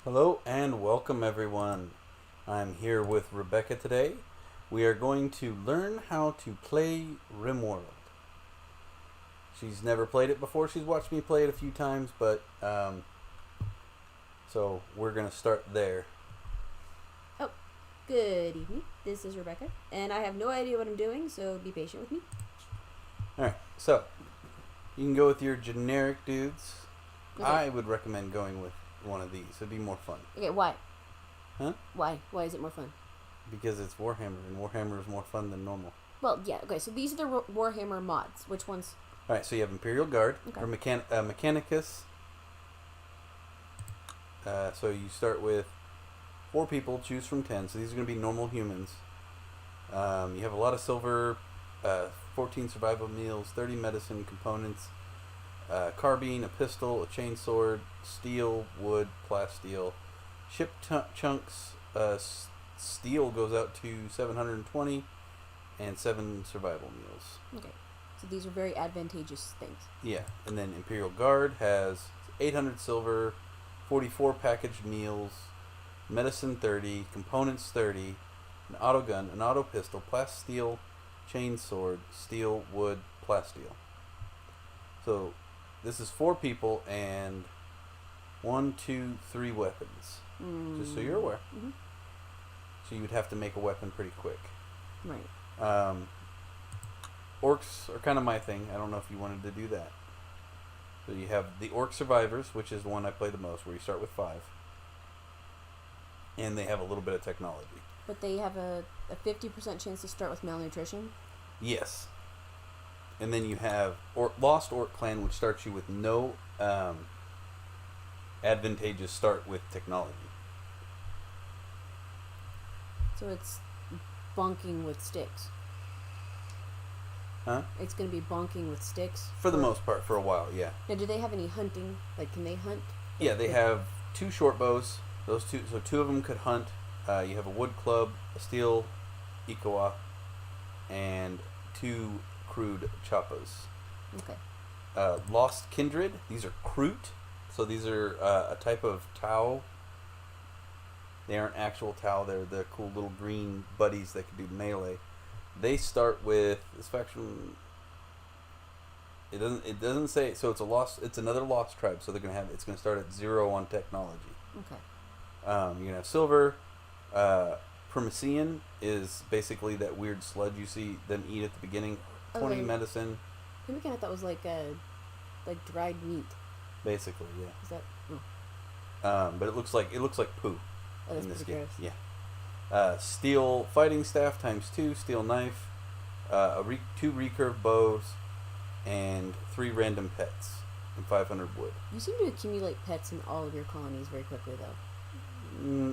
Hello and welcome everyone. I'm here with Rebecca today. We are going to learn how to play Rimworld. She's never played it before. She's watched me play it a few times, but so we're going to start there. Oh, good evening. This is Rebecca, and I have no idea what I'm doing, so be patient with me. Alright, so you can go with your generic dudes. Okay. I would recommend going with one of these. It'd be more fun. Okay, why? Huh? Why? Why is it more fun? Because it's Warhammer, and Warhammer is more fun than normal. Well, yeah, okay, so these are the Warhammer mods. Which ones? Alright, so you have Imperial Guard, Okay. or Mechanicus. So you start with 4 people, choose from 10. So these are going to be normal humans. You have a lot of silver, 14 survival meals, 30 medicine components, carbine, a pistol, a chainsword, steel, wood, plasteel. Ship chunks, steel goes out to 720, and 7 survival meals. Okay, so these are very advantageous things. Yeah, and then Imperial Guard has 800 silver, 44 packaged meals, medicine 30, components 30, an auto gun, an auto pistol, plasteel, chain sword, steel, wood, plasteel. So this is 4 people and 1, 2, 3 weapons. Just so you're aware. Mm-hmm. So you would have to make a weapon pretty quick. Right. Orcs are kind of my thing. I don't know if you wanted to do that. So you have the Orc Survivors, which is the one I play the most, where you start with 5. And they have a little bit of technology. But they have a 50% chance to start with malnutrition? Yes. And then you have Lost Orc Clan, which starts you with no advantageous start with technology. So it's bonking with sticks. Huh? It's going to be bonking with sticks? For the most part, for a while, yeah. Now, do they have any hunting? Like, can they hunt? Yeah, they have 2 short bows. Those 2, so 2 of them could hunt. You have a wood club, a steel ikoa, and 2 crude choppas. Okay. Lost Kindred. These are Kroot. So these are a type of Tau. They aren't actual Tau. They're the cool little green buddies that can do melee. They start with this faction. It doesn't say. So it's another lost tribe. So they're gonna have. It's gonna start at 0 on technology. Okay. You're gonna have silver. Promisian is basically that weird sludge you see them eat at the beginning. 20 Okay. medicine. I kind of thought was like dried meat. Basically, yeah. Is that? Oh, But it looks like poo oh that's in this pretty game. gross. Yeah. Steel fighting staff ×2, steel knife, 2 recurve bows, and 3 random pets, and 500 wood. You seem to accumulate pets in all of your colonies very quickly, though.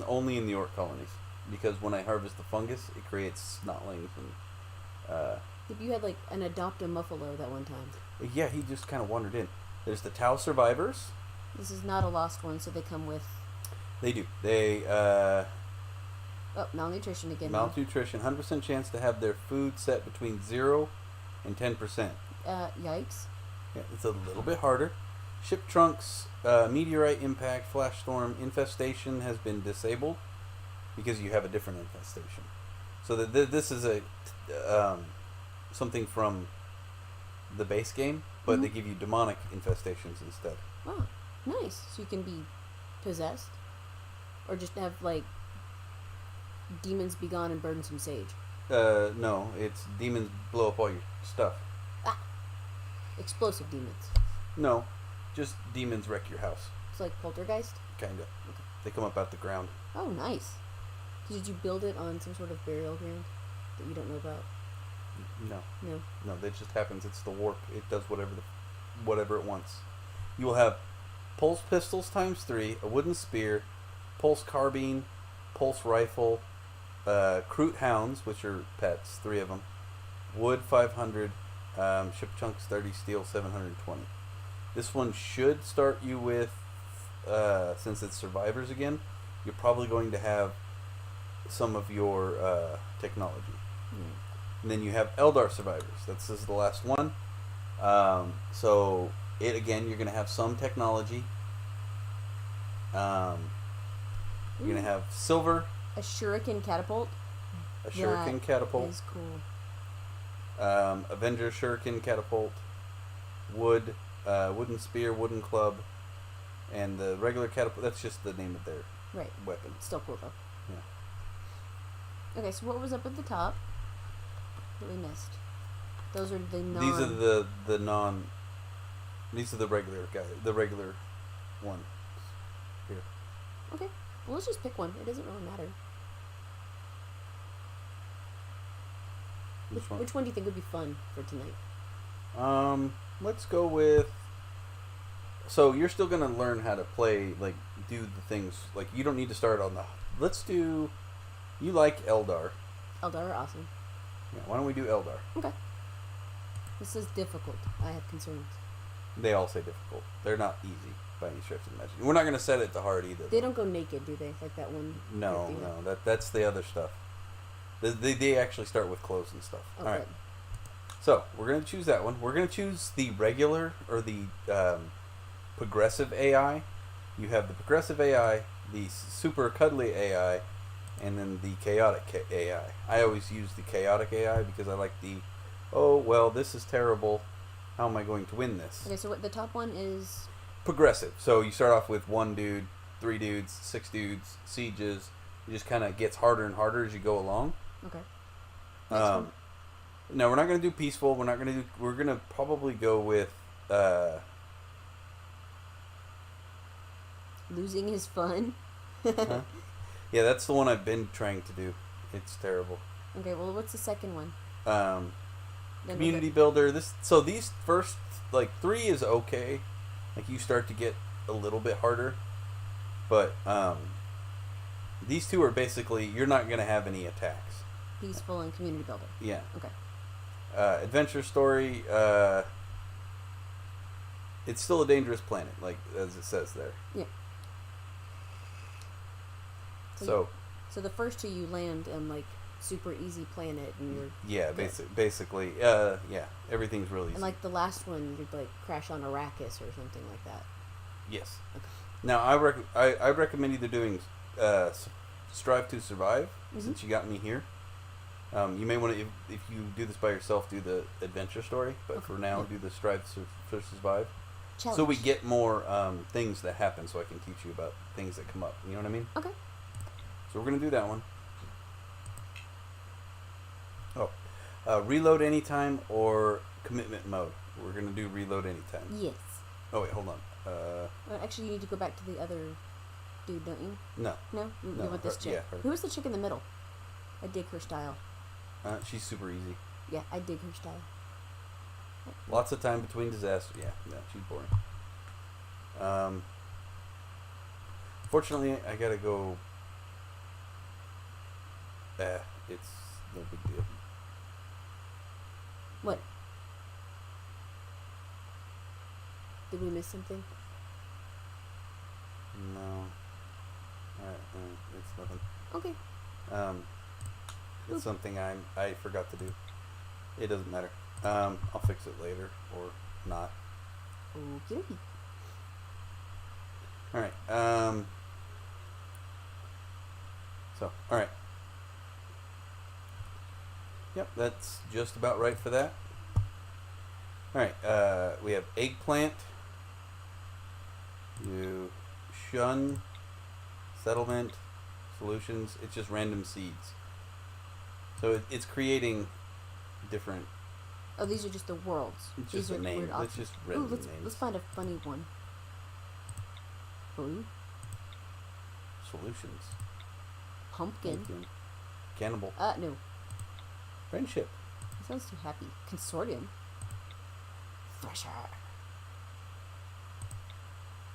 Only in the orc colonies, because when I harvest the fungus, it creates snotlings and. If you had like an adopt a muffalo that one time. Yeah, he just kind of wandered in. There's the Tau survivors. This is not a lost one, so they come with. They do. They malnutrition again. malnutrition, 100% chance to have their food set between 0 and 10%. Yikes. Yeah, it's a little bit harder. Ship trunks, meteorite impact, flash storm, infestation has been disabled because you have a different infestation. So this is a something from the base game, but they give you demonic infestations instead. Oh, nice. So you can be possessed, or just have like demons be gone and burdensome sage. No, it's demons blow up all your stuff. Explosive demons. No, just demons wreck your house. It's like poltergeist. Kinda. They come up out the ground. Oh, nice. Did you build it on some sort of burial ground that you don't know about? No. That just happens. It's the warp. It does whatever it wants. You will have pulse pistols ×3, a wooden spear, pulse carbine, pulse rifle, Kroot hounds, which are pets, 3 of them, wood 500, ship chunks 30, steel 720. This one should start you with, since it's survivors again, you're probably going to have some of your technology. And then you have Eldar survivors. This is the last one. So it again, you're going to have some technology. You're going to have silver, A shuriken catapult. a shuriken catapult, Is cool. Avenger shuriken catapult, wood, wooden spear, wooden club, and the regular catapult. That's just the name of their Right. weapon. Still cool though. Yeah. Okay, so what was up at the top that we missed? Those are the non. These are the non. These are the regular guy. The regular one. Here. Okay. Well, let's just pick one. It doesn't really matter. Which one do you think would be fun for tonight? Let's go with. So you're still gonna learn how to play, like do the things. Like you don't need to start on the. Let's do. You like Eldar? Eldar are awesome. Yeah. Why don't we do Eldar? Okay. This is difficult. I have concerns. They all say difficult. They're not easy by any stretch of the imagination. We're not gonna set it to hard either. They don't go naked, do they? Like that one. No, that's the other stuff. They actually start with clothes and stuff. Oh, all right. good. So we're gonna choose that one. We're gonna choose the regular or the progressive AI. You have the progressive AI, the super cuddly AI, and then the chaotic AI. I always use the chaotic AI because I like the, oh well, this is terrible. How am I going to win this? Okay, so what the top one is? Progressive. So you start off with 1 dude, 3 dudes, 6 dudes, sieges. It just kind of gets harder and harder as you go along. Okay. No, we're not going to do peaceful. We're going to probably go with Losing his fun. huh? Yeah, that's the one I've been trying to do. It's terrible. Okay, well, what's the second one? Then Community builder. These first 3 is okay. Like you start to get a little bit harder, but these 2 are basically you're not going to have any attacks. Peaceful and community builder. Yeah. Okay. Adventure story. It's still a dangerous planet, like as it says there. Yeah. So the first 2 you land on super easy planet and you're yeah, good. basically yeah, everything's really easy. And the last one you'd crash on Arrakis or something like that. Yes. Okay. Now I recommend either doing Strive to Survive since you got me here. You may want to if you do this by yourself do the adventure story, but Okay. for now do the Strive to Survive. Challenge. So we get more things that happen, so I can teach you about things that come up. You know what I mean? Okay. So we're gonna do that one. Oh, reload anytime or commitment mode. We're gonna do reload anytime. Yes. Oh wait, hold on. Actually, you need to go back to the other dude, don't you? No. No? You No, want this her- chick. yeah, her. Who is the chick in the middle? I dig her style. She's super easy. Yeah, I dig her style. Lots of time between disasters. Yeah, no, she's boring. Fortunately, I gotta go. It's no big deal. What? Did we miss something? No. Alright, it's nothing. Okay. It's something I forgot to do. It doesn't matter. I'll fix it later or not. Okie dokie. Alright, so, alright. Yep, that's just about right for that. Alright, we have eggplant. You shun, settlement, solutions. It's just random seeds. So it's creating different. Oh, these are just the worlds. It's These just a are name. weird Let's options. just random let's names. find a funny one. Blue. Solutions. Pumpkin. Cannibal. No. Friendship. That sounds too happy. Consortium. Thresher.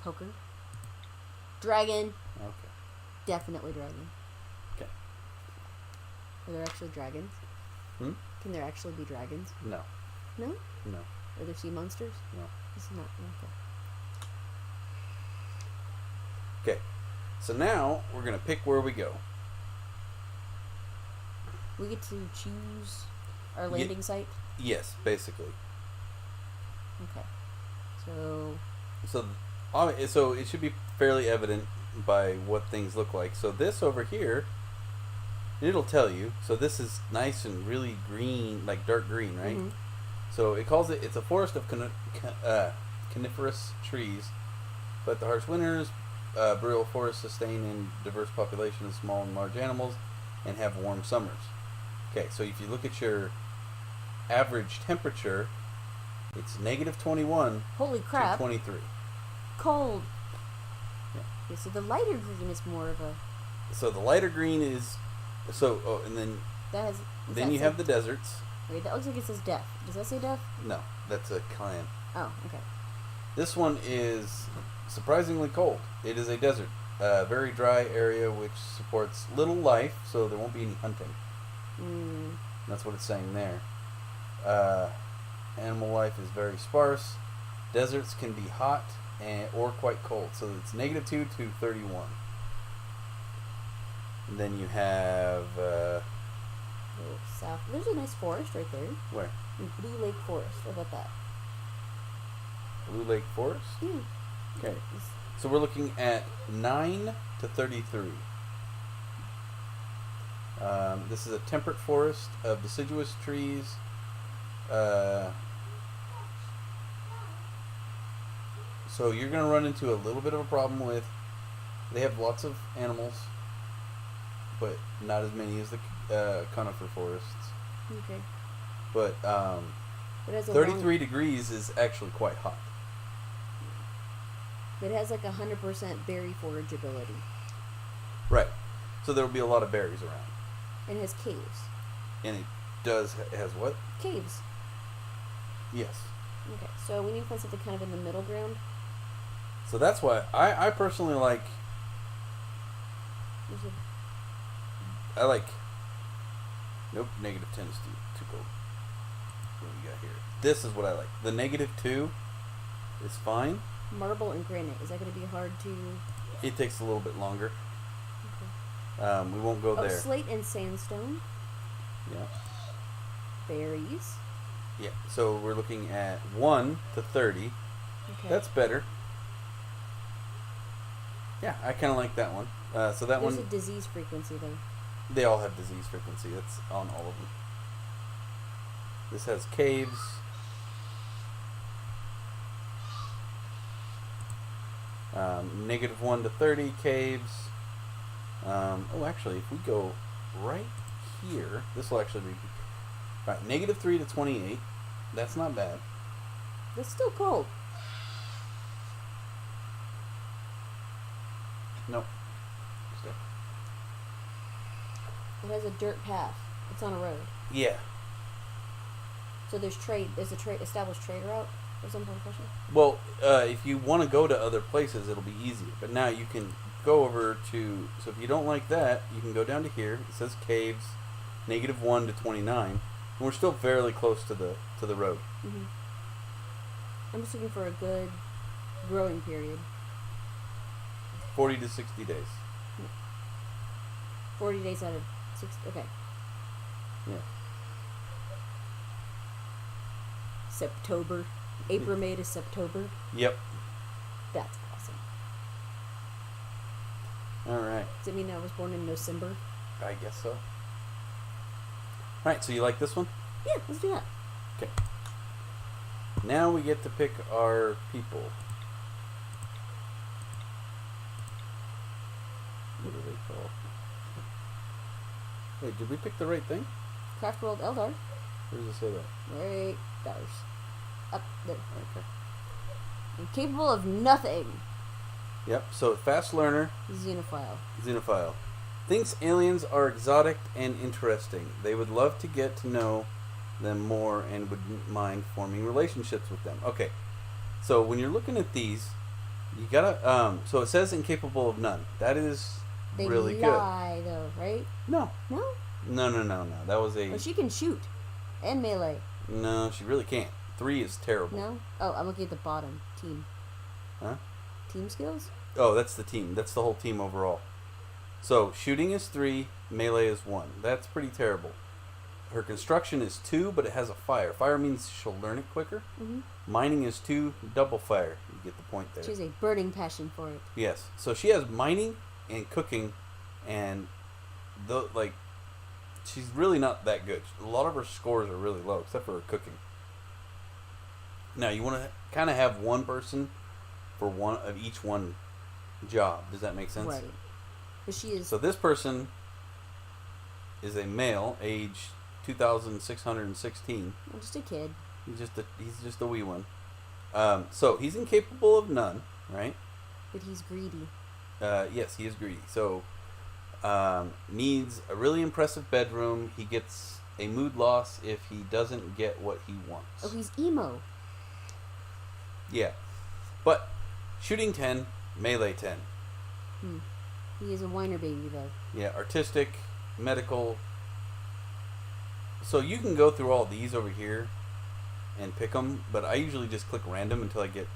Poker. Dragon. Okay. Definitely dragon. Okay. Are there actually dragons? Hmm? Can there actually be dragons? No. No? No. Are there sea monsters? No. This is not. Okay. Okay. So now we're gonna pick where we go. We get to choose our landing site? Yes, basically. Okay. So So it should be fairly evident by what things look like. So this over here, it'll tell you. So this is nice and really green, like dark green, right? Mm-hmm. So it calls it's a forest of coniferous trees, but the harsh winters, boreal forests sustain in diverse populations of small and large animals, and have warm summers. Okay, so if you look at your average temperature, it's negative 21 Holy crap. to 23. Cold. Yeah. Okay, so the lighter green is more of a... So the lighter green is... and then That has... then you have the deserts. Wait, that looks like it says death. Does that say death? No, that's a clan. Oh, okay. This one is surprisingly cold. It is a desert. A very dry area which supports little life, so there won't be any hunting. That's what it's saying there. Animal life is very sparse. Deserts can be hot or quite cold. So it's negative 2 to 31. And then you have... south. There's a nice forest right there. where? Blue Lake Forest. How about that? Blue Lake Forest? Yeah. Okay. So we're looking at 9 to 33. This is a temperate forest of deciduous trees. So you're going to run into a little bit of a problem with... They have lots of animals, but not as many as the conifer forests. Okay. But It has a 33 degrees is actually quite hot. It has like 100% berry forageability. Right. So there will be a lot of berries around. And it has caves. And it has what? Caves. Yes. Okay, so we need to find something kind of in the middle ground. So that's why I personally like... I like... Nope, negative 10 is too cold. What do we got here? This is what I like. The negative 2 is fine. Marble and granite. Is that going to be hard to... It takes a little bit longer. Okay. We won't go there. Slate and sandstone. Yeah. Berries. Yeah. So we're looking at 1 to 30. Okay. That's better. Yeah, I kind of like that one. So that There's one... a disease frequency though. They all have disease frequency. That's on all of them. This has caves. Negative 1 to 30 caves. Actually, if we go right here, this will actually be... Right, negative 3 to 28. That's not bad. That's still cold. Nope. It has a dirt path. It's on a road. Yeah. So there's trade. There's a established trade route. Or some question. Well, if you want to go to other places, it'll be easier. But now you can go over to... So if you don't like that, you can go down to here. It says caves, negative 1 to 29. And we're still fairly close to the road. Mm-hmm. I'm just looking for a good growing period. 40 to 60 days. 40 days out of 60. Okay. Yeah. September. April, May to September. Yep. That's awesome. All right. Does it mean I was born in December? I guess so. All right, so you like this one? Yeah, let's do that. Okay. Now we get to pick our people. What do they call? Wait, did we pick the right thing? Craft World Eldar. Where does it say that? Right. Dollars. Up there. Okay. Incapable of nothing. Yep, so fast learner, xenophile. Thinks aliens are exotic and interesting. They would love to get to know them more and wouldn't mind forming relationships with them. Okay, so when you're looking at these, you gotta, so it says incapable of none. That is really good. They lie, though, right? No. No? No. That was a... Oh, she can shoot. And melee. No, she really can't. 3 is terrible. No? Oh, I'm looking at the bottom. Team. Huh? Team skills? Oh, that's the team. That's the whole team overall. So, shooting is 3, melee is 1. That's pretty terrible. Her construction is 2, but it has a fire. Fire means she'll learn it quicker. Mm-hmm. Mining is 2, double fire. get the point there. She has a burning passion for it. Yes. So she has mining and cooking, and she's really not that good. A lot of her scores are really low, except for her cooking. Now you want to kind of have one person for one of each one job. Does that make sense? Right. But she is. So this person is a male, age 2,616. Well, just a kid. He's just a wee one. So he's incapable of none, right? But he's greedy. Yes, he is greedy. So needs a really impressive bedroom. He gets a mood loss if he doesn't get what he wants. Oh, he's emo. Yeah, but shooting 10, melee 10. He is a whiner baby, though. Yeah, artistic, medical. So you can go through all these over here and pick them, but I usually just click random until I get,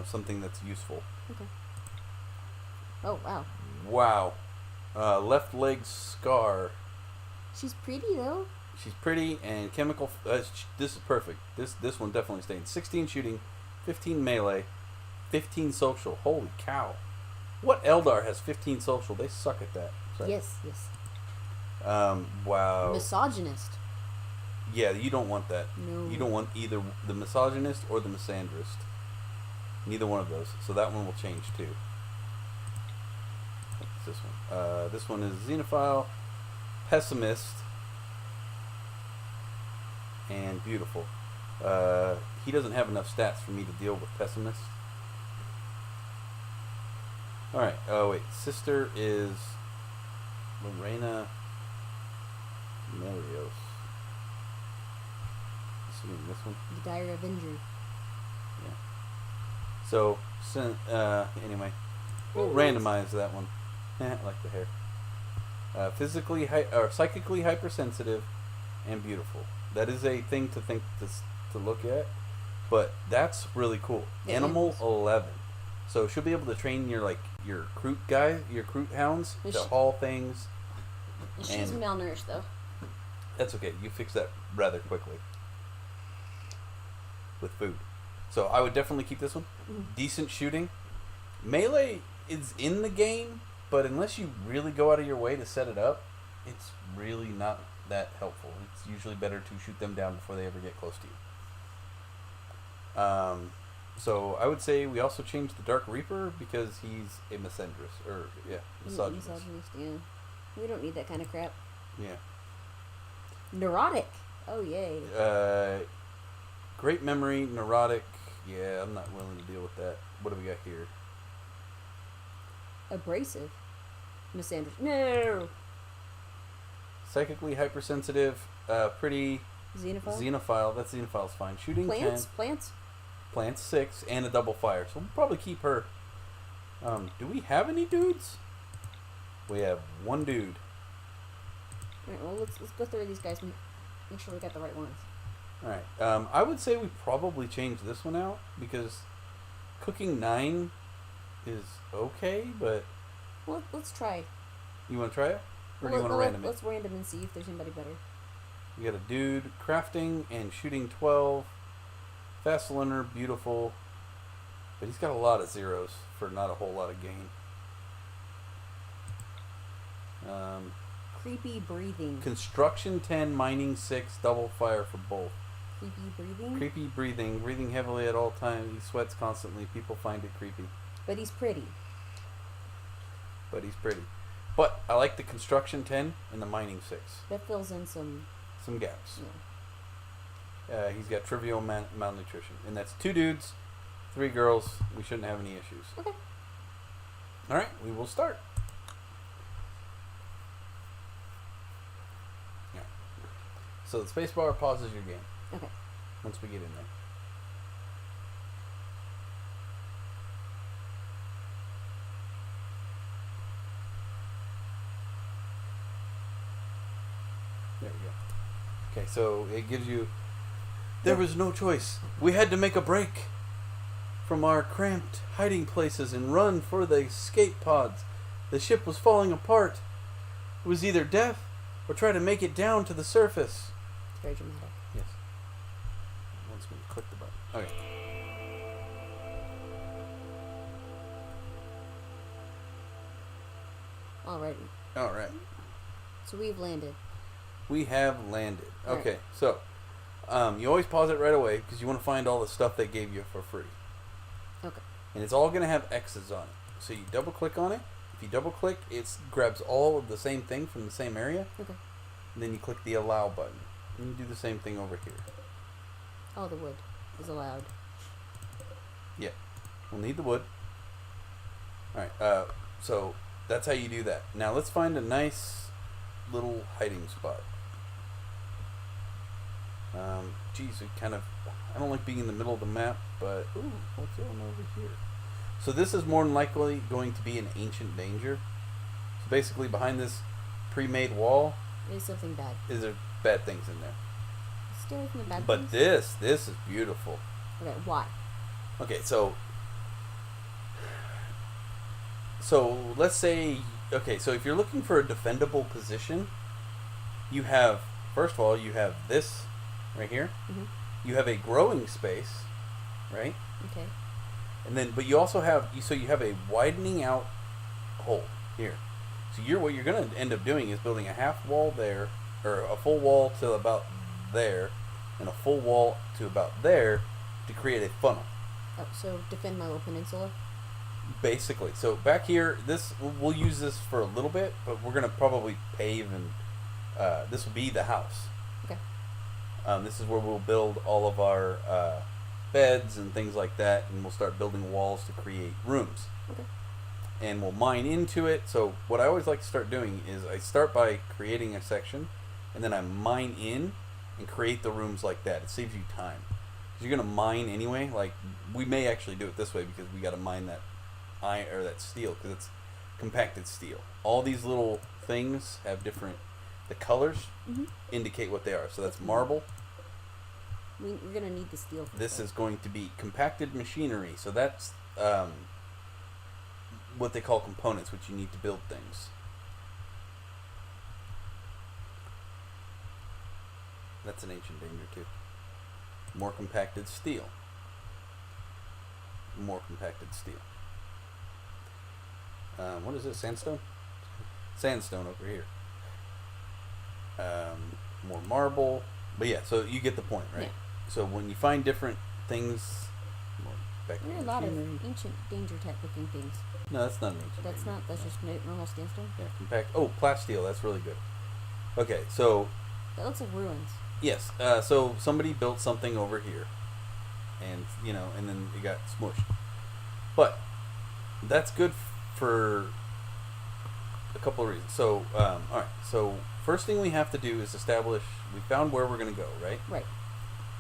something that's useful. Okay. Oh, wow. Wow. Left leg scar. She's pretty, though. She's pretty and chemical. This is perfect. This one definitely stays. 16 shooting, 15 melee, 15 social. Holy cow. What Eldar has 15 social? They suck at that. Sorry. Yes. Wow. Misogynist. Yeah, you don't want that. No. You don't want either the misogynist or the misandrist. Neither one of those. So that one will change too. What's this one? This one is xenophile, pessimist, and beautiful. He doesn't have enough stats for me to deal with pessimist. Alright, oh wait. Sister is Lorena Marios. Assuming this one. The Dire Avenger. Yeah. So, anyway, we'll randomize that one. I like the hair. Psychically hypersensitive and beautiful. That is a thing to look at, but that's really cool. Yeah, Animal 11. So she'll be able to train your Kroot hounds to haul things. She's malnourished, though. That's okay. You fix that rather quickly with food. So I would definitely keep this one. Mm-hmm. Decent shooting. Melee is in the game, but unless you really go out of your way to set it up, it's really not that helpful. It's usually better to shoot them down before they ever get close to you. So I would say we also changed the Dark Reaper because he's a misogynist. Misogynist. Yeah. We don't need that kind of crap. Yeah. Neurotic. Oh, yay. Great memory, neurotic. Yeah, I'm not willing to deal with that. What do we got here? Abrasive. Misandrist. No. Psychically hypersensitive. Pretty. Xenophile. That's Xenophile's fine. Shooting Plants. 10. Plants 6 and a double fire. So we'll probably keep her. Do we have any dudes? We have one dude. Alright, well, let's go through these guys and make sure we got the right ones. Alright. I would say we probably change this one out because cooking 9 is okay, but. Well, let's try. You want to try it? Or do you want to random it? Let's random and see if there's anybody better. You got a dude, crafting and shooting 12. Fast learner, beautiful. But he's got a lot of zeros for not a whole lot of gain. Creepy breathing. Construction 10, mining 6, double fire for both. Creepy breathing? Creepy breathing. Breathing heavily at all times. He sweats constantly. People find it creepy. But he's pretty. But I like the construction 10 and the mining 6. That fills in some gaps. Yeah. He's got trivial malnutrition. And that's 2 dudes, 3 girls. We shouldn't have any issues. Okay. Alright, we will start. Yeah. So the spacebar pauses your game. Okay. Once we get in there. There we go. Okay, so it gives you... There was no choice. We had to make a break from our cramped hiding places and run for the escape pods. The ship was falling apart. It was either death or try to make it down to the surface. It's very dramatic. Yes. Once we click the button. Okay. Alrighty. All right. So we've landed. We have landed. All Okay, right. so you always pause it right away because you want to find all the stuff they gave you for free. Okay. And it's all going to have X's on it. So you double click on it. If you double click, it grabs all of the same thing from the same area. Okay. And then you click the allow button. And you do the same thing over here. All the wood is allowed. Yeah. We'll need the wood. Alright, so that's how you do that. Now let's find a nice little hiding spot. Geez, we kind of... I don't like being in the middle of the map, but... Ooh, what's on over here? So this is more than likely going to be an ancient danger. So basically behind this pre-made wall Is something bad. is there bad things in there. Stay away from the bad But things. this is beautiful. Okay, why? Okay, so let's say, okay, so if you're looking for a defendable position, you have, first of all, you have this right here. Mm-hmm. You have a growing space, right? Okay. And then, but you also have, so you have a widening out hole here. So what you're going to end up doing is building a half wall there, or a full wall to about there, and a full wall to about there to create a funnel. Oh, so defend my little peninsula. Basically, so back here, we'll use this for a little bit, but we're gonna probably pave, and this will be the house. Okay. This is where we'll build all of our beds and things like that, and we'll start building walls to create rooms. Okay. And we'll mine into it. So what I always like to start doing is I start by creating a section, and then I mine in and create the rooms like that. It saves you time. 'Cause you're gonna mine anyway. Like, we may actually do it this way because we got to mine that iron or that steel because it's compacted steel. All these little things have different. The colors Mm-hmm. indicate what they are. So that's marble. We're gonna need the steel. For This that. is going to be compacted machinery. So that's what they call components, which you need to build things. That's an ancient danger too. More compacted steel. More compacted steel. What is it? Sandstone? Sandstone over here. More marble. But yeah, so you get the point, right? Yeah. So when you find different things... There are a lot of ancient danger type looking things. No, that's not an ancient That's danger. not. That's just normal sandstone. Yeah, compact. Oh, plasteel. That's really good. Okay, so... That looks like ruins. Yes, so somebody built something over here. And, and then it got smushed. But that's good for a couple of reasons. So, alright. So, first thing we have to do is establish, we found where we're going to go, right? Right.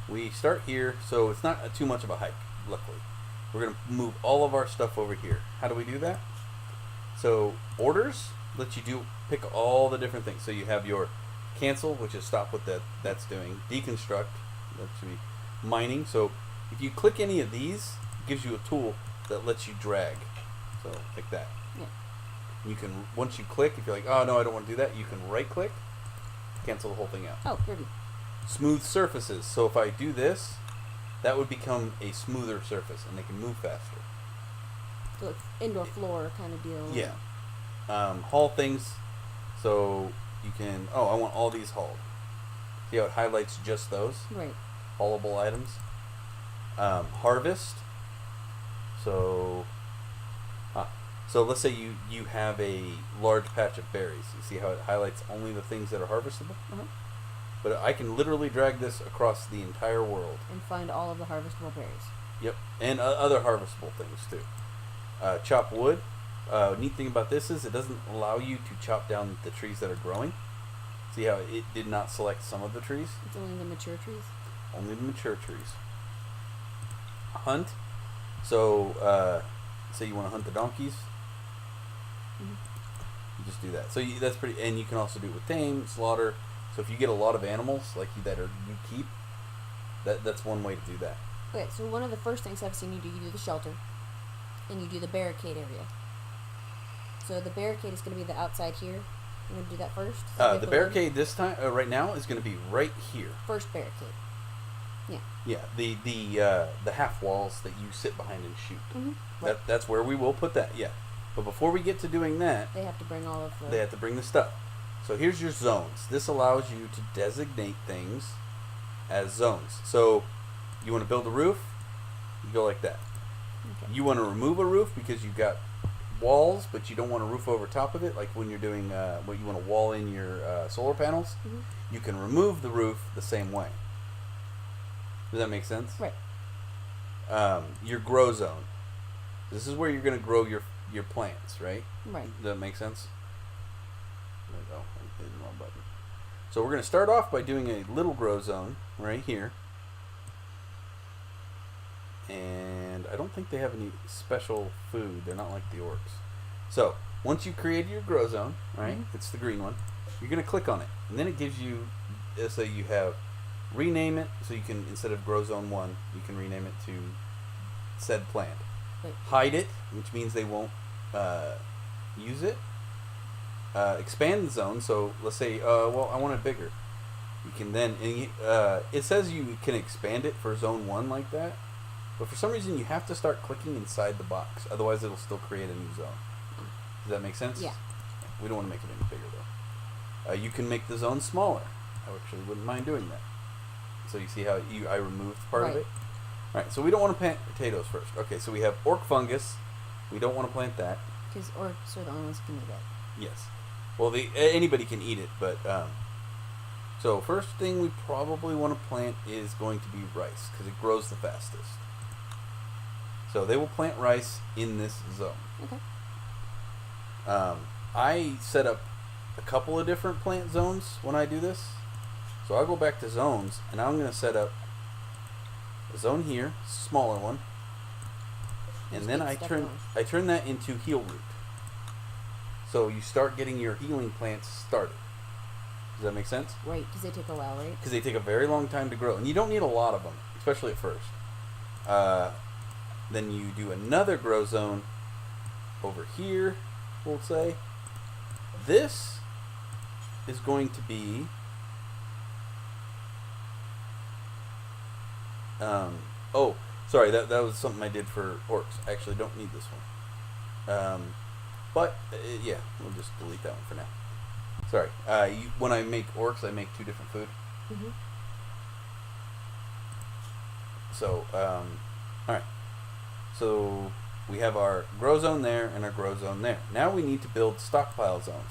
We start here, so it's not too much of a hike, luckily. We're going to move all of our stuff over here. How do we do that? So, orders let you pick all the different things. So you have your cancel, which is stop what that's doing. Deconstruct, that should be mining. So if you click any of these, it gives you a tool that lets you drag. So like that. Yeah. You can, once you click, if you're like, oh no, I don't want to do that, you can right click, cancel the whole thing out. Oh, pretty. Smooth surfaces. So if I do this, that would become a smoother surface and they can move faster. So it's indoor floor kind of deal. Yeah. Haul things. So you can, I want all these hauled. See how it highlights just those? Right. Haulable items. Harvest. So let's say you have a large patch of berries. You see how it highlights only the things that are harvestable? Uh-huh. But I can literally drag this across the entire world. And find all of the harvestable berries. Yep. And other harvestable things too. Chop wood. Neat thing about this is it doesn't allow you to chop down the trees that are growing. See how it did not select some of the trees? It's only the mature trees. Only the mature trees. Hunt. So, say you want to hunt the donkeys. Mm-hmm. You just do that. So that's pretty, and you can also do it with tame, slaughter. So if you get a lot of animals like you keep, that's one way to do that. Okay, so one of the first things I've seen you do the shelter, and you do the barricade area. So the barricade is going to be the outside here. You want to do that first? The barricade this time, right now, is going to be right here. First barricade. Yeah. Yeah, the half walls that you sit behind and shoot. Mm-hmm. Right. That's where we will put that. Yeah. But before we get to doing that, They have to bring all of the... they have to bring the stuff. So here's your zones. This allows you to designate things as zones. So you want to build a roof, you go like that. Okay. You want to remove a roof because you've got walls, but you don't want a roof over top of it, like when you're doing what you want to wall in your solar panels. Mm-hmm. You can remove the roof the same way. Does that make sense? Right. Your grow zone. This is where you're going to grow your plants, right? Right. Does that make sense? There we go. I hit the wrong button. So we're going to start off by doing a little grow zone right here. And I don't think they have any special food. They're not like the orcs. So once you create your grow zone, right? Mm-hmm. It's the green one. You're going to click on it. And then it gives you, so you have rename it. So you can, instead of grow zone 1, you can rename it to said plant. Right. Hide it, which means they won't use it. Expand the zone. So let's say, well, I want it bigger. You can then, it says you can expand it for zone 1 like that. But for some reason, you have to start clicking inside the box. Otherwise, it'll still create a new zone. Does that make sense? Yeah. We don't want to make it any bigger, though. You can make the zone smaller. I actually wouldn't mind doing that. So you see how I removed part of it? All right, so we don't want to plant potatoes first. Okay, so we have orc fungus. We don't want to plant that. Because orcs are the only ones who can do that. Yes. Well, anybody can eat it, but... so first thing we probably want to plant is going to be rice, because it grows the fastest. So they will plant rice in this zone. Okay. I set up a couple of different plant zones when I do this. So I'll go back to zones, and I'm going to set up a zone here, smaller one, and then I turn that into heal root. So you start getting your healing plants started. Does that make sense? Right, because they take a while, right? Because they take a very long time to grow, and you don't need a lot of them, especially at first. Then you do another grow zone over here, we'll say. This is going to be oh, sorry, that was something I did for orcs. I actually don't need this one. But yeah, we'll just delete that one for now. Sorry. When I make orcs, I make 2 different food. Mm-hmm. So, alright. So, we have our grow zone there and our grow zone there. Now we need to build stockpile zones.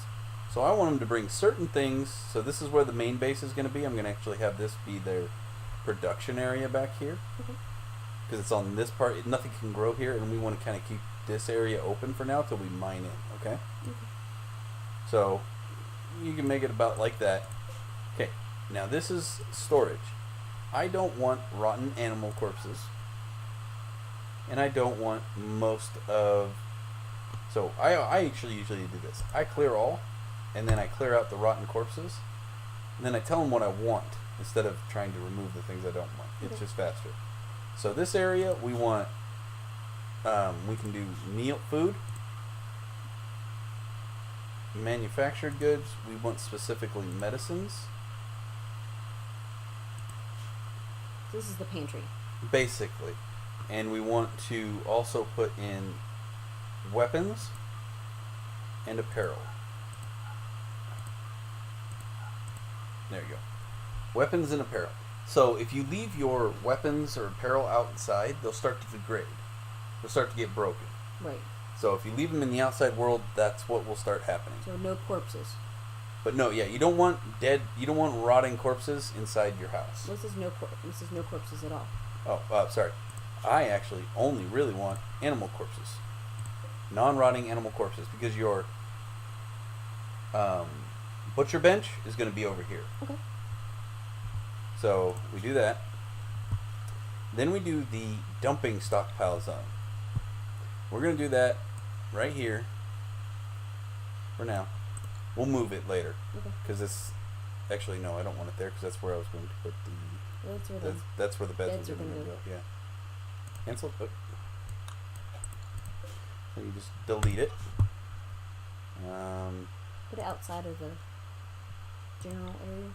So I want them to bring certain things. So this is where the main base is going to be. I'm going to actually have this be their production area back here. Because it's on this part. Nothing can grow here, and we want to kind of keep this area open for now till we mine in, okay? So, you can make it about like that. Okay, now this is storage. I don't want rotten animal corpses. And I don't want most of... So, I actually usually do this. I clear all, and then I clear out the rotten corpses. And then I tell them what I want, instead of trying to remove the things I don't want. It's just faster. So this area, we want... we can do meal, food. Manufactured goods, we want specifically medicines. This is the pantry. Basically. And we want to also put in weapons and apparel. There you go. Weapons and apparel. So if you leave your weapons or apparel outside, they'll start to degrade. They'll start to get broken. Right. So if you leave them in the outside world, that's what will start happening. So no corpses. But no, yeah, you don't want rotting corpses inside your house. This is no corpses at all. Oh, sorry. I actually only really want animal corpses. Non-rotting animal corpses, because your butcher bench is going to be over here. Okay. So we do that. Then we do the dumping stockpile zone. We're going to do that right here for now. We'll move it later. Okay. Because it's... Actually, no, I don't want it there because that's where I was going to put the... That's where the beds are going to go. Yeah. Cancel. Oh. So you just delete it. Put it outside of the general area.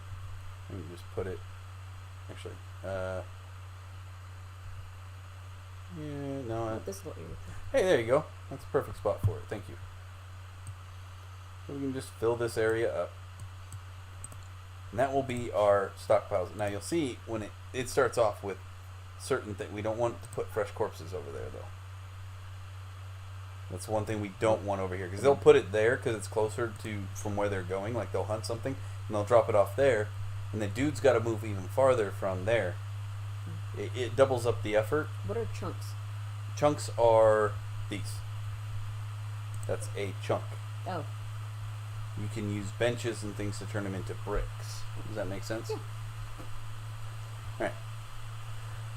And you just put it... Actually, yeah, no, this little area. Hey, there you go. That's a perfect spot for it. Thank you. So we can just fill this area up. And that will be our stockpiles. Now you'll see when it starts off with certain things. We don't want to put fresh corpses over there, though. That's one thing we don't want over here. Because they'll put it there because it's closer to from where they're going. Like they'll hunt something and they'll drop it off there. And the dude's got to move even farther from there. It doubles up the effort. What are chunks? Chunks are these. That's a chunk. Oh. You can use benches and things to turn them into bricks. Does that make sense? Yeah. Alright.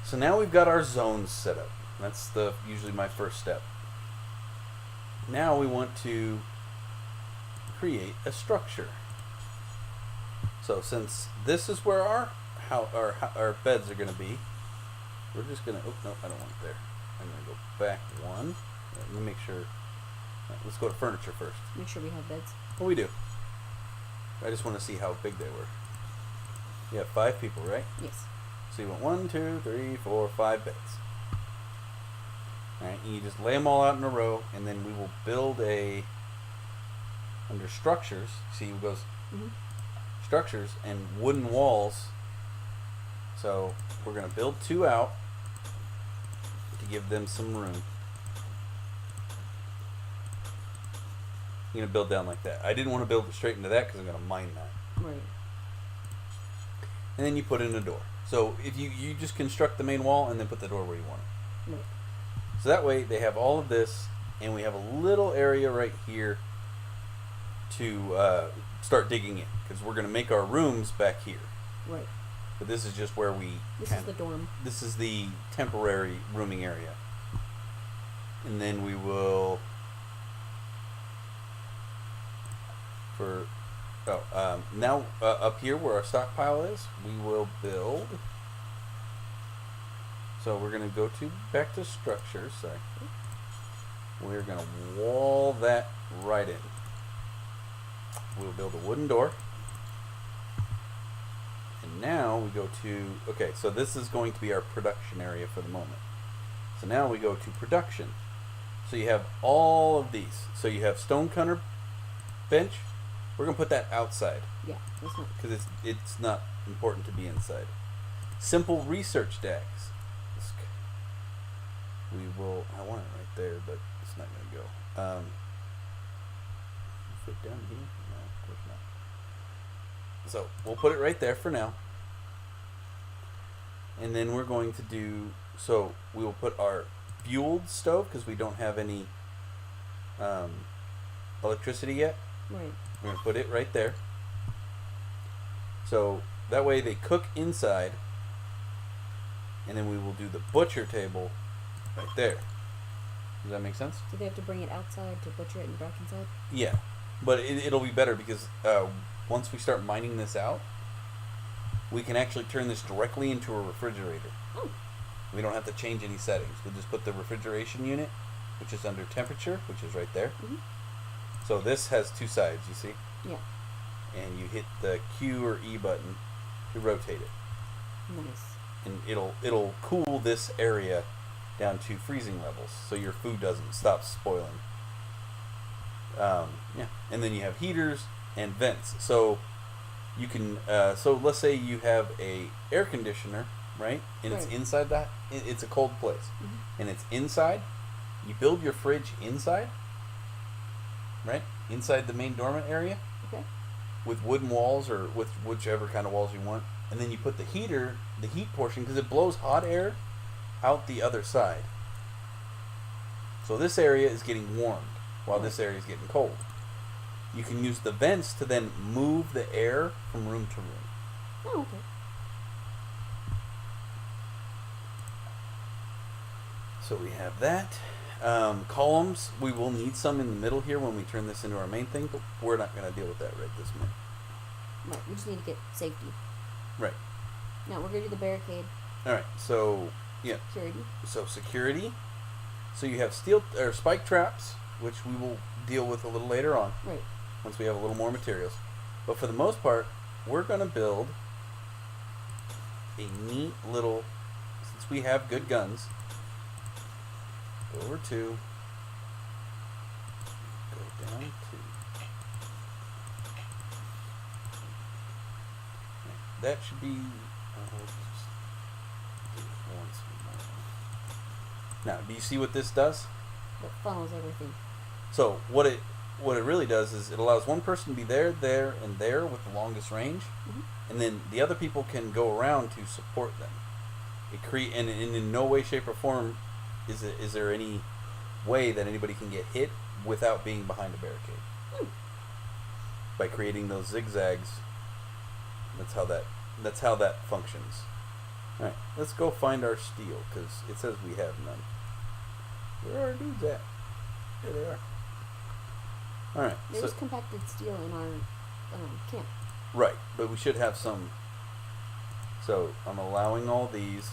So now we've got our zones set up. That's usually my first step. Now we want to create a structure. So since this is where our beds are going to be, we're just going to... Oh, no, I don't want it there. I'm going to go back one. Let me make sure... Let's go to furniture first. Make sure we have beds. Well, we do. I just want to see how big they were. You have 5 people, right? Yes. So you want 1, 2, 3, 4, 5 beds. Alright, and you just lay them all out in a row, and then we will build under structures, see it goes structures and wooden walls. So we're going to build 2 out to give them some room. You're going to build down like that. I didn't want to build it straight into that because I'm going to mine that. Right. And then you put in a door. So if you just construct the main wall and then put the door where you want it. Right. So that way they have all of this, and we have a little area right here to start digging in, because we're going to make our rooms back here. Right. But this is just where we... This is the dorm. This is the temporary rooming area. And then we will... now up here where our stockpile is, we will build. So we're going to go back to structures. Sorry, we're going to wall that right in. We'll build a wooden door, and now we go to okay. So this is going to be our production area for the moment. So now we go to production. So you have all of these. So you have stone-cutter bench. We're going to put that outside. Yeah, that's not... Because it's not important to be inside. Simple research desk. We will... I want it right there, but it's not going to go. Fit down here? No, of course not. So, we'll put it right there for now. And then we're going to do... So, we will put our fueled stove, because we don't have any electricity yet. Right. We're going to put it right there. So that way they cook inside. And then we will do the butcher table right there. Does that make sense? Do they have to bring it outside to butcher it and back inside? Yeah. But it'll be better because once we start mining this out, we can actually turn this directly into a refrigerator. Oh. We don't have to change any settings. We'll just put the refrigeration unit, which is under temperature, which is right there. Mm-hmm. So this has 2 sides, you see? Yeah. And you hit the Q or E button to rotate it. Nice. And it'll cool this area down to freezing levels, so your food doesn't stop spoiling. Yeah. And then you have heaters and vents. So you can so let's say you have a air conditioner, right? And it's inside that. It's a cold place. And it's inside. You build your fridge inside. Right? Inside the main dormant area. Okay. With wooden walls or with whichever kind of walls you want. And then you put the heater, the heat portion, because it blows hot air out the other side. So this area is getting warmed while this area is getting cold. You can use the vents to then move the air from room to room. Oh, okay. So we have that. Columns, we will need some in the middle here when we turn this into our main thing, but we're not going to deal with that right this minute. Right, we just need to get safety. Right. Now we're going to do the barricade. Alright, so, yeah. Security. So, security. So you have steel or spike traps, which we will deal with a little later on. Right. Once we have a little more materials. But for the most part, we're going to build a neat little, since we have good guns, Go over 2. Go down 2. That should be. Just do it once more. Now, do you see what this does? It funnels everything. So what it really does is it allows one person to be there, and there with the longest range, and then the other people can go around to support them. And in no way, shape, or form is there any way that anybody can get hit without being behind a barricade. By creating those zigzags, that's how that functions. All right, let's go find our steel because it says we have none. Where are our dudes at? There they are. All right. There's compacted steel in our camp. Right, but we should have some. So I'm allowing all these.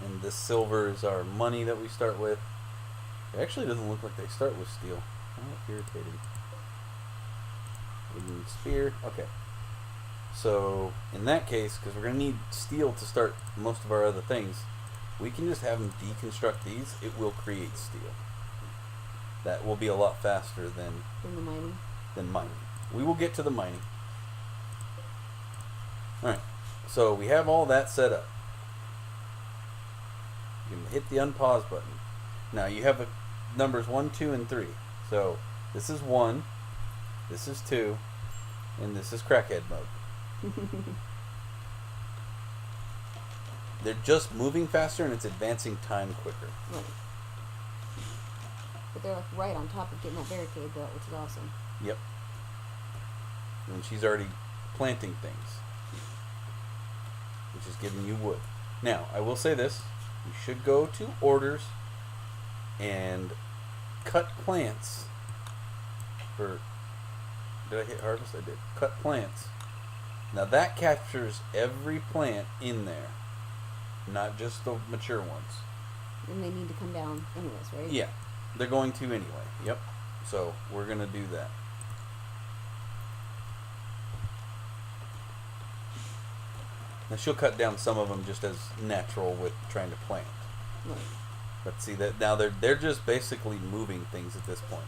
And this silver is our money that we start with. It actually doesn't look like they start with steel. Oh, irritating. Wooden spear. Okay. So in that case, because we're going to need steel to start most of our other things, we can just have them deconstruct these. It will create steel. That will be a lot faster than the mining. We will get to the mining. Alright, so we have all that set up. You can hit the unpause button. Now you have numbers 1, 2, and 3. So this is 1, this is 2, and this is crackhead mode. They're just moving faster and it's advancing time quicker. Right. But they're like right on top of getting that barricade built, which is awesome. Yep. And she's already planting things, which is giving you wood. Now, I will say this. You should go to orders and cut plants for... Did I hit harvest? I did. Cut plants. Now that captures every plant in there, not just the mature ones. And they need to come down anyways, right? Yeah, they're going to anyway. Yep. So we're going to do that. Now she'll cut down some of them just as natural with trying to plant. Right. But see that now they're just basically moving things at this point.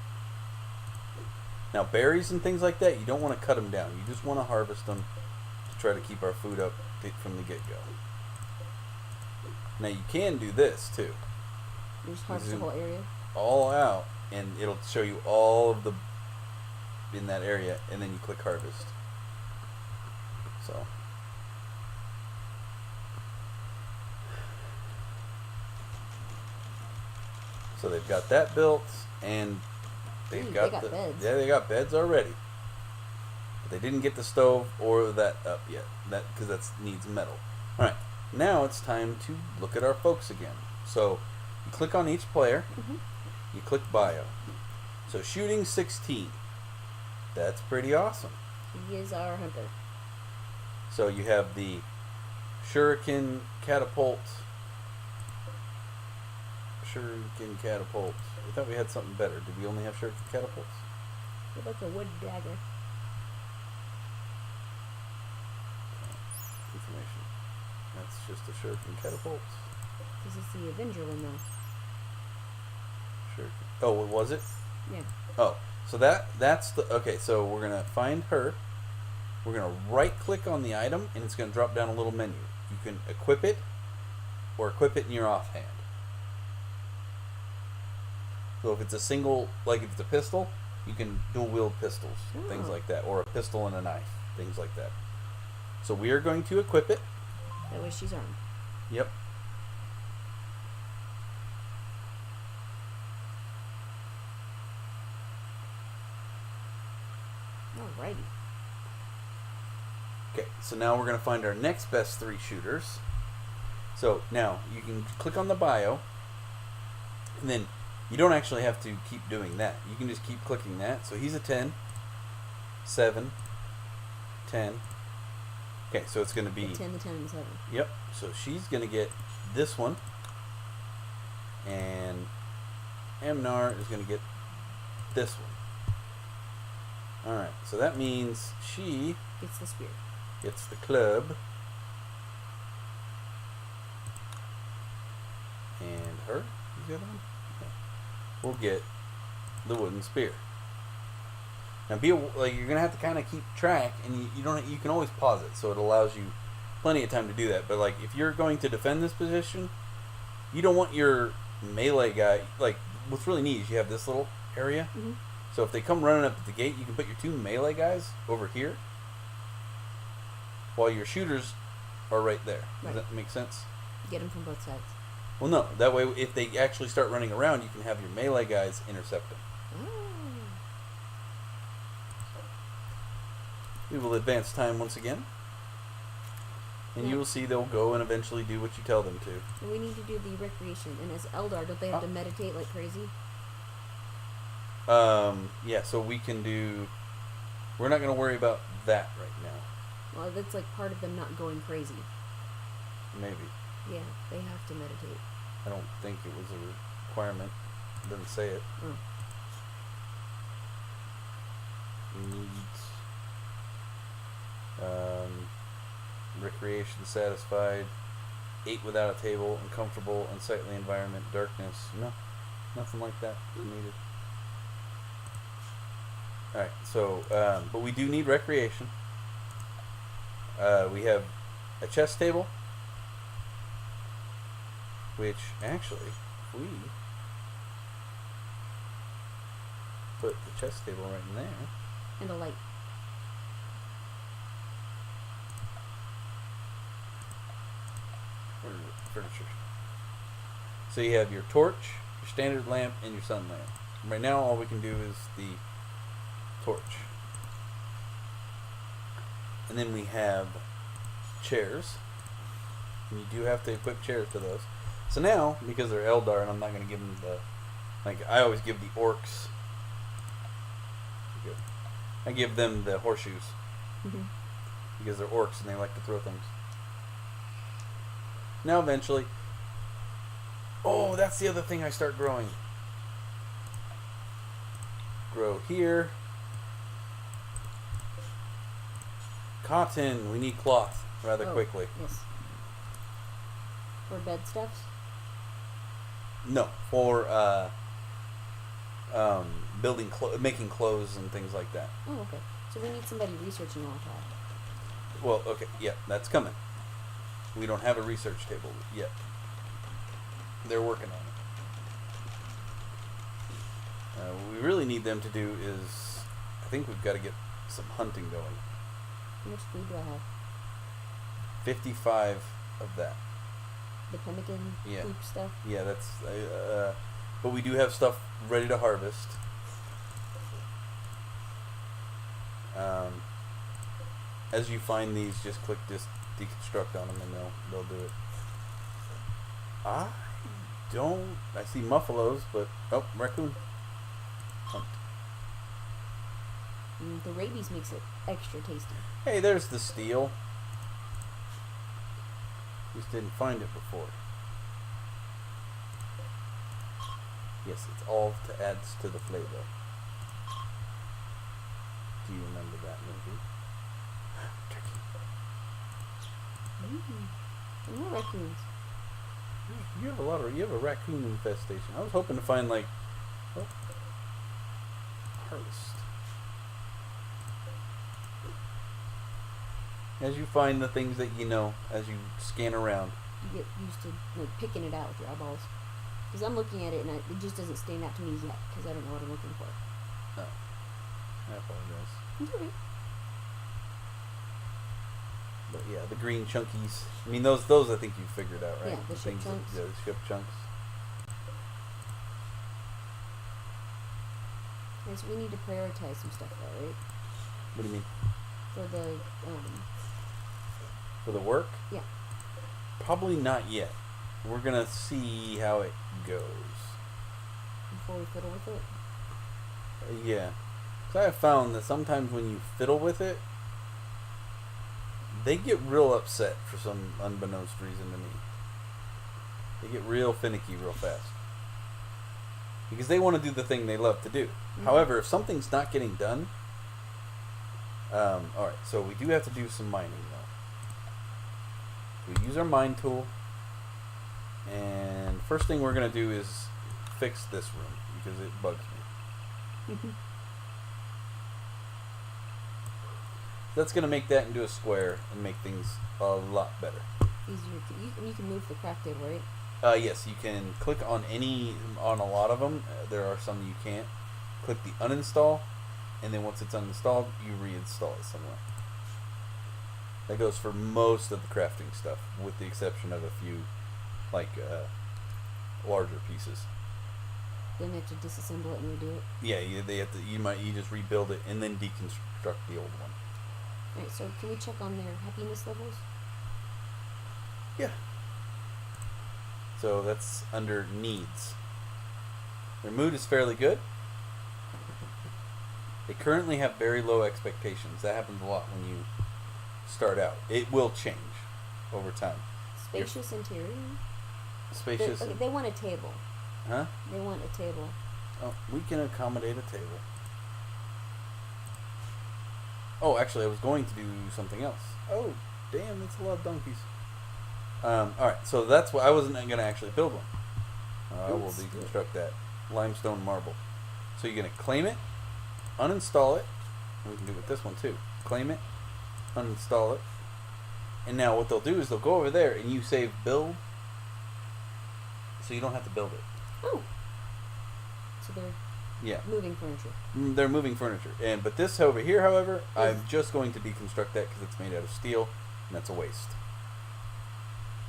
Now berries and things like that, you don't want to cut them down. You just want to harvest them to try to keep our food up from the get-go. Now you can do this too. You just harvest the whole area? All out, and it'll show you all of the in that area, and then you click harvest. So they've got that built, and they've got beds. Yeah, they got beds already. But they didn't get the stove or that up yet. Because that needs metal. All right, now it's time to look at our folks again. So you click on each player. You click bio. So shooting 16. That's pretty awesome. He is our hunter. So you have the shuriken catapult. Shuriken catapult. I thought we had something better. Did we only have shuriken catapults? What about the wood dagger? Information. That's just a shuriken catapult. This is the Avenger one though. Shuriken. Oh, what was it? Yeah. Oh, so that's the... Okay, so we're going to find her. We're going to right-click on the item, and it's going to drop down a little menu. You can equip it, or equip it in your offhand. So if it's a single, like if it's a pistol, you can dual-wield pistols, things like that. Or a pistol and a knife, things like that. So we are going to equip it. That way she's armed. Yep. Alrighty. Okay, so now we're going to find our next best 3 shooters. So now you can click on the bio, and then you don't actually have to keep doing that. You can just keep clicking that. So he's a 10, 7, 10. Okay, so it's going to be... The 10, the 10, and the 7. Yep, so she's going to get this one, and Amnar is going to get this one. Alright. So that means she Gets the spear. gets the club. And her? Is the other one? Yeah. We'll get the wooden spear. Now, you're gonna have to kind of keep track, and you can always pause it, so it allows you plenty of time to do that. But like, if you're going to defend this position, you don't want your melee guy. Like, what's really neat is you have this little area. Mm-hmm. So if they come running up at the gate, you can put your 2 melee guys over here, while your shooters are right there. Right. Does that make sense? Get them from both sides. Well, no. That way, if they actually start running around, you can have your melee guys intercept them. Oh. We will advance time once again. And Yeah. you will see they'll go and eventually do what you tell them to. And we need to do the recreation. And as Eldar, don't they have to meditate like crazy? Yeah, so we can do... We're not going to worry about that right now. Well, that's like part of them not going crazy. Maybe. Yeah, they have to meditate. I don't think it was a requirement. It doesn't say it. Oh. Needs... recreation satisfied. 8 without a table. Uncomfortable. Unsightly environment. Darkness. No. Nothing like that needed. Alright, so, but we do need recreation. We have a chess table, which actually, if we put the chess table right in there, And a light. furniture. So you have your torch, your standard lamp, and your sun lamp. Right now, all we can do is the torch. And then we have chairs. And you do have to equip chairs to those. So now, because they're Eldar, and I'm not going to give them the... Like, I always give the orcs... I give them the horseshoes. Mm-hmm. Because they're orcs and they like to throw things. Now, eventually... Oh, that's the other thing I start growing. Grow here. Cotton. We need cloth rather quickly. Yes. For bed stuffs? No, for making clothes and things like that. Oh, okay. So we need somebody researching all that. Well, okay, yeah, that's coming. We don't have a research table yet. They're working on it. What we really need them to do is, I think we've got to get some hunting going. How much food do I have? 55 of that. The pemmican poop stuff? Yeah, that's... but we do have stuff ready to harvest. As you find these, just click this deconstruct on them and they'll do it. I see muffalos, but... Oh, raccoon. Hunt. The rabies makes it extra tasty. Hey, there's the steel. Just didn't find it before. Yes, it's all to add to the flavor. Do you remember that movie? Turkey. More raccoons. You have a raccoon infestation. I was hoping to find harvest. As you find the things that you know, as you scan around. You get used to picking it out with your eyeballs. Because I'm looking at it and it just doesn't stand out to me yet because I don't know what I'm looking for. Oh, I apologize. It's okay. But yeah, the green chunkies. I mean, those I think you figured out, right? Yeah, the ship chunks. The ship chunks. Okay, so we need to prioritize some stuff though, right? What do you mean? For the, For the work? yeah. Probably not yet. We're gonna see how it goes. Before we fiddle with it? Yeah. So I have found that sometimes when you fiddle with it, they get real upset for some unbeknownst reason to me. They get real finicky real fast. Because they want to do the thing they love to do. Mm-hmm. However, if something's not getting done, Alright, so we do have to do some mining, though. We use our mine tool. And first thing we're going to do is fix this room, because it bugs me. That's going to make that into a square and make things a lot better. Easier to use. And you can move the craft table, right? Yes, you can click on a lot of them. There are some you can't. Click the uninstall, and then once it's uninstalled, you reinstall it somewhere. That goes for most of the crafting stuff, with the exception of a few, like, larger pieces. Then you have to disassemble it and redo it? Yeah, you just rebuild it and then deconstruct the old one. Alright, so can we check on their happiness levels? Yeah. So that's under needs. Their mood is fairly good. They currently have very low expectations. That happens a lot when you start out. It will change over time. Spacious interior? Spacious. Okay, they want a table. Huh? They want a table. Oh, we can accommodate a table. Oh, actually, I was going to do something else. Oh, damn, that's a lot of donkeys. Alright, so that's why I wasn't going to actually build one. I will deconstruct that. Limestone marble. So you're going to claim it, uninstall it, and we can do it with this one too. Claim it, uninstall it, and now what they'll do is they'll go over there and you save build, so you don't have to build it. Oh! So they're moving furniture. They're moving furniture. But this over here, however, I'm just going to deconstruct that because it's made out of steel, and that's a waste.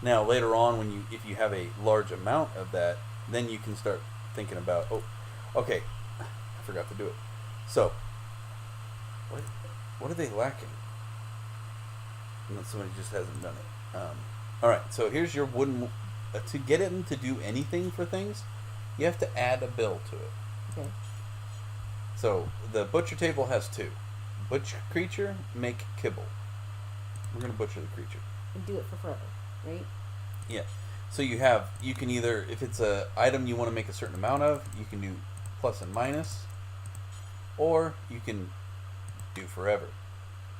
Now, later on, if you have a large amount of that, then you can start thinking about, oh, okay, I forgot to do it. So, what are they lacking? And somebody just hasn't done it. Alright, so here's your wooden... to get them to do anything for things, you have to add a bill to it. Okay. So, the butcher table has 2. Butcher creature, make kibble. We're going to butcher the creature. And do it for forever, right? Yeah. So you can either, if it's a item you want to make a certain amount of, you can do plus and minus, or you can do forever,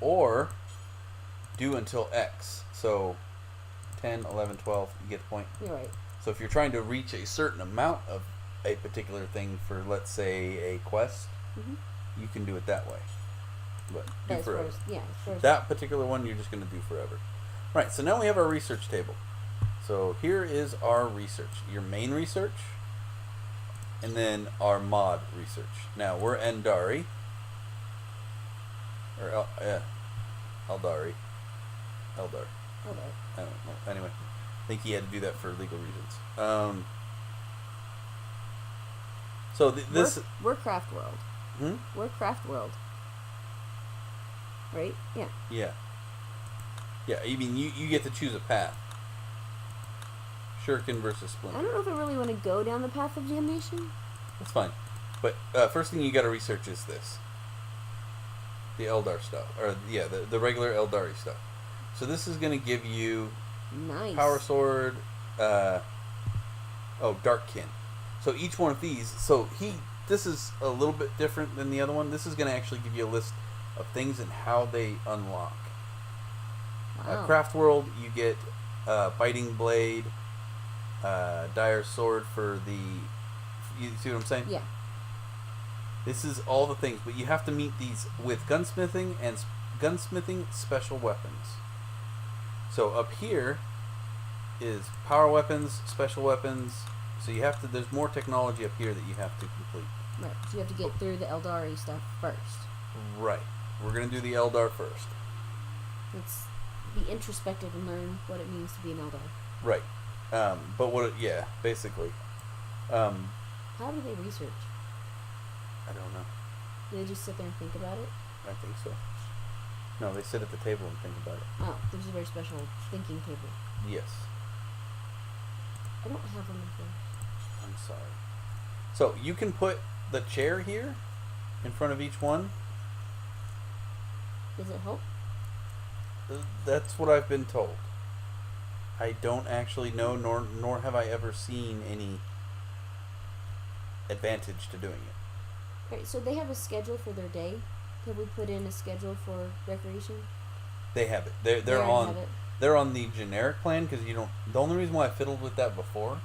or do until X. So 10, 11, 12, you get the point? You're right. So if you're trying to reach a certain amount of a particular thing for, let's say, a quest, you can do it that way. But do forever. That particular one you're just going to do forever. Right, so now we have our research table. So here is our research. Your main research, and then our mod research. Now, we're Endari. Or Eldari. Eldar. I don't know. Anyway, I think he had to do that for legal reasons. So this... We're Craft World. We're Craft World. Right? Yeah. Yeah. Yeah, I mean, you get to choose a path. Shuriken versus Splinter. I don't know if I really want to go down the path of damnation. That's fine. But first thing you got to research is this. The Eldar stuff. Or, yeah, the regular Eldari stuff. So this is going to give you... Nice. Power Sword. Darkkin. So each one of these... So this is a little bit different than the other one. This is going to actually give you a list of things and how they unlock. Wow. Craft World, you get Biting Blade, Dire Sword for the... You see what I'm saying? Yeah. This is all the things, but you have to meet these with gunsmithing and gunsmithing special weapons. So up here is power weapons, special weapons. So you have to... There's more technology up here that you have to complete. Right. So you have to get through the Eldari stuff first. Right. We're going to do the Eldar first. Let's be introspective and learn what it means to be an Eldar. Right. Basically. How do they research? I don't know. Do they just sit there and think about it? I think so. No, they sit at the table and think about it. Oh, there's a very special thinking table. Yes. I don't have one of those. I'm sorry. So, you can put the chair here in front of each one. Does it help? That's what I've been told. I don't actually know, nor have I ever seen any advantage to doing it. Right, so they have a schedule for their day. Have we put in a schedule for recreation? They have it. They They're already on. have it. They're on the generic plan because you don't. The only reason why I fiddled with that before.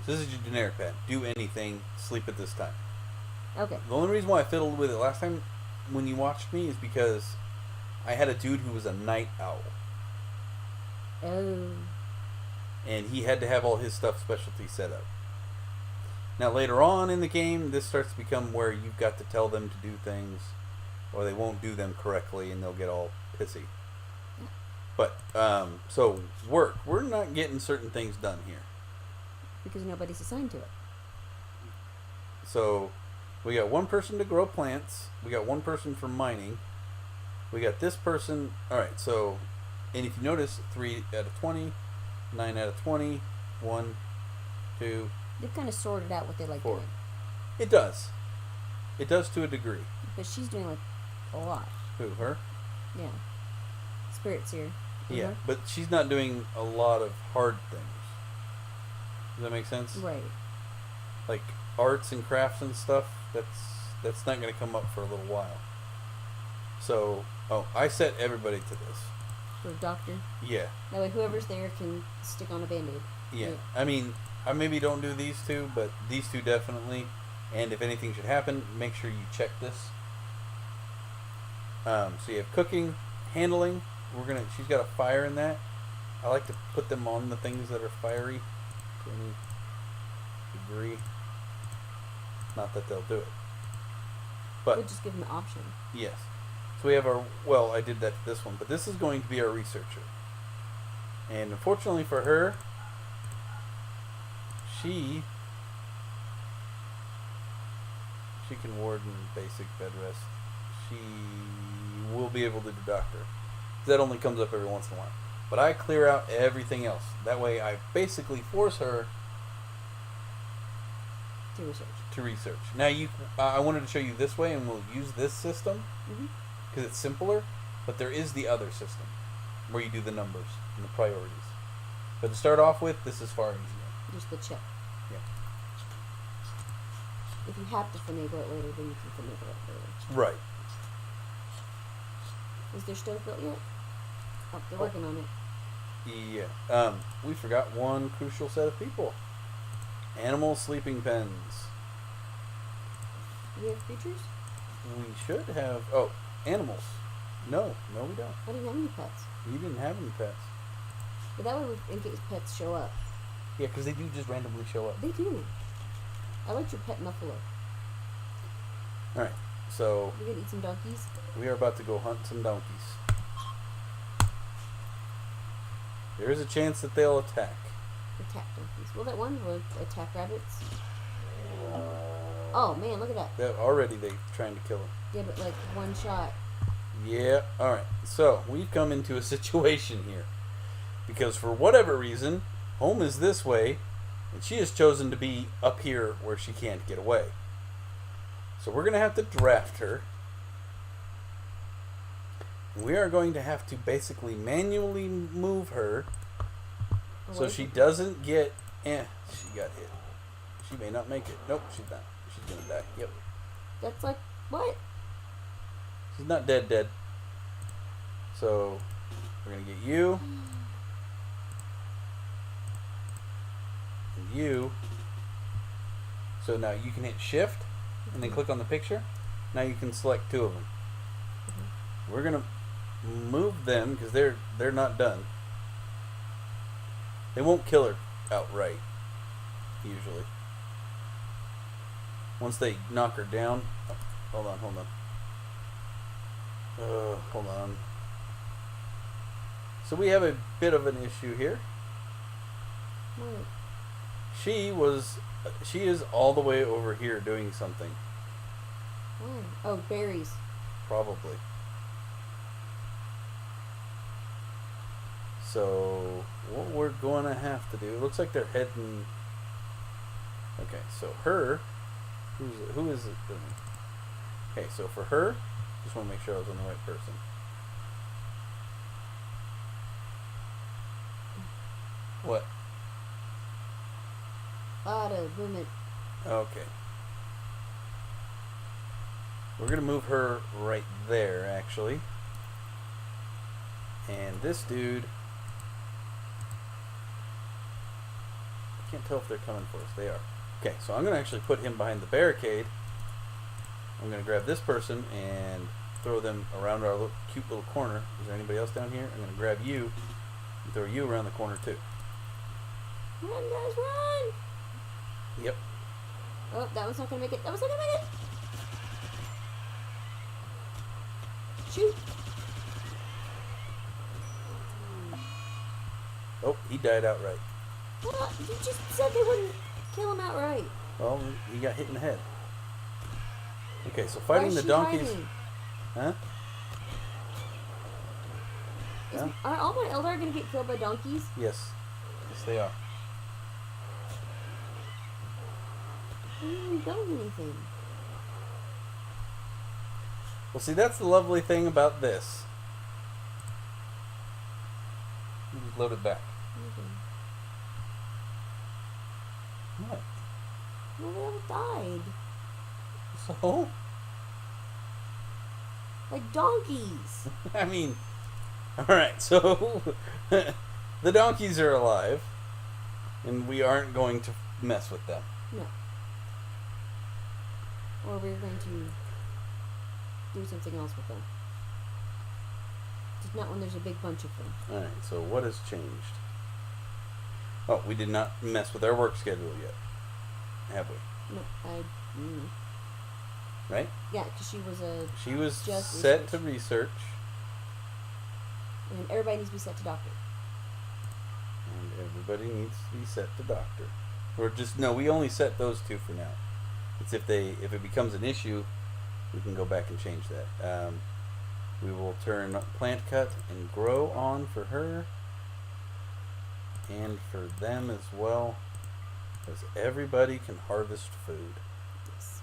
So this is your generic plan. Do anything. Sleep at this time. Okay. The only reason why I fiddled with it last time when you watched me is because I had a dude who was a night owl. Oh. And he had to have all his stuff specialty set up. Now later on in the game, this starts to become where you've got to tell them to do things, or they won't do them correctly, and they'll get all pissy. But so work, we're not getting certain things done here. Because nobody's assigned to it. So we got one person to grow plants. We got one person for mining. We got this person. All right. So, and if you notice, 3 out of 20, 9 out of 20, 1, 2. They've kind of sorted out what they like 4. doing. It does. It does to a degree. But she's doing like a lot. Who, her? Yeah. Spirit's here. Yeah, Mhm. but she's not doing a lot of hard things. Does that make sense? Right. Like arts and crafts and stuff. That's not going to come up for a little while. So, I set everybody to this. For a doctor. Yeah. That way whoever's there can stick on a band-aid. Yeah. I mean, I maybe don't do these two, but these two definitely. And if anything should happen, make sure you check this. So you have cooking, handling. She's got a fire in that. I like to put them on the things that are fiery to any degree. Not that they'll do it. But We'll just give them the option. yes. So we have I did that to this one, but this is going to be our researcher. And unfortunately for her, she can ward in basic bed rest. She will be able to do doctor. That only comes up every once in a while. But I clear out everything else. That way I basically force her To research. Now I wanted to show you this way, and we'll use this system because it's simpler. But there is the other system where you do the numbers and the priorities. But to start off with, this is far easier. Just the check. Yeah. If you have to finagle it later, then you can finagle it later. Right. Is there stove built yet? Oh, they're working on it. Yeah. We forgot one crucial set of people. Animal sleeping pens. Do we have creatures? We should have... animals. No, we don't. I didn't have any pets. You didn't have any pets. But that way, in case pets show up. Yeah, because they do just randomly show up. They do. I like your pet muffalo. Alright, so... We're going to eat some donkeys? We are about to go hunt some donkeys. There is a chance that they'll attack. Attack donkeys. Well, that one would attack rabbits. Oh, man, look at that. Already they're trying to kill him. Yeah, but like one shot. Yeah, alright. So, we've come into a situation here. Because for whatever reason, home is this way, and she has chosen to be up here where she can't get away. So we're going to have to draft her. We are going to have to basically manually move her so she doesn't get... she got hit. She may not make it. Nope, she's not. She's going to die. Yep. That's like, what? She's not dead. So, we're going to get you. And you. So now you can hit shift and then click on the picture. Now you can select two of them. We're going to move them because they're not done. They won't kill her outright, usually. Once they knock her down... Oh, hold on. Hold on. So we have a bit of an issue here. What? She is all the way over here doing something. Why? Oh, berries. Probably. So, what we're going to have to do... It looks like they're heading... Okay, so her... Who is it? Okay, so for her... Just want to make sure I was on the right person. What? Auto movement. Okay. We're going to move her right there, actually. And this dude... I can't tell if they're coming for us. They are. Okay, so I'm going to actually put him behind the barricade. I'm going to grab this person and throw them around our cute little corner. Is there anybody else down here? I'm going to grab you and throw you around the corner too. Run, guys, run! Yep. Oh, that one's not going to make it. That one's not going to make it! Shoot! Oh, he died outright. Well, you just said they wouldn't kill him outright. Well, he got hit in the head. Okay, so fighting the donkeys... Huh? Are all my Eldar going to get killed by donkeys? Yes. Yes, they are. I didn't even build anything. Well, see, that's the lovely thing about this. You just load it back. Okay. What? Well, they all died. So? Like donkeys. I mean, alright, so the donkeys are alive, and we aren't going to mess with them. No. Or we're going to do something else with them. Just not when there's a big bunch of them. Alright, so what has changed? Oh, we did not mess with our work schedule yet, have we? No, Right? yeah, because she was just set research. to research, And everybody needs to be set to doctor. and everybody needs to be set to doctor. Or just, no, we only set those two for now. It's if it becomes an issue, we can go back and change that. We will turn plant cut and grow on for her, and for them as well, because everybody can harvest food. Yes.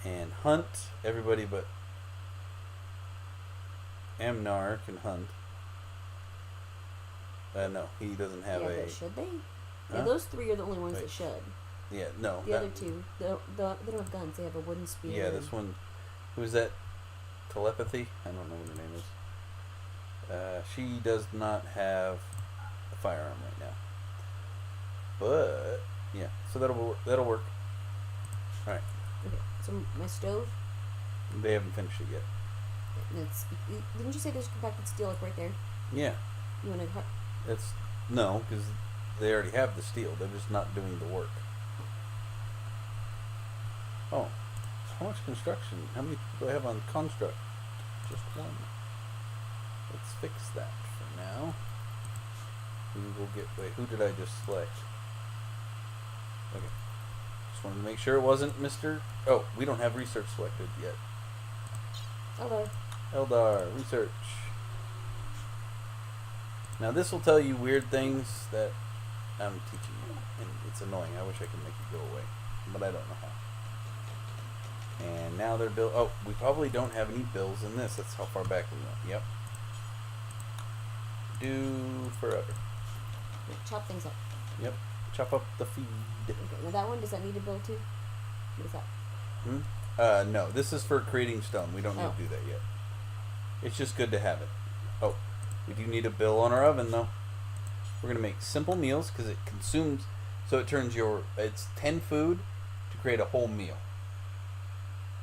And hunt, everybody but Amnar can hunt. No, he doesn't have yeah, a... but should they? Huh? Yeah, those three are the only ones Wait. that should. Yeah, no. The other two, they don't have guns. They have a wooden spear. Yeah, this one... Who's that? Telepathy? I don't know what her name is. She does not have a firearm right now. But, yeah, so that'll work. Alright. Okay, so my stove, They haven't finished it yet. didn't you say there's compacted steel like right there? Yeah. You want to... No, because they already have the steel. They're just not doing the work. Oh. How much construction? How many people do I have on construct? Just one. Let's fix that for now. We will get... Wait, who did I just select? Okay. Just wanted to make sure it wasn't Mr... Oh, we don't have research selected yet. Eldar. Eldar, research. Now this will tell you weird things that I'm teaching you. And it's annoying. I wish I could make it go away. But I don't know how. And now they're built... Oh, we probably don't have any bills in this. That's how far back we went. Yep. Do forever. Chop things up. Yep. Chop up the feed. Okay, now that one, does that need a build too? What is that? No. This is for creating stone. We don't need to do that yet. It's just good to have it. Oh, we do need a bill on our oven though. We're gonna make simple meals because it consumes. So it turns it's 10 food to create a whole meal.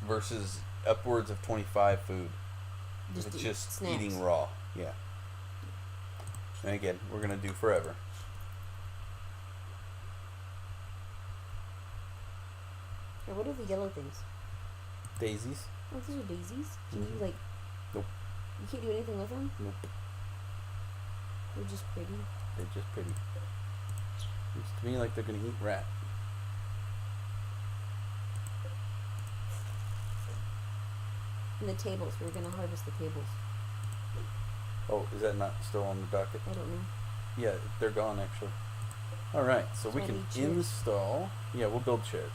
Versus upwards of 25 food. It's just snacks. eating raw. Yeah. And again, we're gonna do forever. Now, what are the yellow things? Daisies. Oh, these are daisies? Can Mhm. you, like... Nope. You can't do anything with them? Nope. They're just pretty. They're just pretty. Looks to me like they're gonna eat rat. And the tables. We're going to harvest the tables. Oh, is that not still on the docket? I don't know. Yeah, they're gone actually. Alright, so we So I can need chairs. install... Yeah, we'll build chairs.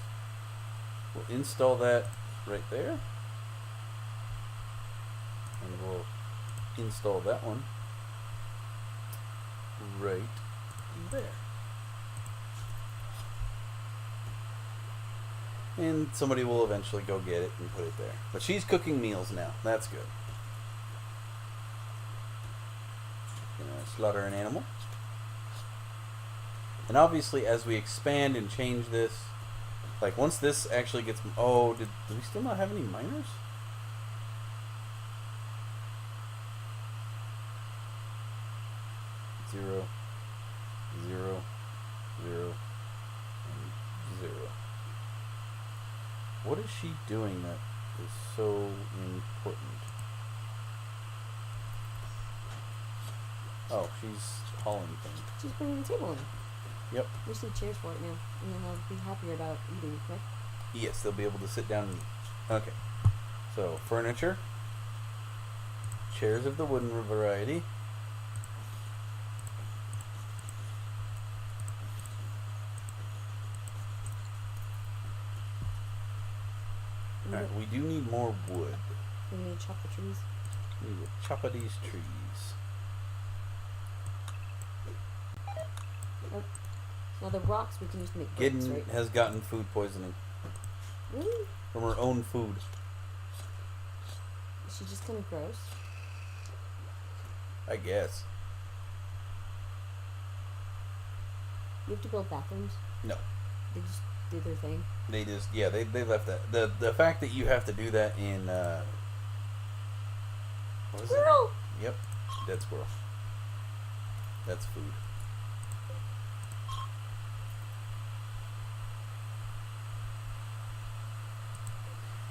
We'll install that right there. And we'll install that one right there. And somebody will eventually go get it and put it there. But she's cooking meals now. That's good. Gonna slaughter an animal. And obviously, as we expand and change this, like once this actually gets... Oh, do we still not have any miners? Zero, zero, zero, and zero. What is she doing that is so important? Oh, she's hauling things. She's bringing the table in. Yep. We just need chairs for it now, and then they'll be happier about eating, correct? Yes, they'll be able to sit down and eat. Okay. So, furniture. Chairs of the wooden variety. Alright, we do need more wood. We need to chop the trees. We need to chop these trees. Oh. Now the rocks we can use to make bricks, Gideon right? has gotten food poisoning Really? from her own food. Is she just kind of gross? I guess. You have to build bathrooms? No. They just do their thing? They just, yeah, they left that. The fact that you have to do that in, what is Squirrel! it? Yep, dead squirrel. That's food.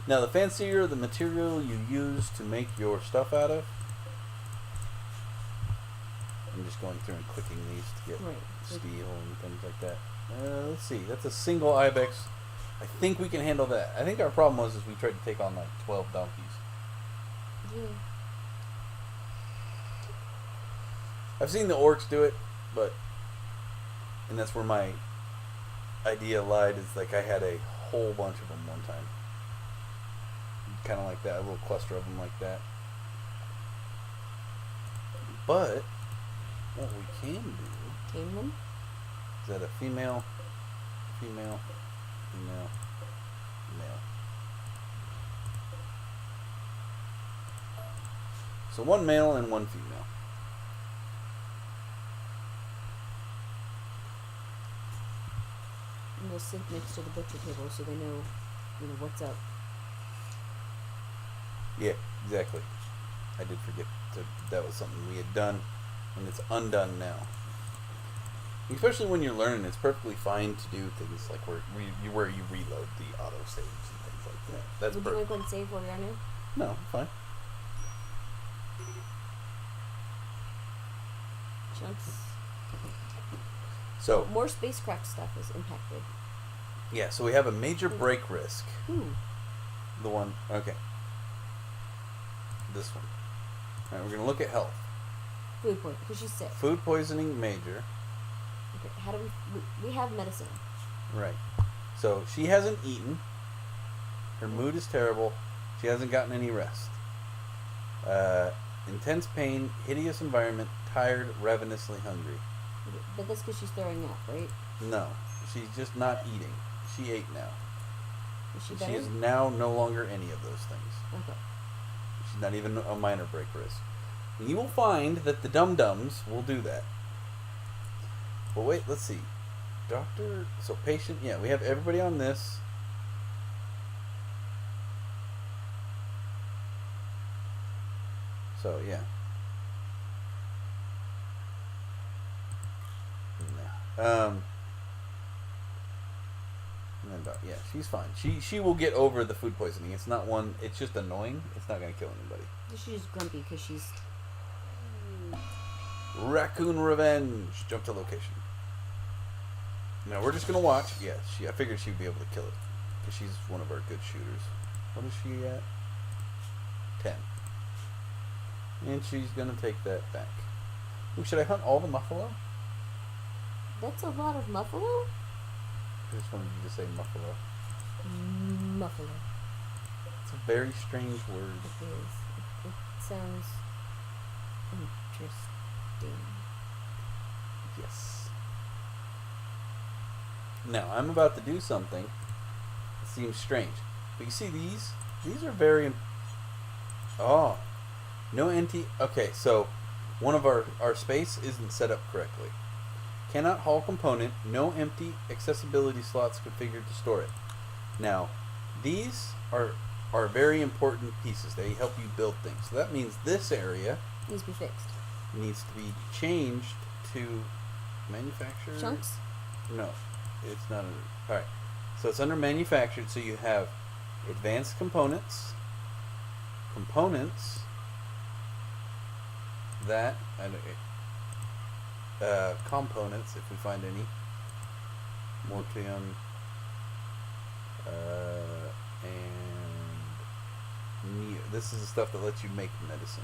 Now, the fancier the material you use to make your stuff out of, I'm just going through and clicking these to get Right. steel and things like that. Let's see, that's a single ibex. I think we can handle that. I think our problem was is we tried to take on like 12 donkeys. Yeah. I've seen the orcs do it, but, and that's where my idea lied, is like I had a whole bunch of them one time. Kind of like that, a little cluster of them like that. But what we can do, Tame them? is that a female, female, female, male. So one male and one female. And they'll sit next to the butcher table so they know, what's up. Yeah, exactly. I did forget that was something we had done, and it's undone now. Especially when you're learning, it's perfectly fine to do things like where you reload the auto saves and things like that. That's Would you want to go and save where we are now? No, fine. Chunks. So More spacecraft stuff is impacted. yeah, so we have a major break risk. Ooh. The one, okay. This one. All right, we're gonna look at health. Food poisoning, because she's sick. Food poisoning major. Okay, how do we have medicine. Right. So she hasn't eaten. Her mood is terrible. She hasn't gotten any rest. Intense pain, hideous environment, tired, ravenously hungry. But that's because she's throwing up, right? No, she's just not eating. She ate now. Is she She better? is now no longer any of those things. Okay. She's not even a minor break risk. And you will find that the dum-dums will do that. But wait, let's see. Doctor, so patient, yeah, we have everybody on this. So, yeah. And then, yeah, she's fine. She will get over the food poisoning. It's not one, it's just annoying. It's not going to kill anybody. She's just grumpy because she's... Raccoon Revenge. Jump to location. Now we're just gonna watch. Yeah, I figured she'd be able to kill it because she's one of our good shooters. What is she at? 10. And she's gonna take that back. Ooh, should I hunt all the muffalo? That's a lot of muffalo? I just wanted you to say muffalo. Muffalo. It's a very strange word. It is. It sounds interesting. Yes. Now I'm about to do something. seems strange. But you see these? These are very... Oh. No empty... Okay, so one of our space isn't set up correctly. Cannot haul component. No empty accessibility slots configured to store it. Now, these are very important pieces. They help you build things. So that means this area Needs to be fixed. needs to be changed to manufacture. Chunks? No, it's not under. All right, so it's under manufactured. So you have advanced components, that components if we find any. Mortium. And this is the stuff that lets you make medicine,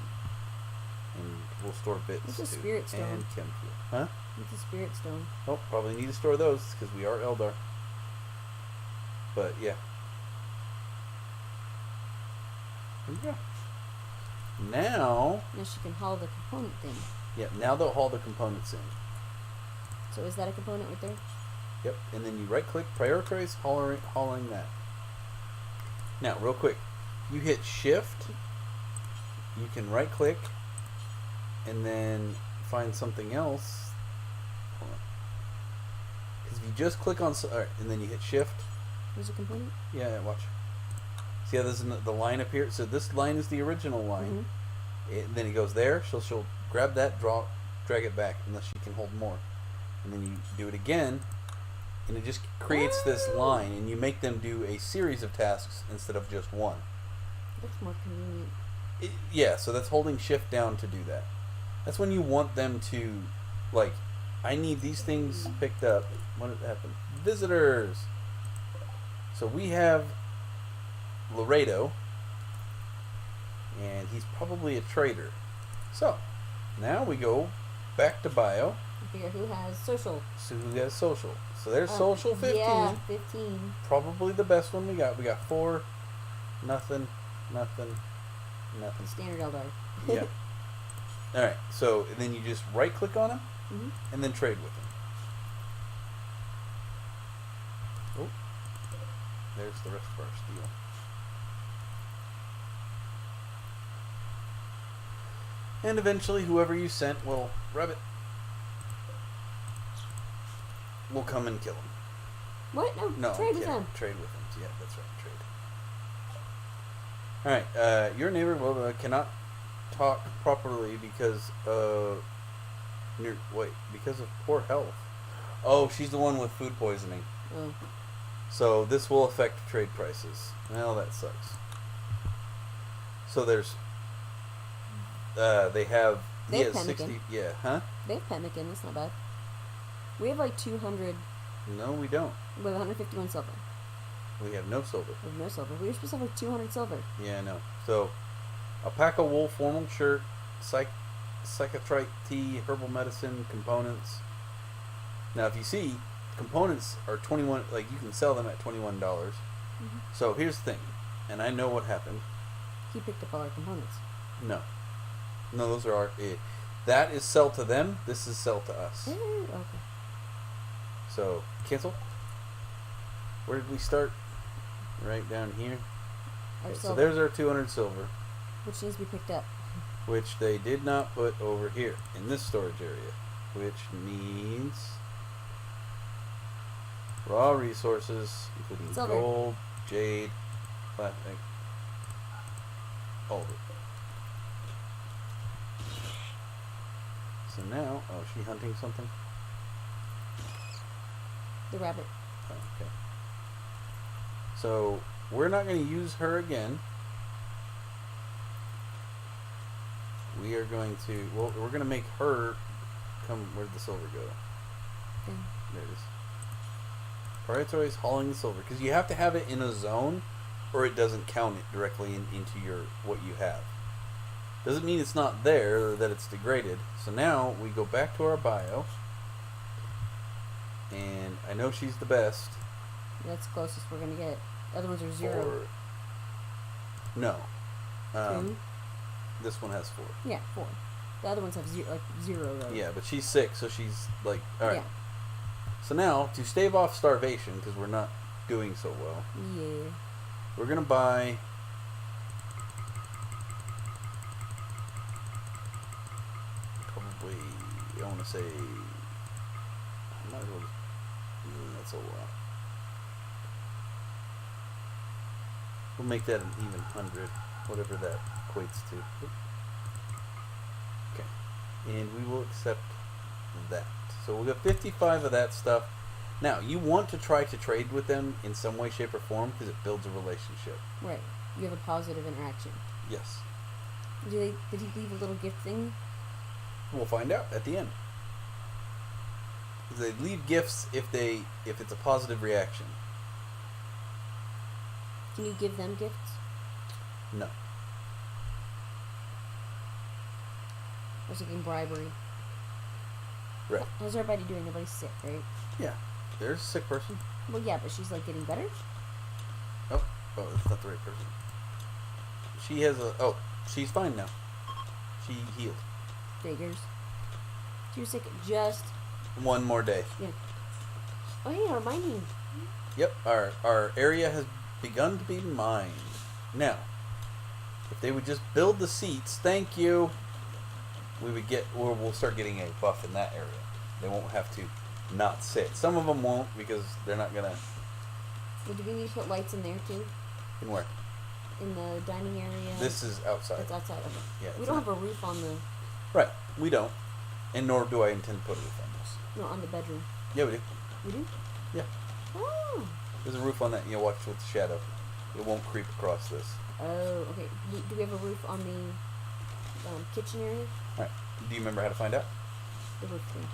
and we'll store bits It's a too. spirit stone. And chem fuel. Huh? It's a spirit stone. Oh, probably need to store those because we are Eldar. But yeah. There you go. Now, Now she can haul the component thing. yeah, now they'll haul the components in. So is that a component right there? Yep, and then you right click, prioritize hauling that. Now, real quick, you hit shift, you can right click, and then find something else. Hold on. Because if you just click on, alright, and then you hit shift, There's a component? yeah, watch. See how this is the line up here? So this line is the original line. Then it goes there, she'll grab that, drag it back, unless she can hold more. And then you do it again, and it just creates this line, and you make them do a series of tasks instead of just one. That's more convenient. Yeah, so that's holding shift down to do that. That's when you want them to, like, I need these things picked up. What did happen? Visitors. So we have Laredo, and he's probably a trader. So now we go back to bio. Figure who has social. So who has social? So there's social 15. Yeah, 15. Probably the best one we got. We got 4, nothing. Standard Eldar. Yeah. All right. So and then you just right click on him, Mhm. and then trade with him. Oh, there's the rest of our steel. And eventually, whoever you sent will rub it. Will come and kill him. What? No, No, trade with yeah, them. trade with him. Yeah, that's right. Trade. All right. Your neighbor cannot talk properly because because of poor health. Oh, she's the one with food poisoning. Oh. So this will affect trade prices. Well, that sucks. So there's they have They have pemmican. 60. Yeah, huh? They have pemmican. That's not bad. We have like 200 No, we don't. with 151 silver. We have no silver. We have no silver. We were supposed to have like 200 silver. Yeah, I know. So, alpaca wool, formal shirt, psychotrite tea, herbal medicine, components. Now, if you see, components are 21. Like you can sell them at $21. Mhm. So here's the thing, and I know what happened. He picked up all our components. No, those are our. That is sell to them. This is sell to us. Okay. So cancel. Where did we start? Right down here. Our Okay, so silver, there's our 200 silver, which needs to be picked up. which they did not put over here in this storage area, which needs raw resources, including Silver. gold, jade, platinum, all of it. So now, oh, is she hunting something? The rabbit. Oh, okay. So we're not going to use her again. We are going to. Well, we're going to make her come. Where'd the silver go? Thing. There it is. Prioritize hauling the silver because you have to have it in a zone, or it doesn't count it directly into your what you have. Doesn't mean it's not there or that it's degraded. So now we go back to our bio, and I know she's the best. That's the closest we're gonna get. Other ones are 0. For, no. 2. This one has 4. Yeah, 4. The other ones have 0. Right? Yeah, but she's sick, so she's like, all right. Yeah. So now, to stave off starvation, because we're not doing so well. Yeah. We're gonna buy. Probably, I want to say. I might as well. That's a lot. We'll make that an even 100, whatever that equates to. Okay, and we will accept that. So we'll get 55 of that stuff. Now, you want to try to trade with them in some way, shape, or form because it builds a relationship. Right. You have a positive interaction. Yes. Did he leave a little gift thing? We'll find out at the end. They leave gifts if it's a positive reaction. Can you give them gifts? No. I was thinking bribery. Right. How's everybody doing? Nobody's sick, right? Yeah. There's a sick person. Well, yeah, but she's like getting better. Oh, that's not the right person. She has she's fine now. She healed. Figures. She was sick just One more day. Yeah. Oh, hey, our mining. Yep, our area has begun to be mined. Now, if they would just build the seats, thank you, we'll start getting a buff in that area. They won't have to not sit. Some of them won't because they're not gonna. Well, do we need to put lights in there too? In where? In the dining area. This is outside. It's outside. Okay. Yeah. We don't have a roof on the. Right, we don't, and nor do I intend to put a roof on this. No, on the bedroom. Yeah, we do. You do? Yeah. Oh. There's a roof on that. Watch with the shadow. It won't creep across this. Oh, okay. Do we have a roof on the kitchen area? All right. Do you remember how to find out The roof thing.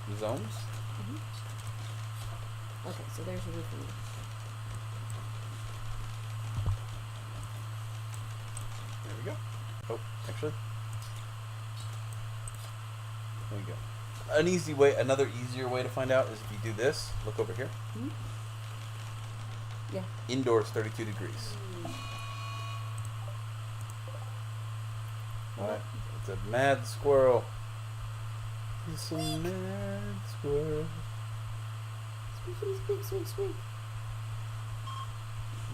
the zones? Mm-hmm. Okay, so there's a roof in there. There we go. Oh, actually. There we go. Another easier way to find out is if you do this. Look over here. Mm-hmm. Yeah. Indoors, 32 degrees. Alright. It's a mad squirrel. It's a mad squirrel. Squeak, squeak, squeak.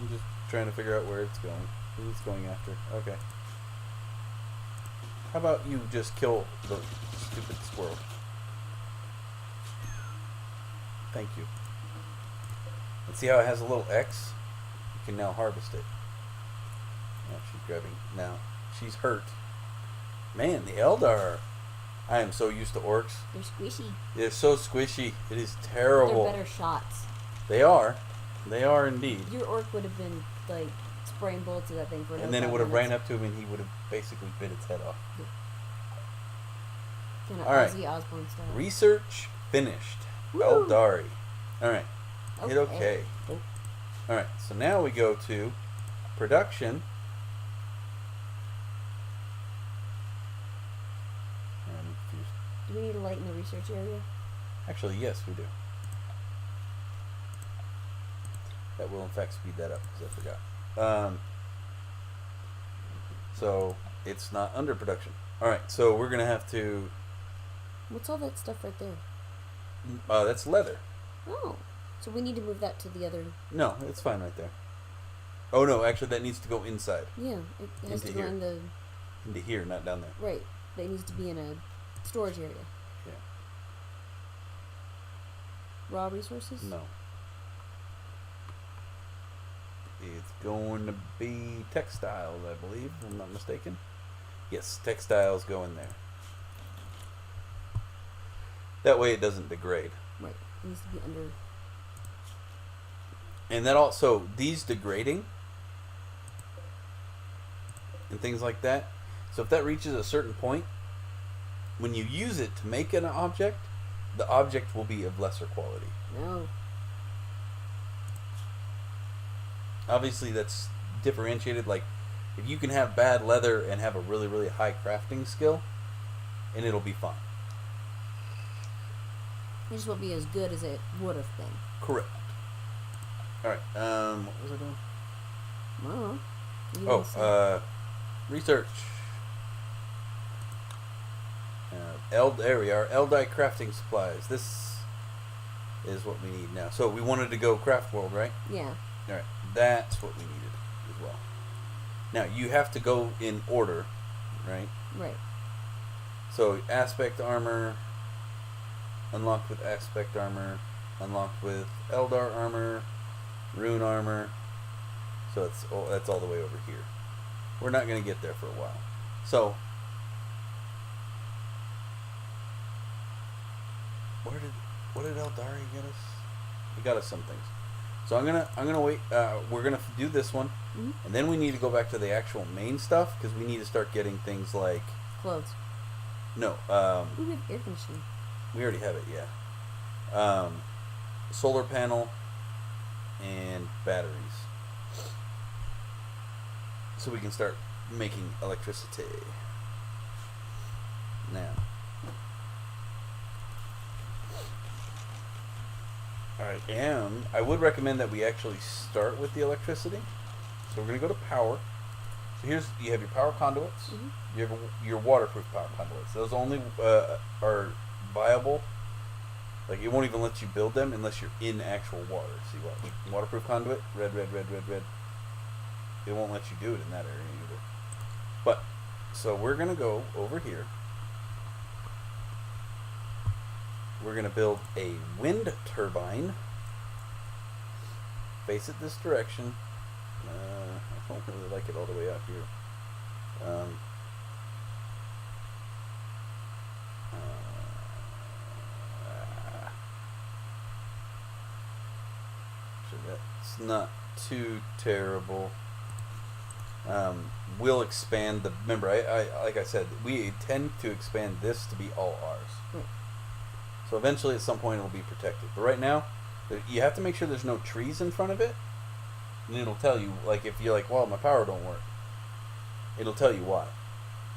I'm just trying to figure out where it's going. Who it's going after. Okay. How about you just kill the stupid squirrel? Thank you. And see how it has a little X? You can now harvest it. Now she's grabbing. Now she's hurt. Man, the Eldar. I am so used to orcs. They're squishy. They're so squishy. It is terrible. They're better shots. They are. They are indeed. Your orc would have been like spraying bullets at that thing for And then it would have ran up to him and he would have basically bit its head off. Kind of All right. Ozzy Osbourne style. Research finished. Woo! Eldari. Alright. Hit Okay. OK. Alright, so now we go to production. I'm confused. Do we need a light in the research area? Actually, yes, we do. That will in fact speed that up because I forgot. So it's not under production. Alright, so we're going to have to... What's all that stuff right there? That's leather. Oh. So we need to move that to the other... No, it's fine right there. Oh no, actually that needs to go inside. Yeah, it has Into to go here. in the... Into here, not down there. Right, but it needs to be in a storage area. Yeah. Raw resources? No. It's going to be textiles, I believe, if I'm not mistaken. Yes, textiles go in there. That way it doesn't degrade. Right, it needs to be under... And that also, these degrading and things like that. So if that reaches a certain point, when you use it to make an object, the object will be of lesser quality. No. Obviously that's differentiated. Like if you can have bad leather and have a really, really high crafting skill, and it'll be fine. It just won't be as good as it would have been. Correct. Alright, what was I doing? I don't know. You didn't say. Research. There we are. Eldai crafting supplies. This is what we need now. So we wanted to go craft world, right? Yeah. All right, that's what we needed as well. Now you have to go in order, right? Right. So aspect armor, unlocked with aspect armor, unlocked with Eldar armor, rune armor. So that's all the way over here. We're not going to get there for a while. So what did Eldari get us? He got us some things. So I'm gonna wait. We're gonna do this one, Mm-hmm. and then we need to go back to the actual main stuff because we need to start getting things like Clothes. no. Ooh, we have air conditioning. We already have it. Yeah. Solar panel and batteries, so we can start making electricity. Now. I would recommend that we actually start with the electricity. So we're going to go to power. So you have your power conduits. Mm-hmm. You have your waterproof power conduits. Those only are viable. Like it won't even let you build them unless you're in actual water. See what? Waterproof conduit, red. It won't let you do it in that area either. But so we're going to go over here. We're going to build a wind turbine. Face it this direction. I don't really like it all the way out here. So that's not too terrible. We'll expand the. Remember, I like I said, we intend to expand this to be all ours. Right. So eventually, at some point, it'll be protected. But right now, you have to make sure there's no trees in front of it. And it'll tell you, like, if you're like, well, my power don't work. It'll tell you why.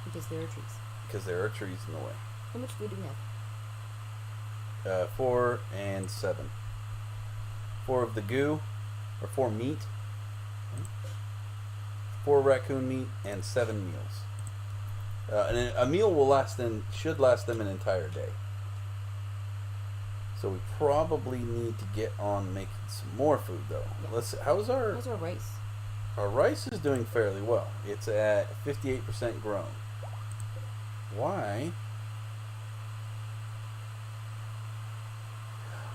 Because there are trees. Because there are trees in the way. How much food do we have? 4 and 7. 4 of the goo, or 4 meat. 4 raccoon meat, and 7 meals. And a meal should last them an entire day. So we probably need to get on making some more food, though. Yeah. How's our rice? Our rice is doing fairly well. It's at 58% grown. Why?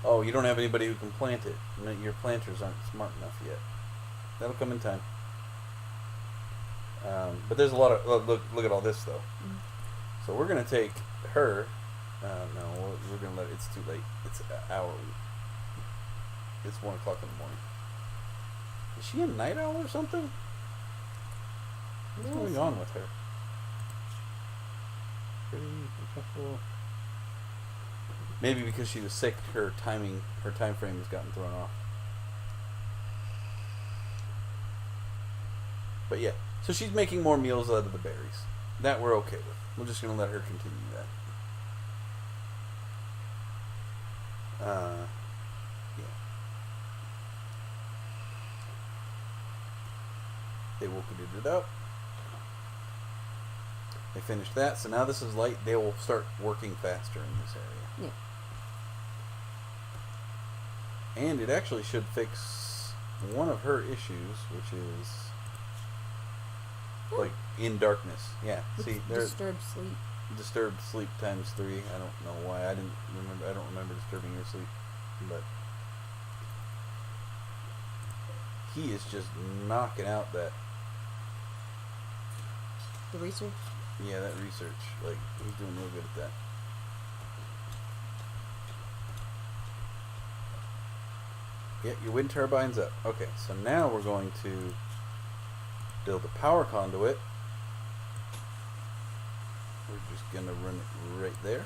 Oh, you don't have anybody who can plant it. Your planters aren't smart enough yet. That'll come in time. But there's a lot of look at all this though. Mm-hmm. So we're gonna take her. No, we're gonna let it. It's too late. It's hour. It's 1 o'clock in the morning. Is she a night owl or something? What's going on with her? Pretty beautiful. Maybe because she was sick, her time frame has gotten thrown off. But yeah, so she's making more meals out of the berries. That we're okay with. We're just gonna let her continue that. Yeah. They woke it up. They finished that, so now this is light. They will start working faster in this area. Yeah. And it actually should fix one of her issues, which is like in darkness. Yeah. See, there's disturbed sleep times 3. I don't know why. I don't remember disturbing your sleep, but he is just knocking out that. The research. Yeah, that research. Like he's doing real good at that. Yeah, your wind turbine's up. Okay, so now we're going to build a power conduit. We're just going to run it right there.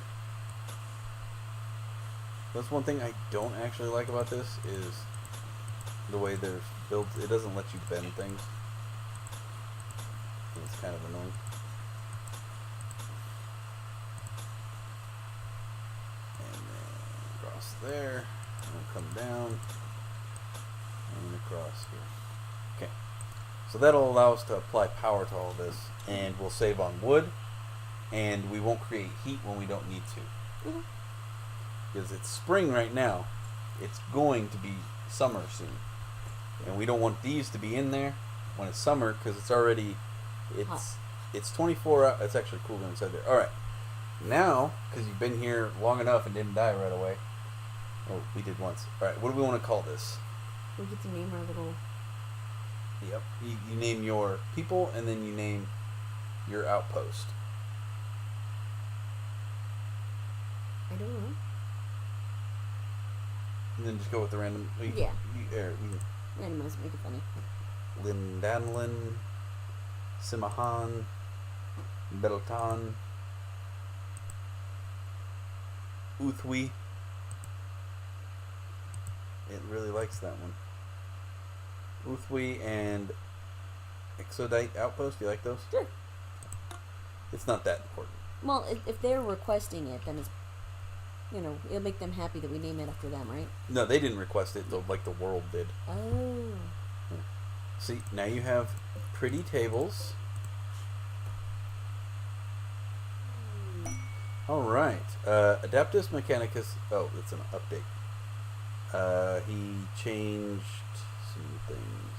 That's one thing I don't actually like about this is the way they're built. It doesn't let you bend things. It's kind of annoying. And then across there. And we'll come down. And across here. Okay. So that'll allow us to apply power to all this. And we'll save on wood. And we won't create heat when we don't need to. Mm-hmm. Because it's spring right now. it's going to be summer soon, and we don't want these to be in there when it's summer because it's already Hot. it's 24 hours. It's actually cool inside there. All right, now because you've been here long enough and didn't die right away. Oh, we did once. All right, what do we want to call this? We get to name our little. Yep. You name your people and then you name your outpost. I don't know. And then just go with the random. Yeah. Randomize. Make it funny. Lindanlin, Simahan, Belotan, Uthwi. It really likes that one. Uthwi and Exodite Outpost. Do you like those? Sure. It's not that important. Well, if they're requesting it, then it's, it'll make them happy that we name it after them, right? No, they didn't request it, though, like the world did. Oh. See, now you have pretty tables. All right. Adaptus Mechanicus. Oh, it's an update. He changed some things.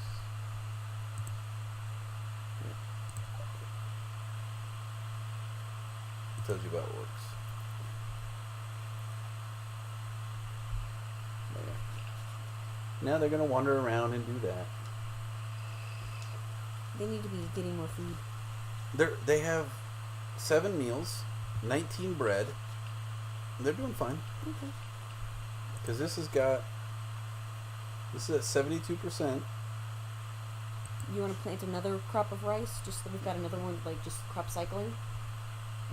Yeah. It tells you about what works. There. Now they're going to wander around and do that. They need to be getting more food. They have 7 meals, 19 bread. They're doing fine. Okay. Because this is at 72%. You want to plant another crop of rice? Just so we've got another one, like just crop cycling?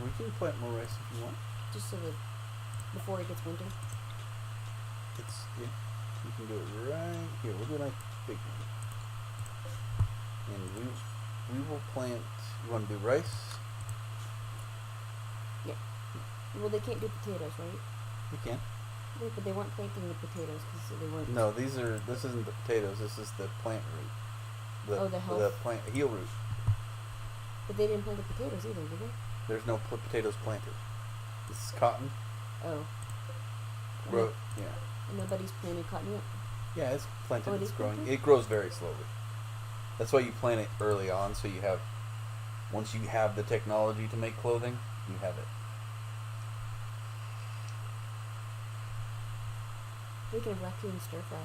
We can plant more rice if you want. Just so that before it gets winter? Yeah, you can do it right here. We'll do like big one. And we will plant. You want to do rice? Yeah. Well, they can't do potatoes, right? You can. Yeah, but they weren't planting the potatoes because they weren't. No, this isn't the potatoes. This is the plant root. The plant heel root. But they didn't plant the potatoes either, did they? There's no potatoes planted. This is cotton. Oh. Yeah. And nobody's planted cotton yet? Yeah, it's planted. Oh, it It's is growing. planted? It grows very slowly. That's why you plant it early on, so you have. Once you have the technology to make clothing, you have it. We can raccoon stir fry.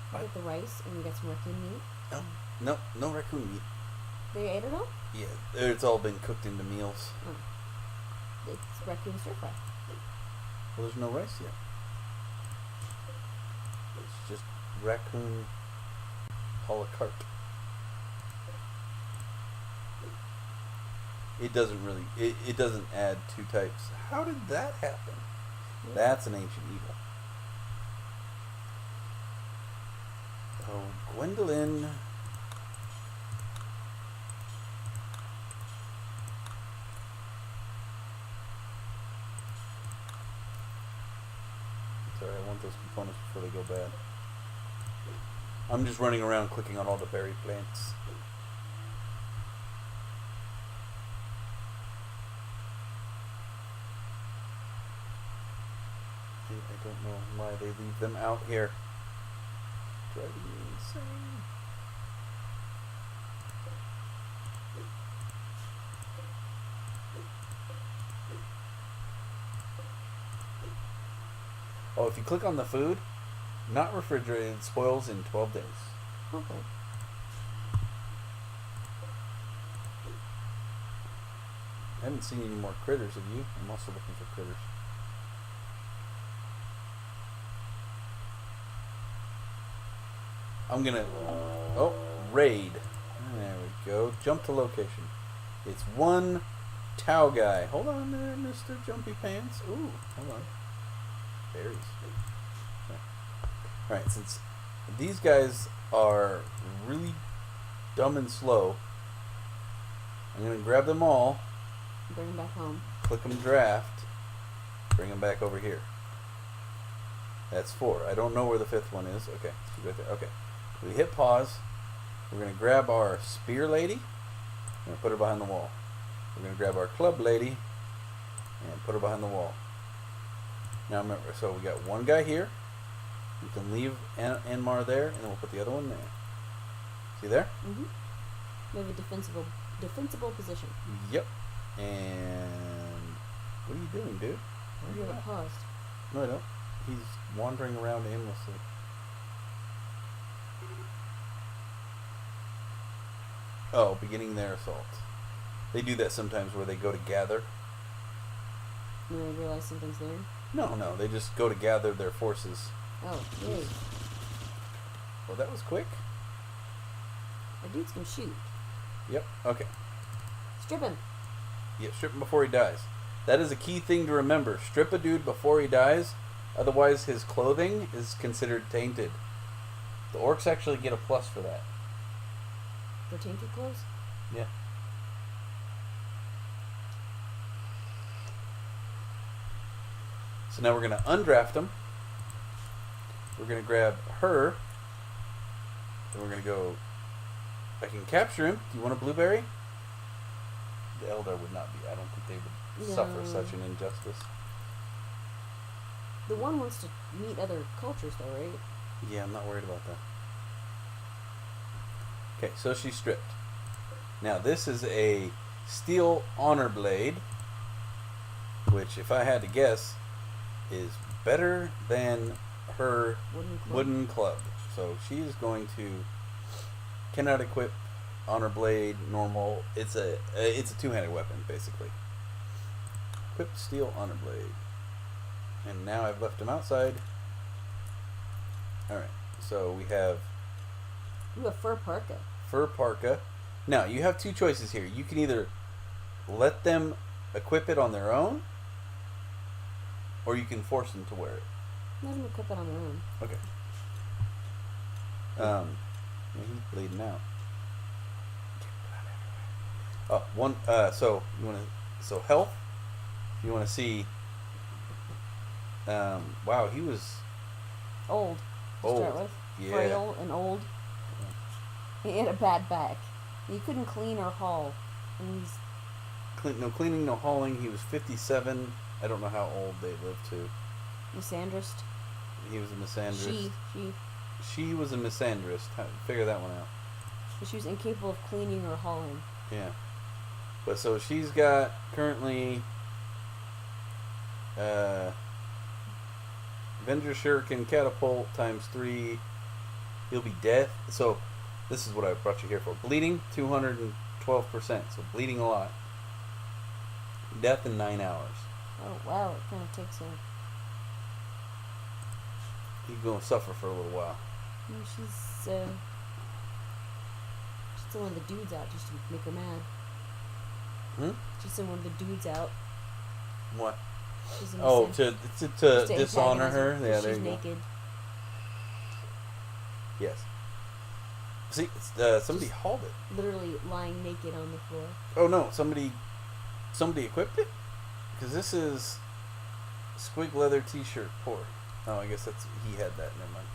What? Get the rice and we got some raccoon meat. No raccoon meat. They ate it all? Yeah, it's all been cooked into meals. Oh. It's raccoon stir fry. Well, there's no rice yet. It's just raccoon a la carte. It doesn't really. It doesn't add 2 types. How did that happen? Yeah. That's an ancient evil. Oh, Gwendolyn. Sorry, I want those components before they go bad. I'm just running around clicking on all the berry plants. I don't know why they leave them out here. Driving me insane. Oh, if you click on the food, not refrigerated, spoils in 12 days. Okay. I haven't seen any more critters, have you? I'm also looking for critters. I'm gonna... Oh, raid. There we go. Jump to location. It's one Tau guy. Hold on there, Mr. Jumpy Pants. Ooh, hold on. Berries. Okay. Alright, since these guys are really dumb and slow, I'm gonna grab them all, Bring them back home. click them draft, bring them back over here. That's 4. I don't know where the 5th one is. Okay, it's right there. Okay. We hit pause. We're going to grab our spear lady and put her behind the wall. We're going to grab our club lady and put her behind the wall. Now remember, so we got one guy here. We can leave Enmar there, and then we'll put the other one there. See there? Mm-hmm. We have a defensible position. Yep. And what are you doing, dude? You haven't paused. No, I don't. He's wandering around aimlessly. Oh, beginning their assault. They do that sometimes where they go to gather. You don't realize something's there? No, they just go to gather their forces. Oh, yay. Well, that was quick. A dude's gonna shoot. Yep, okay. Strip him. Yeah, strip him before he dies. That is a key thing to remember. Strip a dude before he dies, otherwise his clothing is considered tainted. The orcs actually get a plus for that. For tainted clothes? Yeah. So now we're going to undraft him. We're going to grab her. Then we're going to go... I can capture him. Do you want a blueberry? The Eldar would not be. I don't think they would suffer such an injustice. The one wants to meet other cultures, though, right? Yeah, I'm not worried about that. Okay, so she's stripped. Now, this is a steel honor blade, which, if I had to guess, is better than her wooden club. So she is going to... Cannot equip honor blade normal. It's a two-handed weapon, basically. Equip steel honor blade. And now I've left him outside. Alright, so we have... Ooh, a fur parka. Fur parka. Now, you have two choices here. You can either let them equip it on their own, or you can force them to wear it. Let them equip it on their own. Okay. He's bleeding out. Oh, one. So you want to. So health. You want to see. Wow, he was Old. To old. start with. Yeah. Frail and old. He had a bad back. He couldn't clean or haul. And he's No cleaning, no hauling. He was 57. I don't know how old they lived to. misandrist. He was a misandrist. She. She was a misandrist. Figure that one out. She was incapable of cleaning or hauling. Yeah. But so she's got currently Avenger Shuriken Catapult ×3. He'll be death. So this is what I brought you here for. Bleeding 212%. So bleeding a lot. Death in 9 hours. Oh wow, it kind of takes a... He's gonna suffer for a little while. She's sent one of the dudes out just to make her mad. She sent one of the dudes out. What? She's in Oh, the to dishonor her? antagonize Yeah, there she's you go. naked. Yes. See, somebody hauled it. Literally lying naked on the floor. Oh no, somebody equipped it? Because this is squig leather t-shirt poor. Oh, I guess he had that. Never mind.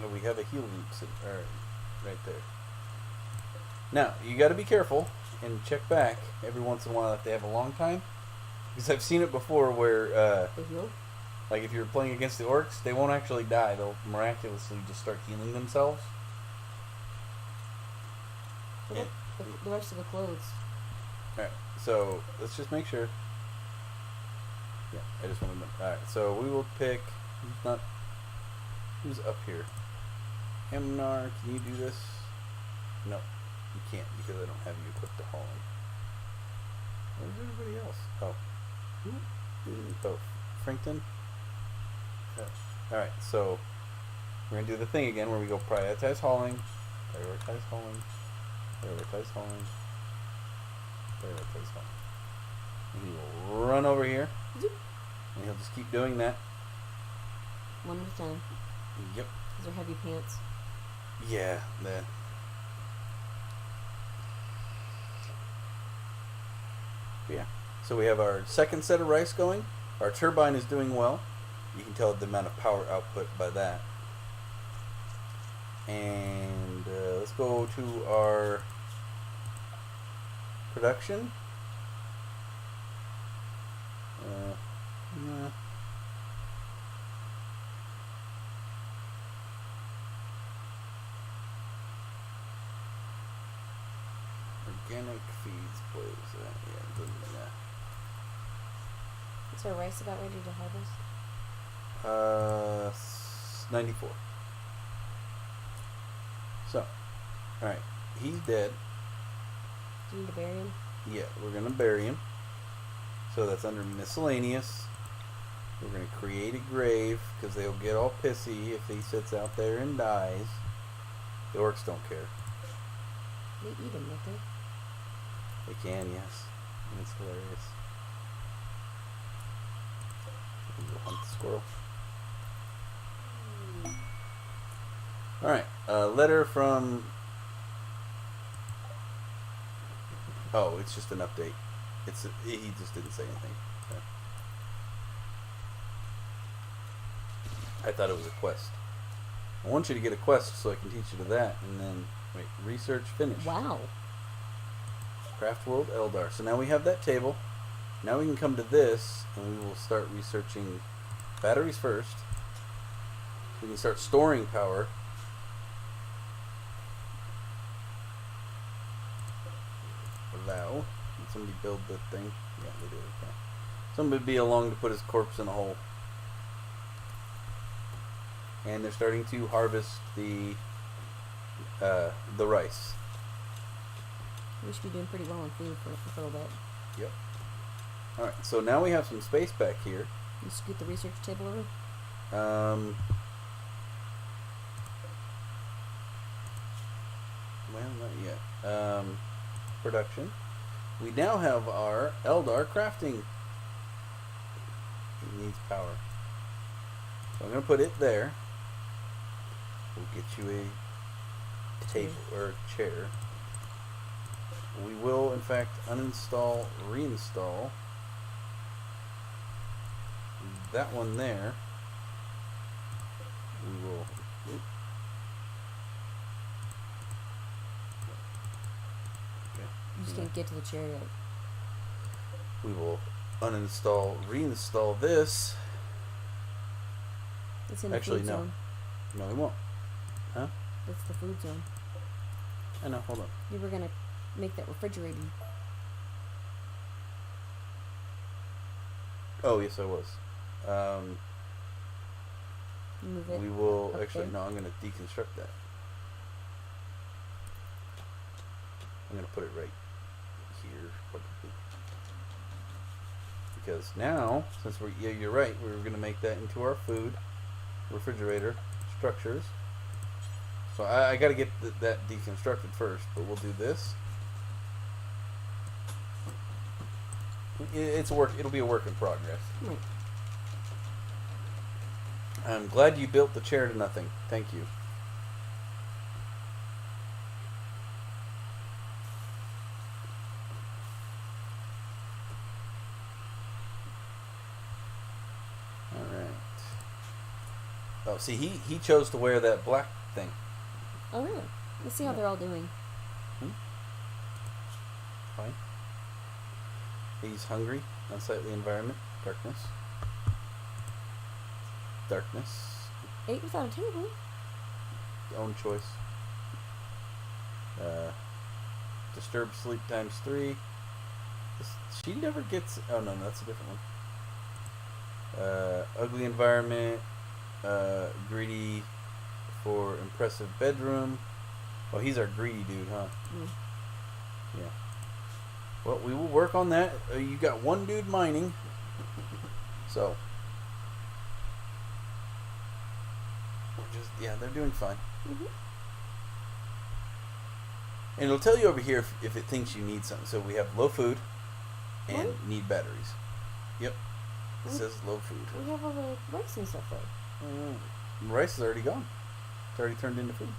Oh, we have a heel loop right there. Now, you got to be careful and check back every once in a while if they have a long time. Because I've seen it before where, The heel? like if you're playing against the orcs, they won't actually die. They'll miraculously just start healing themselves. What about the rest of the clothes? Alright, so let's just make sure. Yeah, I just want to... Alright, so we will pick... Who's up here? Hemnar, can you do this? No, you can't because I don't have you equipped to hauling. Where's everybody else? Oh. Oh, Frankton? Alright, so we're going to do the thing again where we go prioritize hauling, prioritize hauling, prioritize hauling, prioritize hauling. And he will run over here, and he'll just keep doing that. One at a time. Yep. These are heavy pants. Yeah, that. Yeah. So we have our second set of rice going. Our turbine is doing well. You can tell the amount of power output by that. And let's go to our production. Organic feeds, please. Yeah, it doesn't, yeah. Is our rice about ready to harvest? 94. So, alright. He's dead. Do you need to bury him? Yeah, we're going to bury him. So that's under miscellaneous. We're going to create a grave because they'll get all pissy if he sits out there and dies. The orcs don't care. They eat him, don't they? They can, yes. And it's hilarious. We'll hunt the squirrel. Alright, letter from... Oh, it's just an update. He just didn't say anything. Okay. I thought it was a quest. I want you to get a quest so I can teach you to that, and then, wait, research finished. Wow. Craft World Eldar. So now we have that table. Now we can come to this, and we will start researching batteries first. We can start storing power. Allow. Did somebody build the thing? Yeah, they did. Okay. Somebody be along to put his corpse in a hole. And they're starting to harvest the rice. We should be doing pretty well on food for a little bit. Yep. Alright, so now we have some space back here. You scoot the research table over? Well, not yet. Production. We now have our Eldar crafting. It needs power. So I'm going to put it there. We'll get you a table or a chair. We will, in fact, uninstall, reinstall that one there. We will. Oops. Okay. You just can't get to the chair yet. We will uninstall, reinstall this. It's in the Actually, food no. zone. No, we won't. Huh? That's the food zone. I know, hold on. You were going to make that refrigerated. Oh, yes, I was. Move it. We will, up actually, there. no, I'm going to deconstruct that. I'm going to put it right here, probably. Because now, since yeah, you're right, we're going to make that into our food refrigerator structures. So I got to get that deconstructed first, but we'll do this. It's a work. It'll be a work in progress. Right. I'm glad you built the chair to nothing. Thank you. Alright. Oh, see, he chose to wear that black thing. Oh, really? Let's see how Yeah. they're all doing. Fine. He's hungry. Unsightly environment. Darkness. Darkness. Ate without a table. Own choice. Disturbed sleep times 3. She never gets. Oh no, that's a different one. Ugly environment. Greedy for impressive bedroom. Oh, he's our greedy dude, huh? Yeah. Well, we will work on that. You got one dude mining. So. Yeah, they're doing fine. Mm-hmm. And it'll tell you over here if it thinks you need something. So we have low food and What? need batteries. Yep. It says low food. We have all the rice and stuff though. Rice is already gone. It's already turned into food.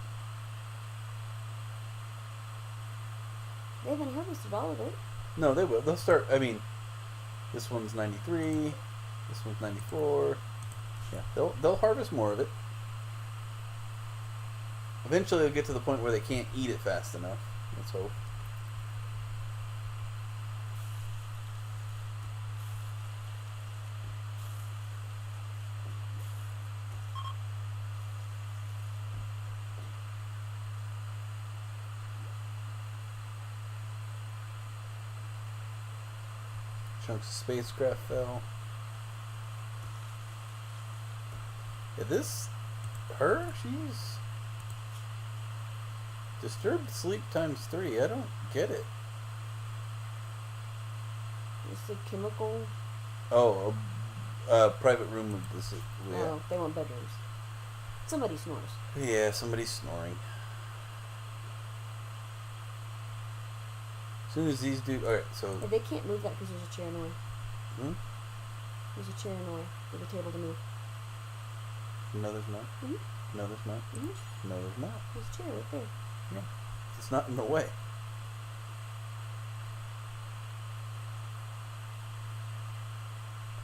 They haven't harvested all of it. No, they will. They'll start. I mean, this one's 93. This one's 94. Yeah, they'll harvest more of it. Eventually, they'll get to the point where they can't eat it fast enough. Let's hope. Chunks of spacecraft fell. Yeah, she's disturbed sleep times 3. I don't get it. It's a chemical. Oh, a private room with this. Yeah. Oh, they want bedrooms. Somebody snores. Yeah, somebody's snoring. As soon as these do. Alright, so. Hey, they can't move that because there's a chair in the way. Hmm? There's a chair in the way for the table to move. No, there's not. Mm-hmm. No, there's not. Mm-hmm. No, there's not. There's a chair right there. Yeah. It's not in the way.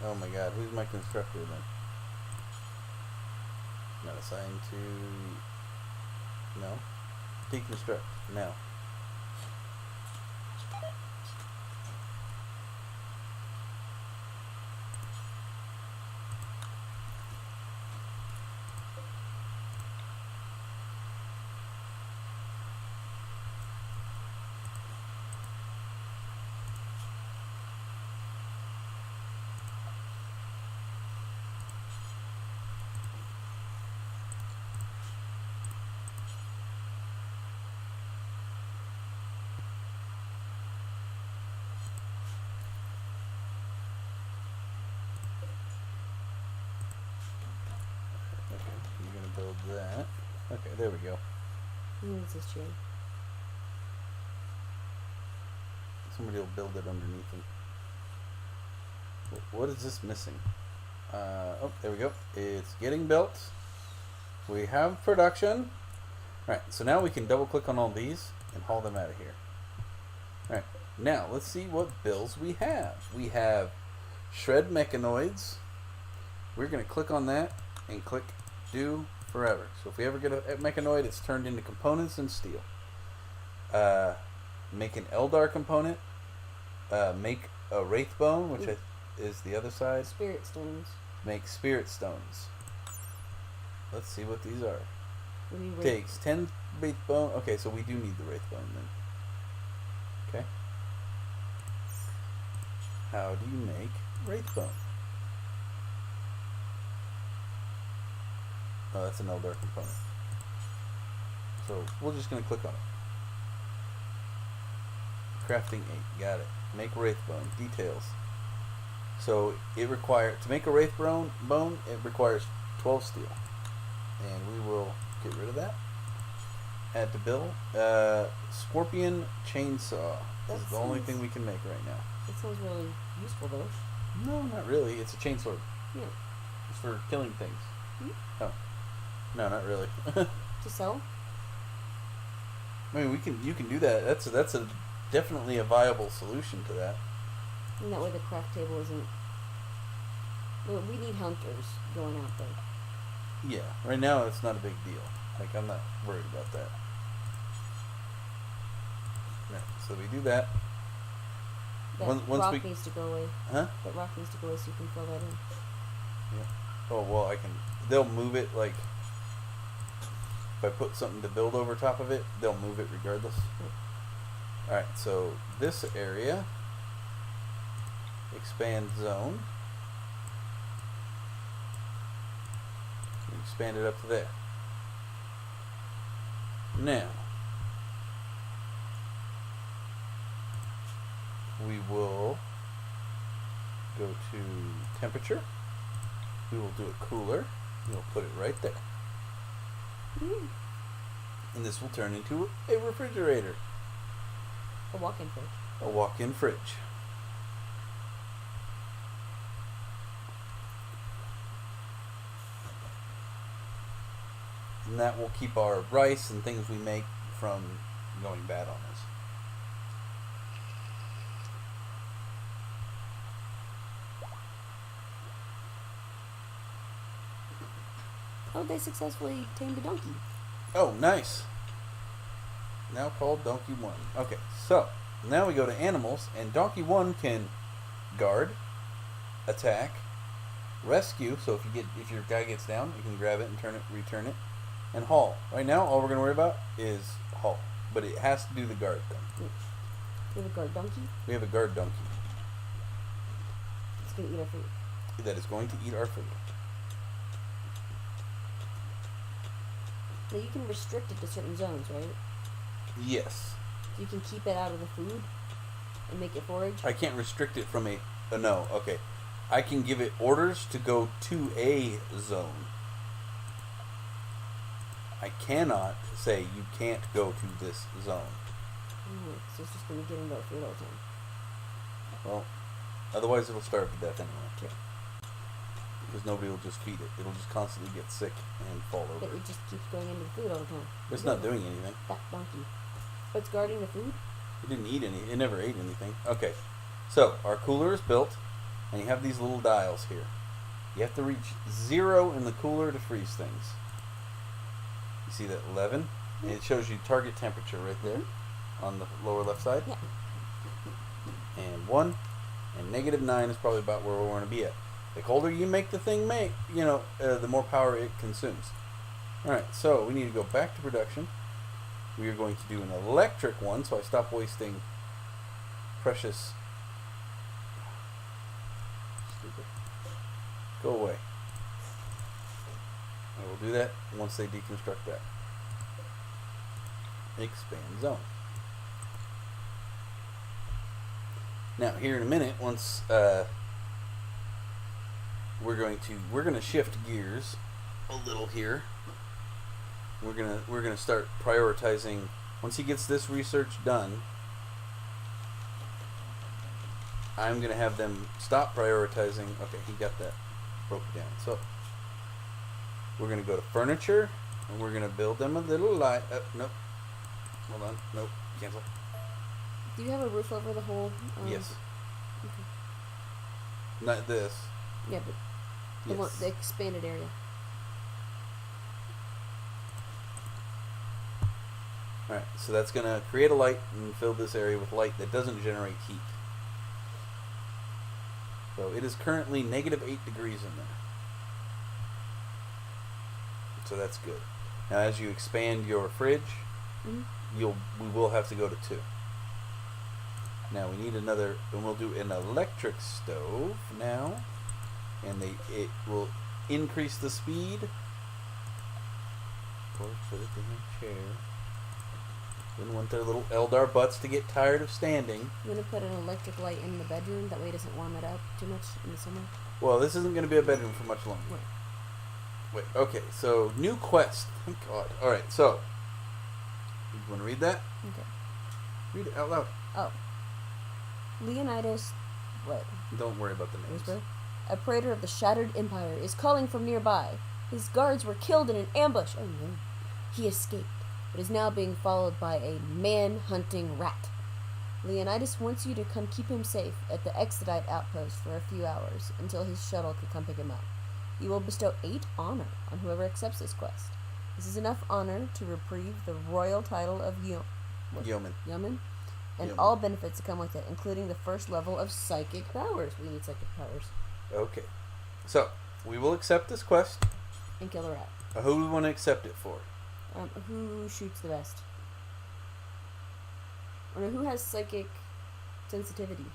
Oh my god, who's my constructor then? Not assigned to... No. Deconstruct. Now. Build that. Okay, there we go. Who needs this chair? Somebody will build it underneath him. What is this missing? Oh, there we go. It's getting built. We have production. Alright, so now we can double click on all these and haul them out of here. Alright, now let's see what builds we have. We have shred mechanoids. We're going to click on that and click do forever. So if we ever get a mechanoid, it's turned into components and steel. Make an Eldar component. Make a Wraith Bone, which is the other side. Spirit stones. Make Spirit Stones. Let's see what these are. We Takes 10 Wraith Bone. Okay, so we do need the Wraith Bone then. Okay. How do you make Wraith Bone? Oh, that's an Eldar component. So we're just going to click on it. Crafting 8. Got it. Make Wraith Bone. Details. So it requires, to make a Wraith bone, it requires 12 steel. And we will get rid of that. Add to build. Scorpion Chainsaw. This is the only thing we can make right now. That sounds really useful though. No, not really. It's a chainsword. Yeah. It's for killing things. Hmm? Oh. No, not really. To sell? I mean, you can do that. That's a definitely a viable solution to that. And that way the craft table isn't... Well, we need hunters going out there. Yeah. Right now, it's not a big deal. Like, I'm not worried about that. Right, so we do that. That Once rock we... needs to go away. Huh? That rock needs to go away so you can fill that in. Yeah. Oh, well, I can... They'll move it, like... If I put something to build over top of it, they'll move it regardless. Yep. Alright, so this area... Expand zone. Expand it up to there. Now, we will go to temperature. We will do it cooler. We'll put it right there. Mm. And this will turn into a refrigerator. A walk-in fridge. A walk-in fridge. And that will keep our rice and things we make from going bad on us. Oh, they successfully tamed a donkey. Oh, nice. Now called Donkey 1. Okay, so now we go to animals, and Donkey 1 can guard, attack, rescue. So if your guy gets down, you can grab it and return it, and haul. Right now, all we're going to worry about is haul, but it has to do the guard thing. We have a guard donkey. We have a guard donkey. going to eat our food. That is going to eat our food. Now you can restrict it to certain zones, right? Yes. So you can keep it out of the food and make it forage? I can't restrict it from a... no, okay. I can give it orders to go to a zone. I cannot say you can't go to this zone. So it's just going to get into our food all the time. Well, otherwise it'll starve to death anyway. True. Because nobody will just feed it. It'll just constantly get sick and fall over. But it just keeps going into the food all the time. It's not doing anything. That donkey. But it's guarding the food? It didn't eat any. It never ate anything. Okay. So, our cooler is built, and you have these little dials here. You have to reach 0 in the cooler to freeze things. You see that 11? Mm-hmm. And it shows you target temperature right there on the lower left side. Yeah. And 1. And -9 is probably about where we want to be at. The colder you make the thing the more power it consumes. Alright, so we need to go back to production. We are going to do an electric one, so I stop wasting precious... Stupid. Go away. I will do that once they deconstruct that. Expand zone. Now, here in a minute, once we're going to shift gears a little here. We're gonna start prioritizing. Once he gets this research done, I'm gonna have them stop prioritizing. Okay, he got that broken down. So we're gonna go to furniture, and we're gonna build them a little light. Nope. Hold on. Nope. Cancel. Do you have a roof over the whole? Yes. Okay. Not this. Yeah, but Yes. the expanded area. Alright, so that's going to create a light and fill this area with light that doesn't generate heat. So it is currently -8 degrees in there. So that's good. Now as you expand your fridge, we will have to go to 2. Now we need another, and we'll do an electric stove now. And it will increase the speed. Of course, so that they have chair. Didn't want their little Eldar butts to get tired of standing. I'm going to put an electric light in the bedroom. That way it doesn't warm it up too much in the summer. Well, this isn't going to be a bedroom for much longer. Wait, okay. So, new quest. Thank God. Alright, so. You want to read that? Okay. Read it out loud. Oh. Leonidas... What? Don't worry about the names. Whisper? A praetor of the Shattered Empire is calling from nearby. His guards were killed in an ambush. Oh no. He escaped, but is now being followed by a man-hunting rat. Leonidas wants you to come keep him safe at the Exodite outpost for a few hours until his shuttle can come pick him up. You will bestow 8 honor on whoever accepts this quest. This is enough honor to reprieve the royal title of Yeoman. Yeoman, and Yeoman. all benefits that come with it, including the first level of psychic powers. We need psychic powers. Okay. So, we will accept this quest. And kill the rat. Who do we want to accept it for? Who shoots the best? Or no, who has psychic sensitivity?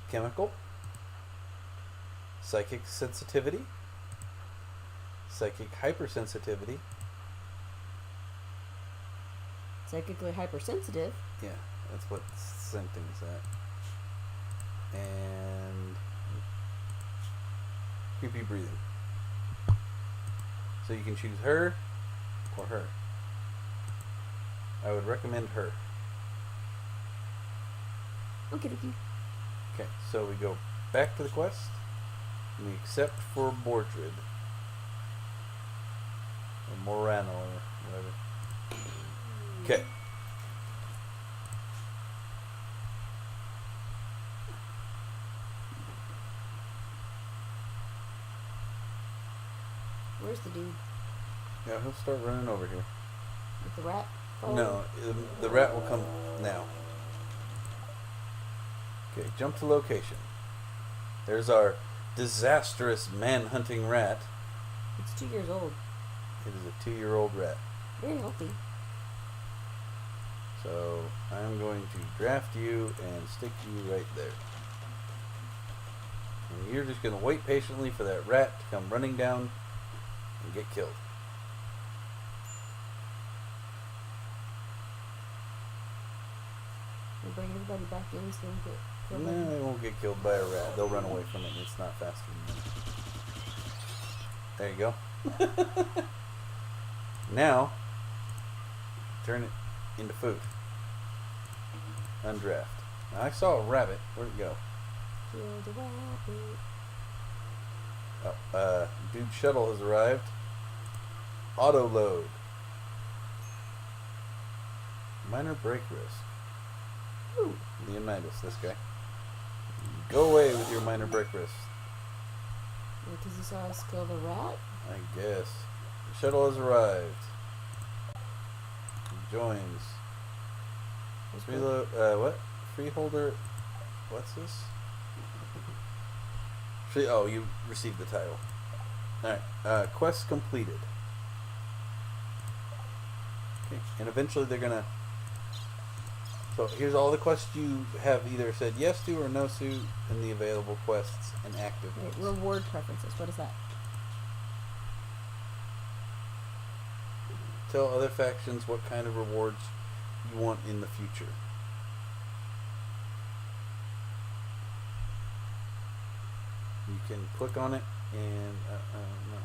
Chemical. Psychic sensitivity. Psychic hypersensitivity. Psychically hypersensitive. Yeah, that's what symptoms at. And creepy breathing. So you can choose her or her. I would recommend her. Okay. Okay, so we go back to the quest. And we accept for Mordred. Or Morano or whatever. Okay. Where's the dude? Yeah, he'll start running over here. With the rat? No, the rat will come now. Okay, jump to location. There's our disastrous man-hunting rat. It's 2 years old. It is a 2-year-old rat. Very healthy. So I'm going to draft you and stick you right there. And you're just going to wait patiently for that rat to come running down and get killed. We'll bring everybody back in so they don't get killed. No, they won't get killed by a rat. They'll run away from it and it's not faster than you. There you go. Now, turn it into food. Undraft. Now, I saw a rabbit. Where'd it go? Kill the rabbit. Oh, dude shuttle has arrived. Auto load. Minor brake risk. Ooh, Leonidas, this guy. Go away with your minor brake risk. Because he saw us kill the rat? I guess. The shuttle has arrived. He joins. Freeload, what? Freeholder. What's this? Oh, you received the title. Alright. Quest completed. Okay. And eventually they're gonna. So here's all the quests you have either said yes to or no to in the available quests and active ones. Wait, reward preferences. What is that? Tell other factions what kind of rewards you want in the future. You can click on it and no.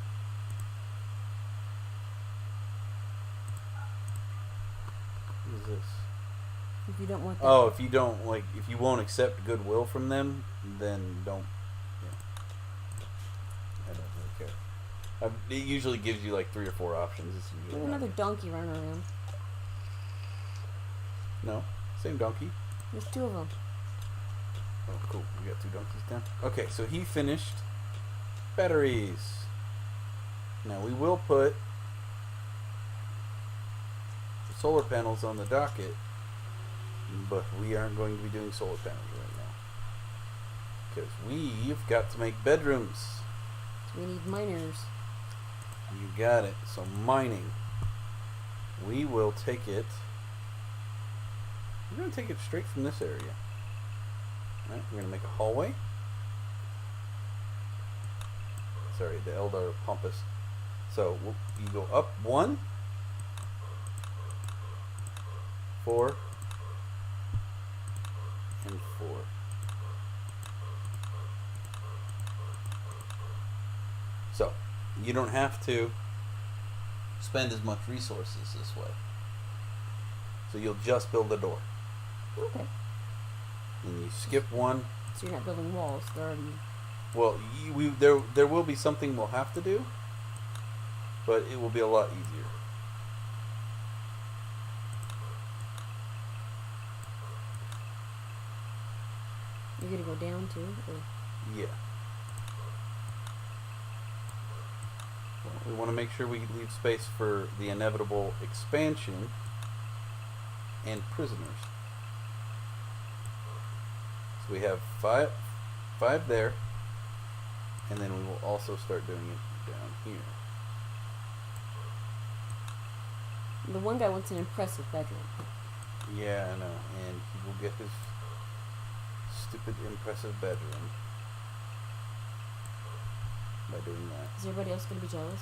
What is this? If you don't want that. Oh, if you don't like, if you won't accept goodwill from them, then don't. Yeah. I don't really care. It usually gives you like 3 or 4 options. It's usually There's another donkey running around. No, same donkey. There's 2 of them. Oh, cool. We got 2 donkeys down. Okay, so he finished batteries. Now we will put solar panels on the docket, but we aren't going to be doing solar panels right now because we've got to make bedrooms. So we need miners. You got it. So mining. We will take it. We're going to take it straight from this area. Alright, we're going to make a hallway. Sorry, the Eldar Pompous. So you go up 1, 4, and 4. So you don't have to spend as much resources this way. So you'll just build a door. Okay. And you skip 1. So you're not building walls. They're already... Well, there will be something we'll have to do, but it will be a lot easier. You're going to go down too? Or? Yeah. Well, we want to make sure we leave space for the inevitable expansion and prisoners. So we have five there, and then we will also start doing it down here. The one guy wants an impressive bedroom. Yeah, I know, and he will get his stupid impressive bedroom by doing that. Is everybody else going to be jealous?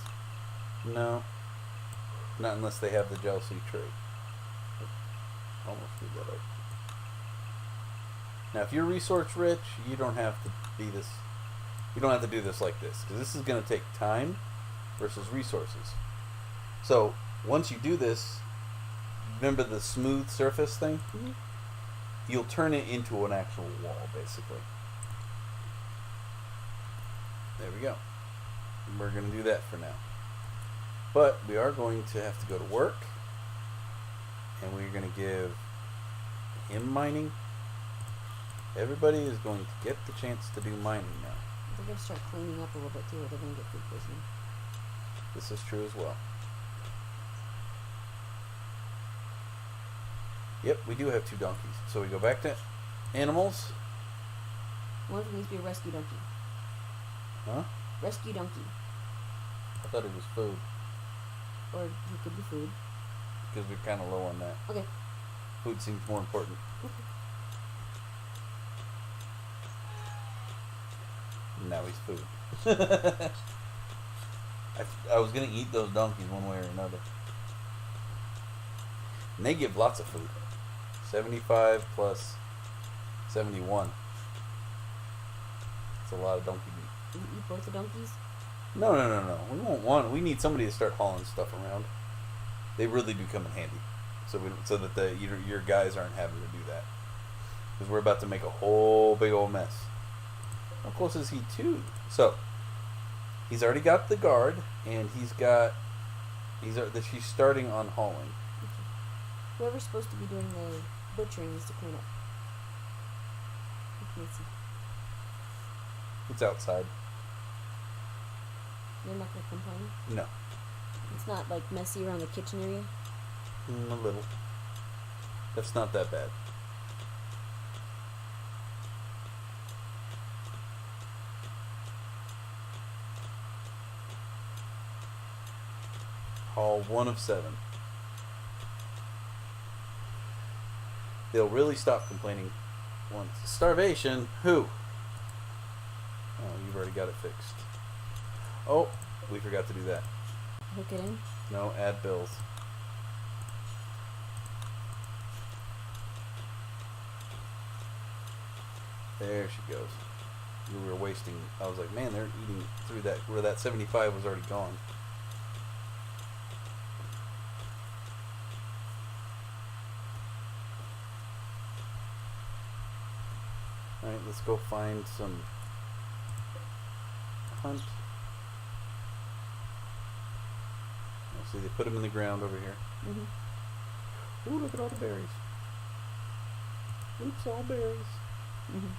No, not unless they have the jealousy trait. Almost screwed that up. Now, if you're resource rich, you don't have to be this. You don't have to do this like this because this is going to take time versus resources. So once you do this, remember the smooth surface thing? Mm-hmm. You'll turn it into an actual wall, basically. There we go. We're going to do that for now. But we are going to have to go to work. And we're going to give him mining. Everybody is going to get the chance to do mining now. They're going to start cleaning up a little bit too, or they're going to get food poisoning. This is true as well. Yep, we do have 2 donkeys. So we go back to animals. One of them needs to be a rescue donkey. Huh? Rescue donkey. I thought it was food. Or he could be food. Because we're kind of low on that. Okay. Food seems more important. Now he's food. I was gonna eat those donkeys one way or another. And they give lots of food. 75 plus 71. It's a lot of donkey meat. You eat both the donkeys? No. We won't want. We need somebody to start hauling stuff around. They really do come in handy, so that your guys aren't having to do that. Because we're about to make a whole big old mess. How close is he to? So he's already got the guard, and she's starting on hauling. Whoever's supposed to be doing the butchering needs to clean up. It's outside. You're not gonna complain? No. It's not like messy around the kitchen area? A little. That's not that bad. Haul 1 of 7. They'll really stop complaining once. Starvation? Who? Oh, you've already got it fixed. Oh, we forgot to do that. Hook it in? No, add bills. There she goes. We were wasting. I was like, man, they're eating through that where that 75 was already gone. Alright, let's go find some hunt. See, they put them in the ground over here. Mm-hmm. Ooh, look at all the berries. Oops, all berries. Mm-hmm.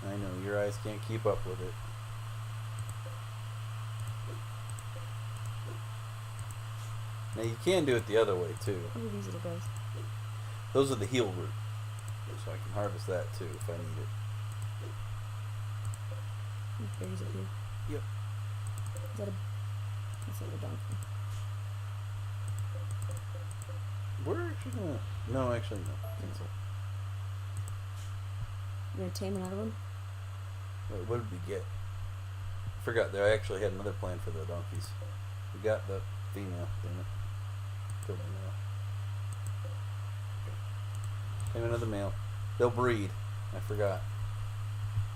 I know, your eyes can't keep up with it. Now you can do it the other way too. What are these little guys? Those are the heel root. So I can harvest that too if I need it. Berries up here. Yep. Is that a... That's not a donkey. We're actually gonna... No, actually no. Cancel. You're gonna tame another one? Wait, what did we get? Forgot there. I actually had another plan for the donkeys. We got the female. Damn it. Killed the male. Okay. Tame another male. They'll breed. I forgot.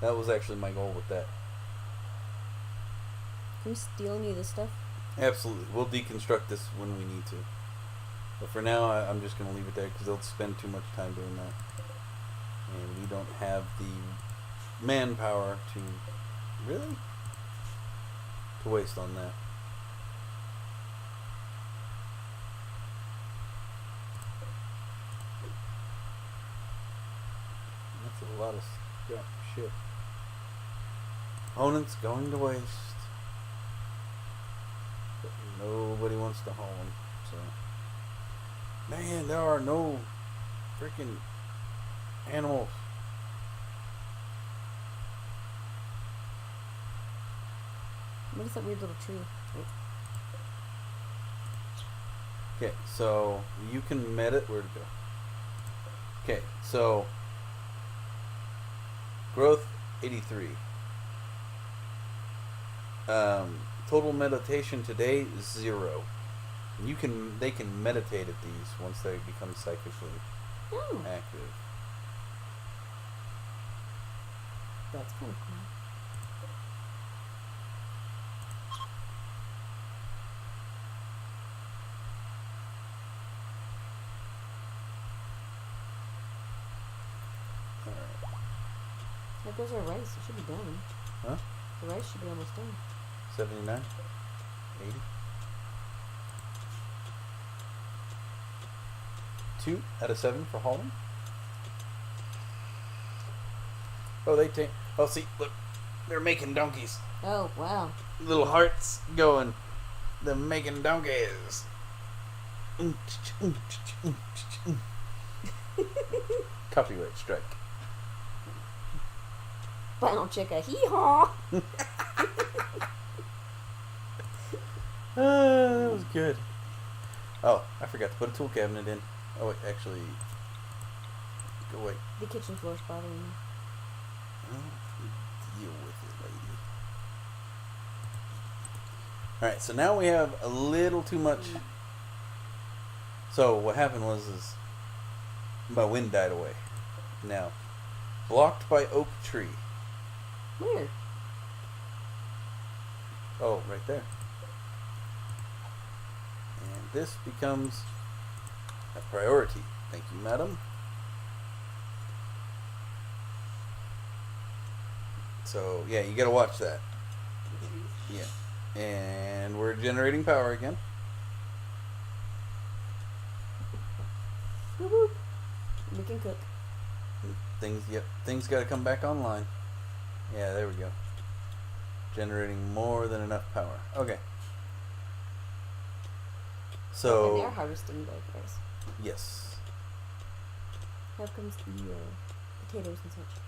That was actually my goal with that. Can we steal any of this stuff? Absolutely. We'll deconstruct this when we need to. But for now, I'm just going to leave it there because they'll spend too much time doing that. And we don't have the manpower to... Really? To waste on that. That's a lot of scrap shit. Opponents going to waste. But nobody wants to haul them, so... Man, there are no freaking animals. What is that weird little tree? Okay, so you can medit. Where to go? Okay, so growth 83. Total meditation today is 0. They can meditate at these once they become psychically active. That's kind of cool. Alright. There goes our rice. It should be done. Huh? The rice should be almost done. 79? 80? 2 out of 7 for hauling. Oh, they take. Oh, see, look, they're making donkeys. Oh, wow. Little hearts going. They're making donkeys. Copyright strike. Final chicka. Hee-haw! That was good. Oh, I forgot to put a tool cabinet in. Oh, wait, actually... Go away. The kitchen floor's bothering me. Oh, deal with it, lady. Alright, so now we have a little too much. So what happened was my wind died away. Now, blocked by oak tree. Where? Oh, right there. And this becomes a priority. Thank you, madam. So, yeah, you gotta watch that. Yeah. And we're generating power again. Woo-hoo. We can cook. Things gotta come back online. Yeah, there we go. Generating more than enough power. Okay. So... And they're harvesting the rice. Yes. How comes the potatoes and such?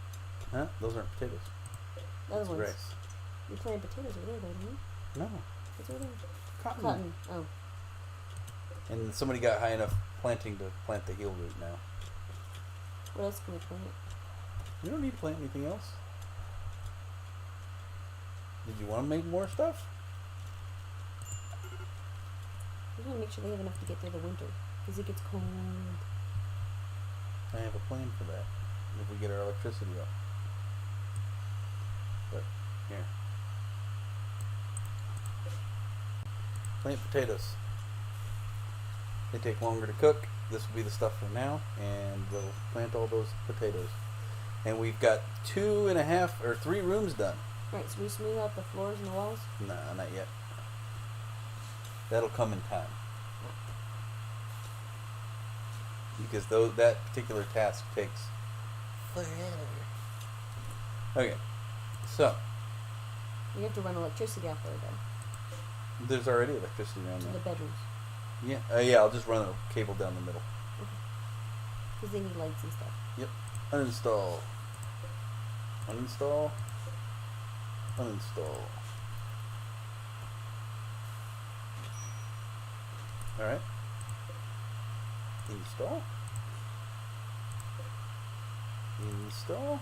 Huh? Those aren't potatoes. The other It's ones. rice. You're planting potatoes over there, don't you? No. What's over there? Cotton. Cotton. Oh. And somebody got high enough planting to plant the heel root now. What else can we plant? You don't need to plant anything else. Did you want to make more stuff? We want to make sure they have enough to get through the winter. Because it gets cold. I have a plan for that. If we get our electricity up. But, here. Plant potatoes. They take longer to cook. This will be the stuff for now. And we'll plant all those potatoes. And we've got 2.5 or 3 rooms done. Right, so we smooth out the floors and the walls? Nah, not yet. That'll come in time. Because that particular task takes forever. Okay, so You have to run electricity out there, though. there's already electricity around To the there. bedrooms. Yeah, I'll just run a cable down the middle. Because they need lights and stuff. Yep. Uninstall. Uninstall. Uninstall. Alright. Install. Install.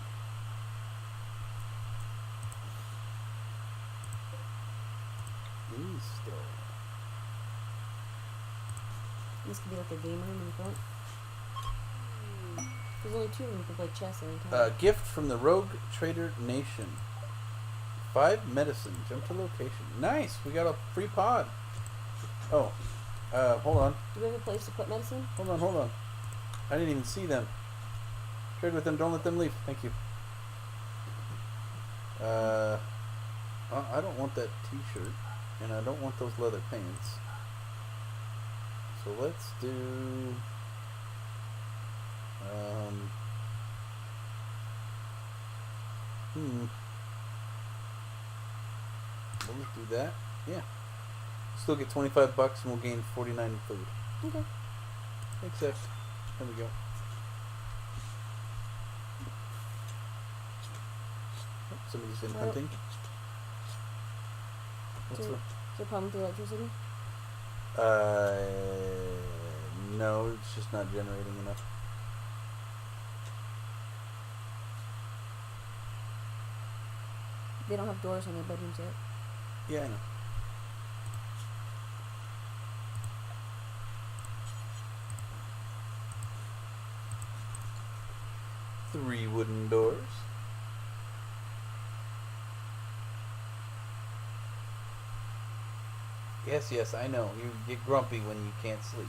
Install. This could be like a game room in the front. There's only 2 of them to play chess every time. Gift from the Rogue Trader Nation. 5 medicine. Jump to location. Nice. We got a free pod. Oh. Hold on. Do we have a place to put medicine? Hold on. I didn't even see them. Trade with them. Don't let them leave. Thank you. I don't want that t-shirt. And I don't want those leather pants. So let's do... We'll just do that. Yeah. Still get $25 and we'll gain 49 in food. Okay. Except, there we go. Oh, somebody's been hunting. What's Is there a problem with the electricity? No, it's just not generating enough. They don't have doors on their bedrooms yet. Yeah, I know. Three wooden doors. Yes, I know. You get grumpy when you can't sleep.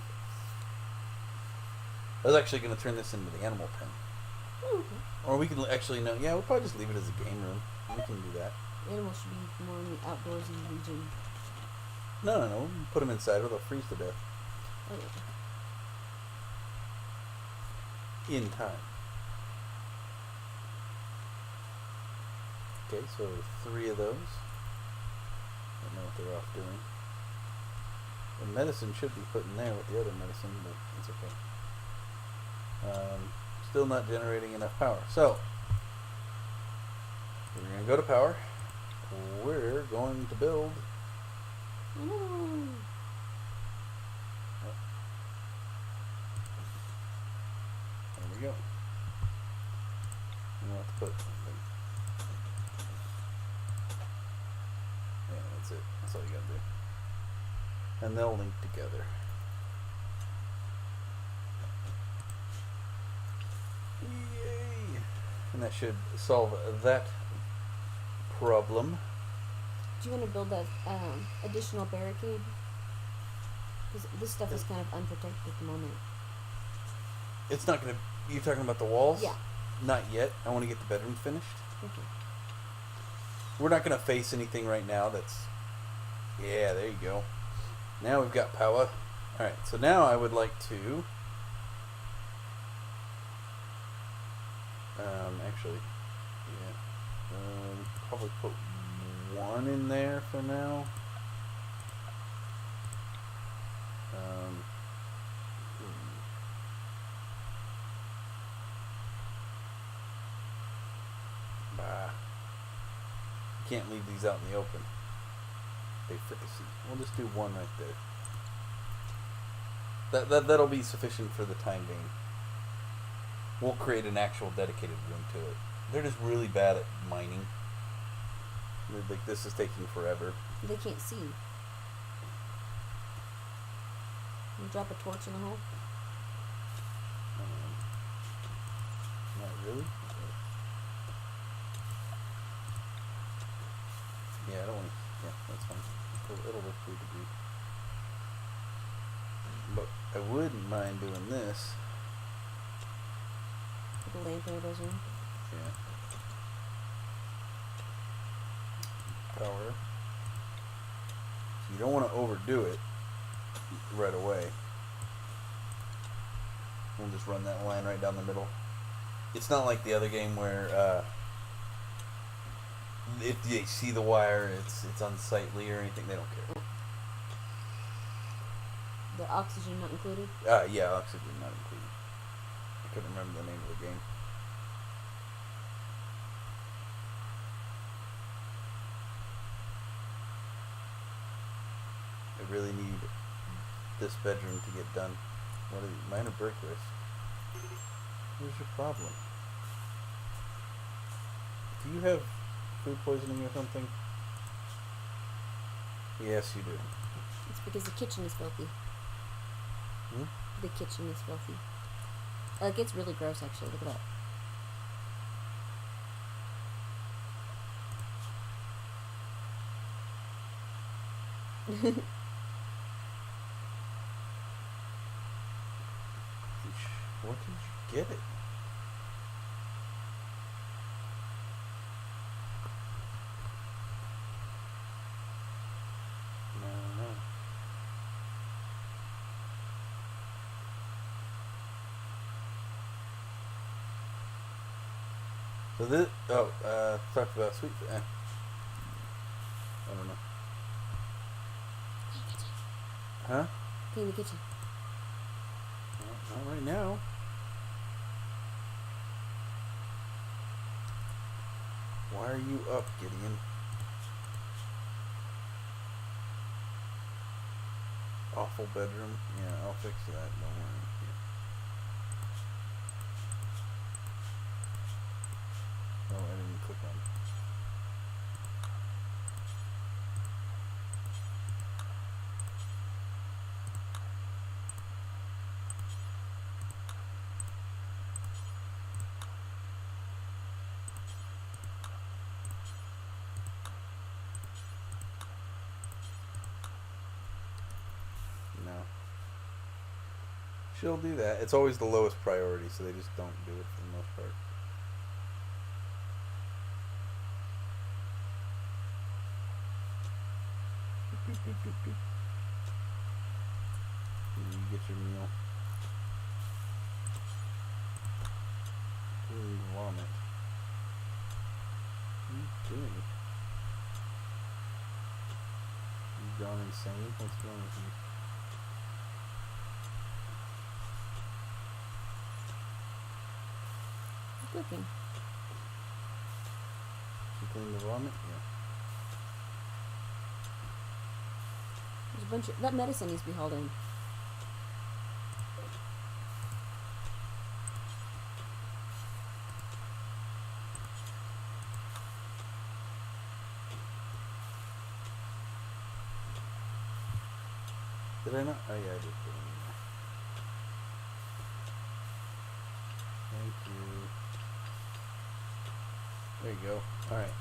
I was actually going to turn this into the animal pen. Okay. Or we can actually, no, yeah, we'll probably just leave it as a game room. We can do that. Animals should be more in the outdoorsy region. No. Put them inside or they'll freeze to death. Oh, yeah. In time. Okay, so 3 of those. Don't know what they're off doing. The medicine should be put in there with the other medicine, but it's okay. Still not generating enough power. So, We're going to go to power. We're going to build. Mm. There we go. You have to put something. Yeah, that's it. That's all you got to do. And they'll link together. Yay! And that should solve that problem. Do you want to build that additional barricade? Because this stuff is kind of unprotected at the moment. It's not going to... You're talking about the walls? Yeah. Not yet. I want to get the bedroom finished. Okay. We're not going to face anything right now that's... Yeah, there you go. Now we've got power. Alright, so now I would like to... actually, yeah. Probably put one in there for now. Can't leave these out in the open. They fricassee. We'll just do one right there. That'll be sufficient for the time being. We'll create an actual dedicated room to it. They're just really bad at mining. Like, this is taking forever. They can't see. You drop a torch in the hole? Not really. Yeah, I don't want to. Yeah, that's fine. It'll look to a degree. But I wouldn't mind doing this. Put a lamp in everybody's room? Yeah. Power. So you don't want to overdo it right away. We'll just run that line right down the middle. It's not like the other game where if they see the wire, it's unsightly or anything. They don't care. The oxygen not included? Yeah, oxygen not included. I couldn't remember the name of the game. I really need this bedroom to get done. What are these? Minor brick risk. Where's your problem? Do you have food poisoning or something? Yes, you do. It's because the kitchen is filthy. Hmm? The kitchen is filthy. Like, it's really gross, actually. Look at that. Where did you get it? No. So this, talked about sweet, I don't know. Huh? Clean the kitchen. Not right now. Why are you up, Gideon? Awful bedroom. Yeah, I'll fix that. Don't worry. Yeah. Oh, I didn't click on it. No. She'll do that. It's always the lowest priority, so they just don't do it for the most part. You get your meal. Ooh, vomit. What are you doing? You gone insane? What's wrong with you? Cooking. She's clean the vomit? Yeah. There's a bunch of... That medicine needs to be hauled in. Did I not? Oh yeah, I did put it in there. Thank you. There you go. Alright.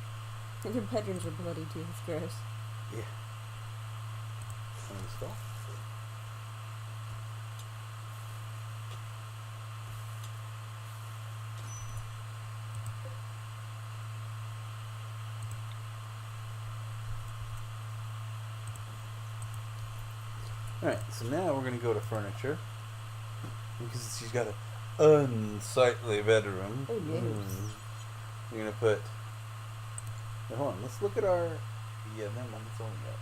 And your bedrooms are bloody too. It's gross. Yeah. Install. Alright, so now we're going to go to furniture. Because she's got an unsightly bedroom. Oh, yes. We're going to put... Now, hold on, let's look at our... Yeah, never mind, that's all we got.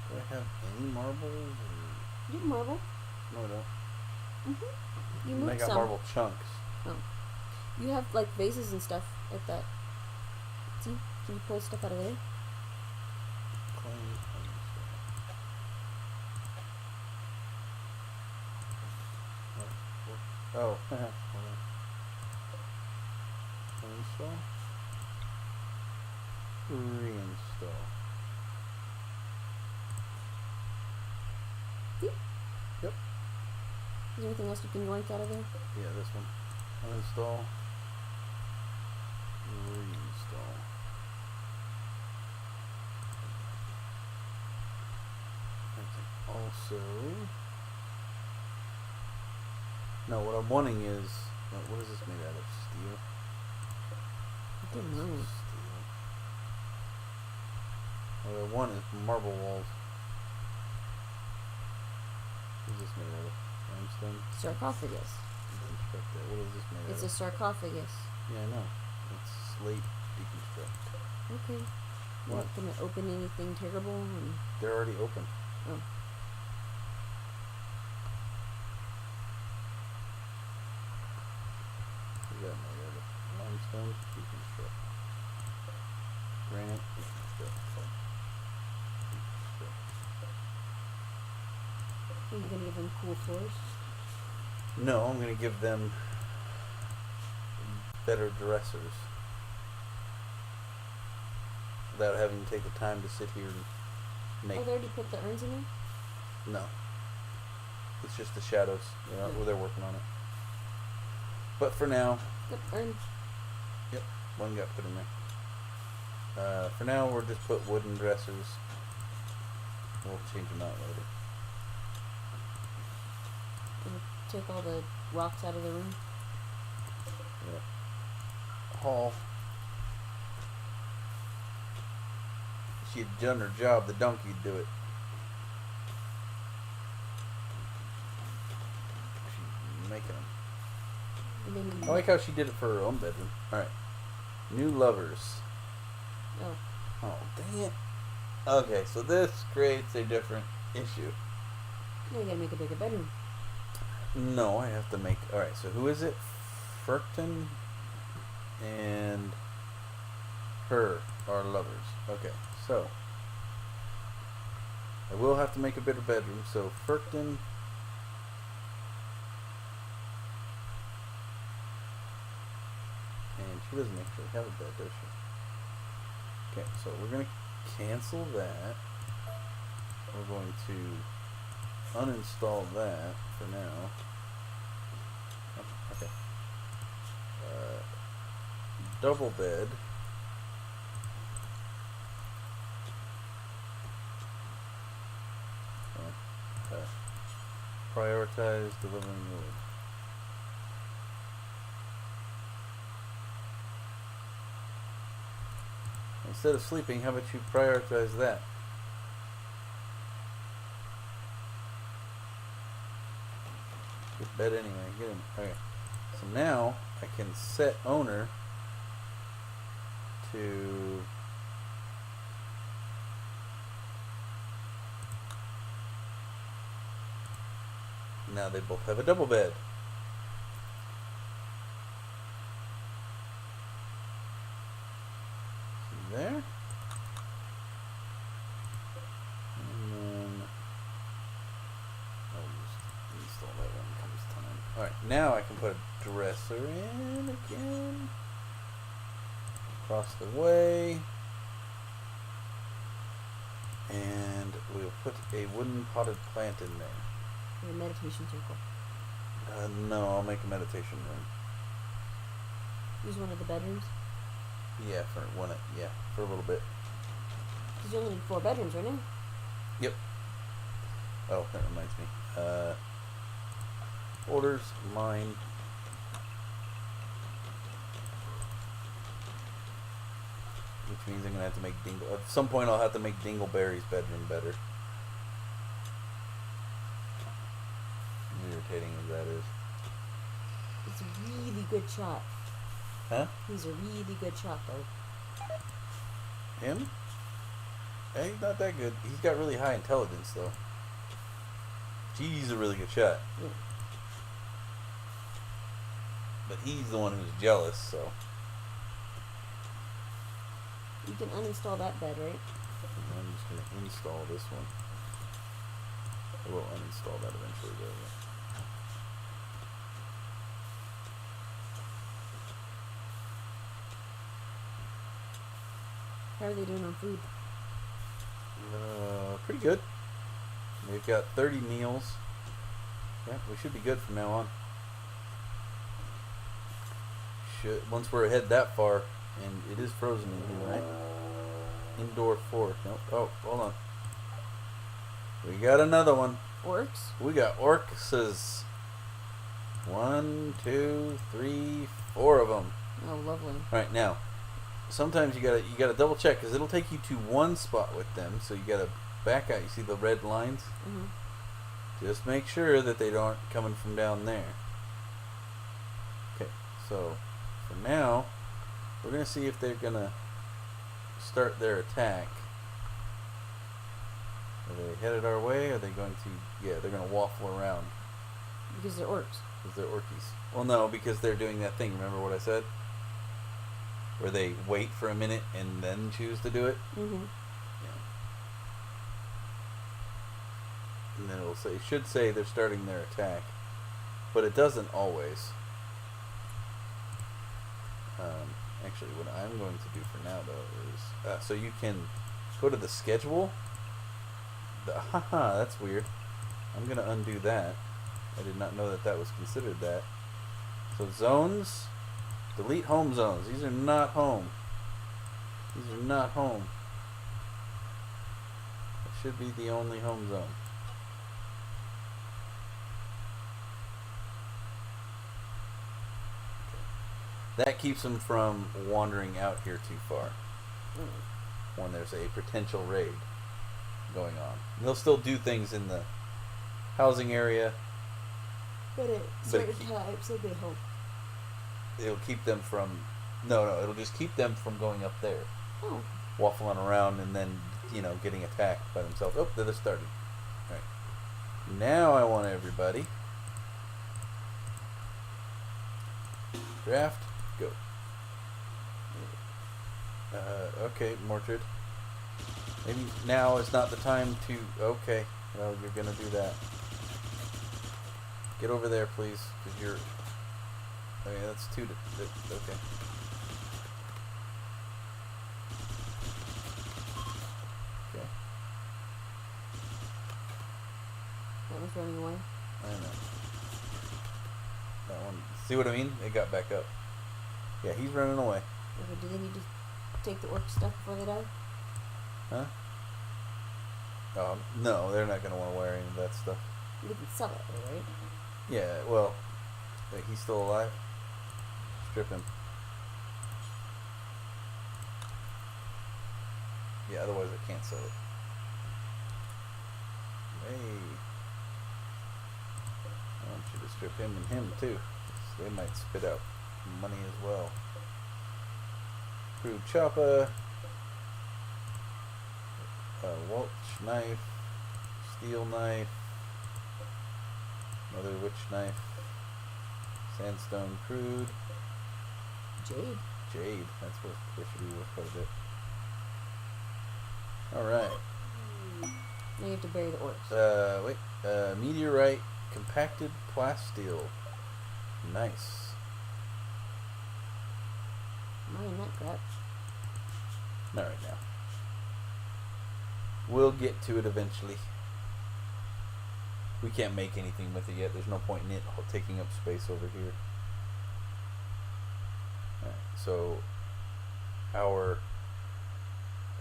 Do I have any marbles? Or... You have marble. No, I don't. You I moved got some. marble chunks. Oh. You have, like, vases and stuff like that. See? Can you pull stuff out of there? Clean. Oh, hold on. Uninstall. Reinstall. See? Yep. Is there anything else you can yoink out of there? Yeah, this one. Uninstall. Reinstall. I can also... No, what I'm wanting is... what is this made out of? Steel? I don't know. Steel. What I want is marble walls. What is this made out of? Limestone? Sarcophagus. Deconstruct that. What is this made It's out a of? sarcophagus. Yeah, I know. It's slate deconstruct. Okay. You're What? not gonna open anything terrible? And... They're already open. Oh. What is that made out of? Limestone deconstruct. Granite deconstruct. Are you gonna give them cool floors? No, I'm going to give them better dressers without having to take the time to sit here and make. Oh, they already put the urns in there? No, it's just the shadows. They're working on it. But for now, Yep, urn. yep, one got put in there. For now, we'll just put wooden dressers. We'll change them out later. And take all the rocks out of the room. Yep. Hall. If she'd done her job, the donkey'd do it. She's making them. And then I like how she did it for her own bedroom. Alright. New lovers. Oh. Oh, dang it. Okay, so this creates a different issue. Now you gotta make a bigger bedroom. No, I have to make... Alright, so who is it? Furkton and her are lovers. Okay, so... I will have to make a bigger bedroom, so Furkton... And she doesn't actually have a bed, does she? Okay, so we're going to cancel that. We're going to uninstall that for now. Oh, okay. Double bed. Prioritize delivering wood. Instead of sleeping, how about you prioritize that? Get bed anyway. Get him. Okay. So now I can set owner to now they both have a double bed. Alright, now I can put a dresser in again. Across the way. And we'll put a wooden potted plant in there. A meditation circle. No, I'll make a meditation room. Use one of the bedrooms? Yeah, for a little bit. Because you only need 4 bedrooms right now. Yep. Oh, that reminds me. Orders, mine. Which means I'm going to have to make at some point I'll have to make Dingleberry's bedroom better. As irritating as that is. It's a really good shot. Huh? He's a really good shot, though. Him? Yeah, he's not that good. He's got really high intelligence, though. He's a really good shot. Yeah. But he's the one who's jealous, so. You can uninstall that bed, right? I'm just going to install this one. I will uninstall that eventually, though. Yeah. How are they doing on food? Pretty good. We've got 30 meals. Yeah, we should be good from now on. Once we're ahead that far, and it is frozen in here, right? Indoor 4. Nope. Oh, hold on. We got another one. Orcs? We got orcs. 1, 2, 3, 4 of them. Oh, lovely. All right, now. Sometimes you gotta double check because it'll take you to one spot with them, so you gotta back out. You see the red lines? Mm-hmm. Just make sure that they aren't coming from down there. Okay, so for now, we're gonna see if they're gonna start their attack. Are they headed our way? Are they going to? Yeah, they're gonna waffle around. Because they're orcs. Because they're orkies. Well, no, because they're doing that thing. Remember what I said? Where they wait for a minute and then choose to do it. Mm-hmm. Yeah. And then it should say they're starting their attack, but it doesn't always. Actually, what I'm going to do for now though is so you can go to the schedule. Haha, that's weird. I'm gonna undo that. I did not know that was considered that. So zones. Delete home zones. These are not home. These are not home. It should be the only home zone. Okay. That keeps them from wandering out here too far. When there's a potential raid going on. And they'll still do things in the housing area. But at certain times, they'll be home. It'll keep them from... No, it'll just keep them from going up there. Oh. Waffling around and then, getting attacked by themselves. Oh, they're starting. Alright. Now I want everybody. Draft. Go. Okay, Mordred. Maybe now is not the time to... Okay. Well, you're gonna do that. Get over there, please, because you're... Okay, that's 2 to... Okay. Okay. That was running away. I know. That one... See what I mean? It got back up. Yeah, he's running away. Okay, do they need to take the orc stuff before they die? Huh? No, they're not going to want to wear any of that stuff. You can sell it, though, right? Yeah, well... Wait, he's still alive? Strip him. Yeah, otherwise I can't sell it. Hey. I want you to strip him and him too. They might spit out money as well. Crude chopper. Welch knife. Steel knife. Another witch knife. Sandstone crude. Jade. That should be worth quite a bit. Alright. Now you have to bury the orcs. Meteorite compacted plasteel. Nice. Mine that crap. Not right now. We'll get to it eventually. We can't make anything with it yet. There's no point in it taking up space over here. Alright, so our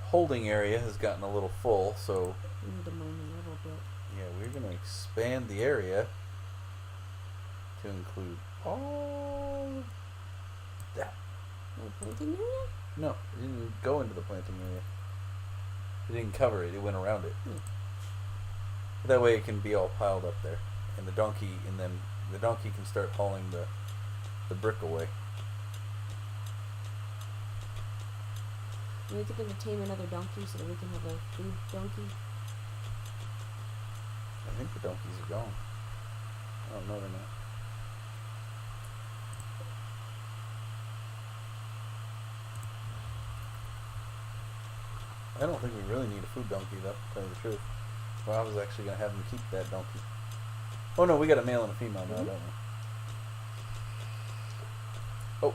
holding area has gotten a little full, so We need to mine a little bit. yeah, we're going to expand the area to include all of that. The planting area? No, it didn't go into the planting area. It didn't cover it. It went around it. That way, it can be all piled up there, and the donkey can start hauling the brick away. Are we thinking to tame another donkey so that we can have a food donkey? I think the donkeys are gone. I don't know they're not. I don't think we really need a food donkey, though, to tell you the truth. Well, I was actually going to have them keep that donkey. Oh, no, we got a male and a female now, don't we? Oh,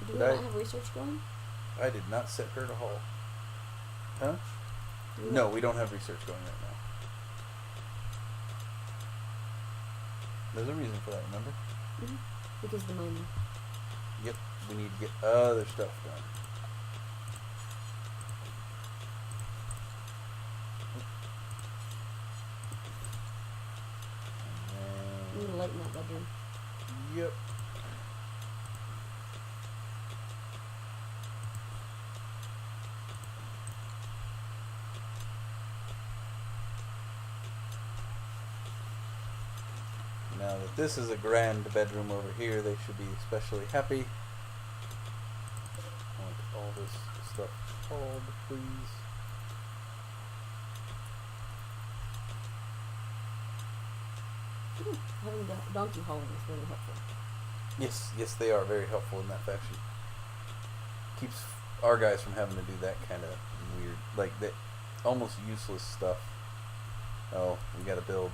Do we not have research going? I did not set her to haul. Huh? No, we don't have research going right now. There's a reason for that, remember? Mm-hmm. Because the mining. Yep, we need to get other stuff done. We need to lighten that bedroom. Yep. Now that this is a grand bedroom over here, they should be especially happy. I want all this stuff hauled, please. Having the donkey hauling is very helpful. Yes, yes, they are very helpful in that fashion. Keeps our guys from having to do that kind of weird, like that almost useless stuff. Oh, we got to build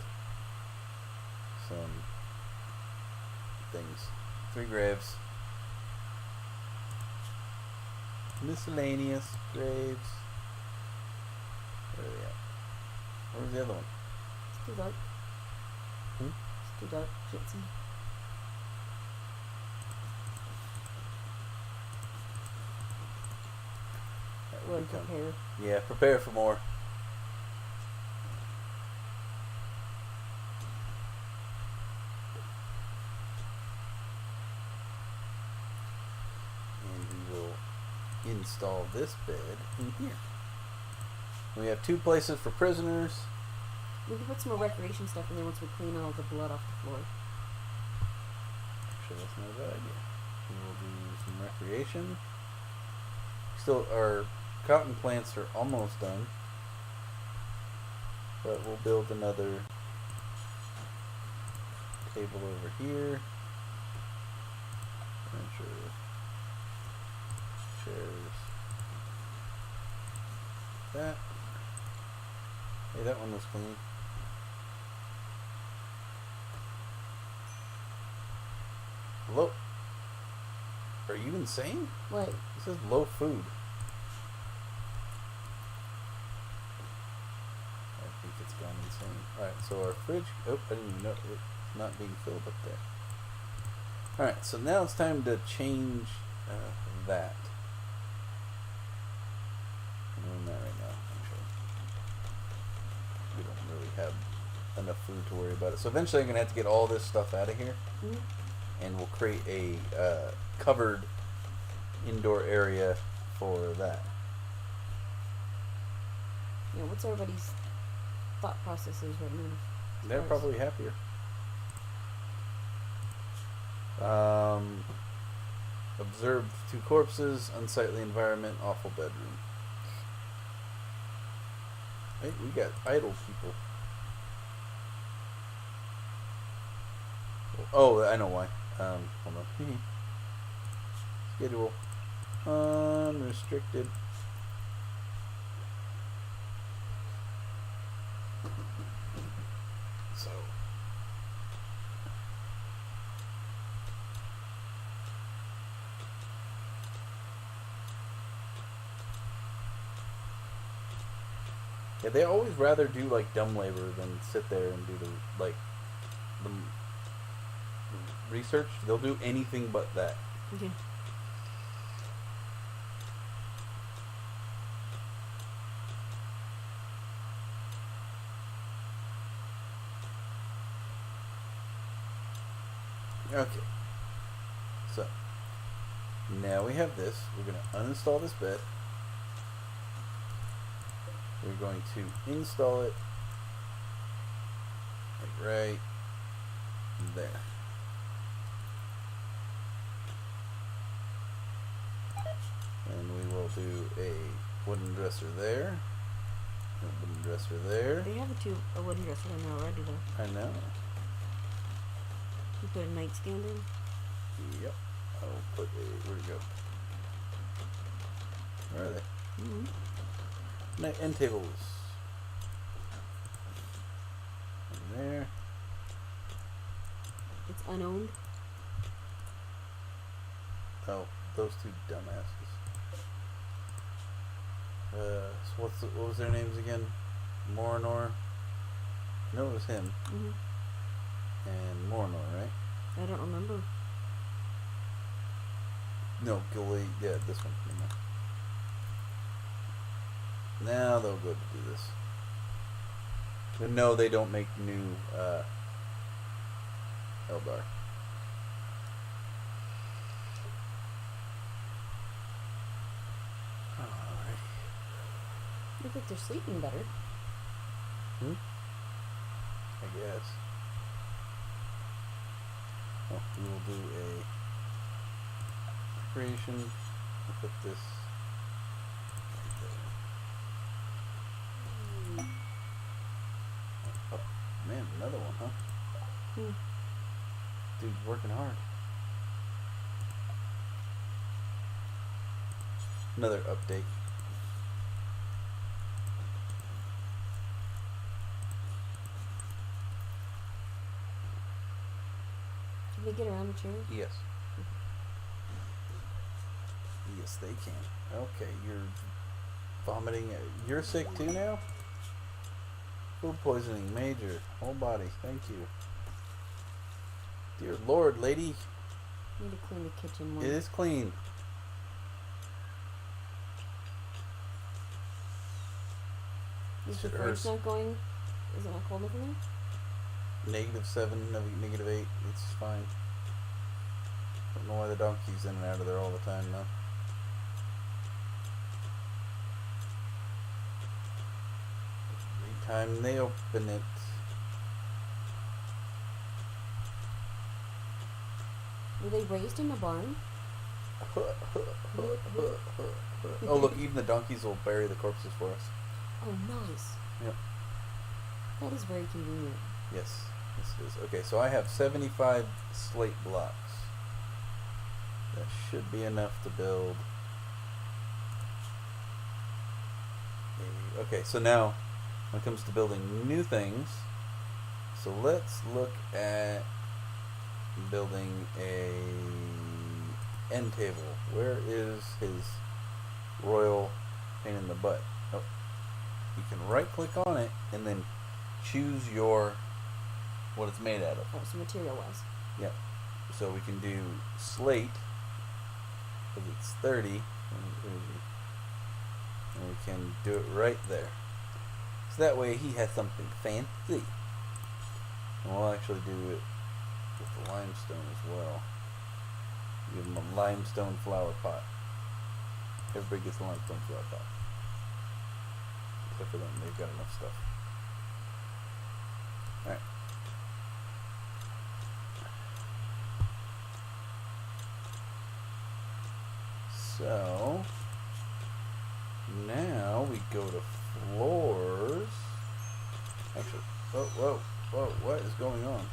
some things. 3 graves. Miscellaneous graves. Where are they at? Where's the other one? It's too dark. It's too dark. Can't see. We'll prepare. Yeah, prepare for more. And we will install this bed in here. We have 2 places for prisoners. We can put some more recreation stuff in there once we clean all the blood off the floor. Actually, that's not a bad idea. We will do some recreation. Still, our cotton plants are almost done. But we'll build another table over here. Furniture. Chairs. That. Hey, that one was clean. Low. Are you insane? What? This is low food. I think it's gone insane. Alright, so our fridge. Oh, I didn't even know it's not being filled up there. Alright, so now it's time to change that. I'm doing that right now, actually. We don't really have enough food to worry about it. So eventually I'm going to have to get all this stuff out of here. Mm-hmm. And we'll create a covered indoor area for that. Yeah, what's everybody's thought processes right now? They're probably happier. Observed 2 corpses, unsightly environment, awful bedroom. Hey, we got idle people. Oh, I know why. Hold on. Schedule. Unrestricted. So. Yeah, they always rather do like dumb labor than sit there and do the research. They'll do anything but that. Yeah. Okay. So now we have this. We're going to uninstall this bed. We're going to install it like right there. And we will do a wooden dresser there. A wooden dresser there. They have a wooden dresser in there already, though. I know. You put a nightstand in? Yep. I'll put a. Where'd it go? Where are they? Mm-hmm. End tables. In there. It's unowned. Oh, those two dumbasses. So what was their names again? Morinor. No, it was him. Mm-hmm. And Morinor, right? I don't remember. No, Gilly. Yeah, this one. Now they'll go to do this. But no, they don't make new Eldar. Alright. Look like they're sleeping better. I guess. Oh, we will do a creation. I'll put this right there. Oh, man, another one, huh? Dude's working hard. Another update. Can they get around the chair? Yes. Yes, they can. Okay, you're vomiting. You're sick too now? Food poisoning, major. Whole body. Thank you. Dear Lord, lady. Need to clean the kitchen more. It is clean. Is the Shit fridge hurts. not going? Is it not cold enough in there? -7, -8. It's fine. Don't know why the donkey's in and out of there all the time though. Every time they open it. Were they raised in a barn? Oh look, even the donkeys will bury the corpses for us. Oh, nice. Yep. That is very convenient. Yes, it is. Okay, so I have 75 slate blocks. That should be enough to build. Okay, so now when it comes to building new things, so let's look at building a end table. Where is his royal pain in the butt? Oh, you can right click on it and then choose your what it's made out of. Oh, so material wise. Yep. So we can do slate because it's 30, and we can do it right there. So that way he has something fancy. And we'll actually do it with the limestone as well. Give him a limestone flower pot. Everybody gets a limestone flower pot. Except for them, they've got enough stuff. Alright. So now we go to floors. Actually, whoa, what is going on?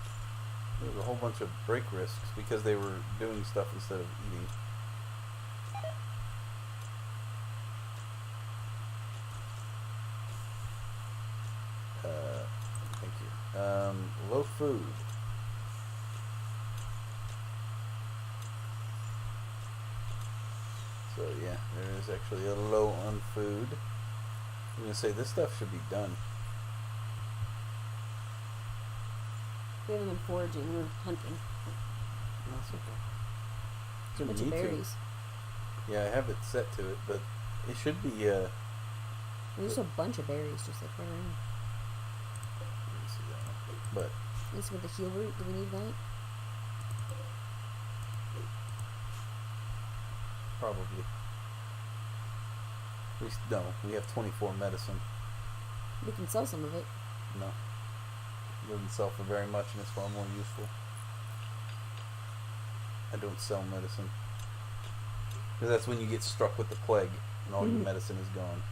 There was a whole bunch of break risks because they were doing stuff instead of eating. Thank you. Low food. So yeah, there is actually a low on food. I'm gonna say this stuff should be done. We haven't been foraging, we're hunting. That's okay. It's a bunch of berries. Yeah, I have it set to it, but it should be. There's a bunch of berries just like right around. Let me see that. But This with the heal root, do we need that? probably. No, we have 24 medicine. We can sell some of it. No. It doesn't sell for very much and it's far more useful. I don't sell medicine. Because that's when you get struck with the plague and all your medicine is gone.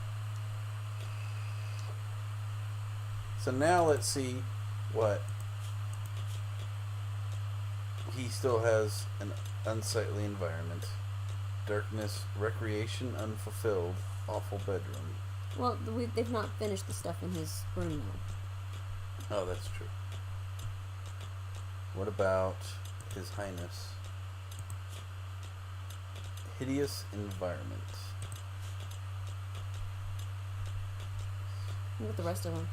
So now let's see what he still has. An unsightly environment. Darkness, recreation unfulfilled, awful bedroom. Well, they've not finished the stuff in his room though. Oh, that's true. What about His Highness? Hideous environment. What about the rest of them?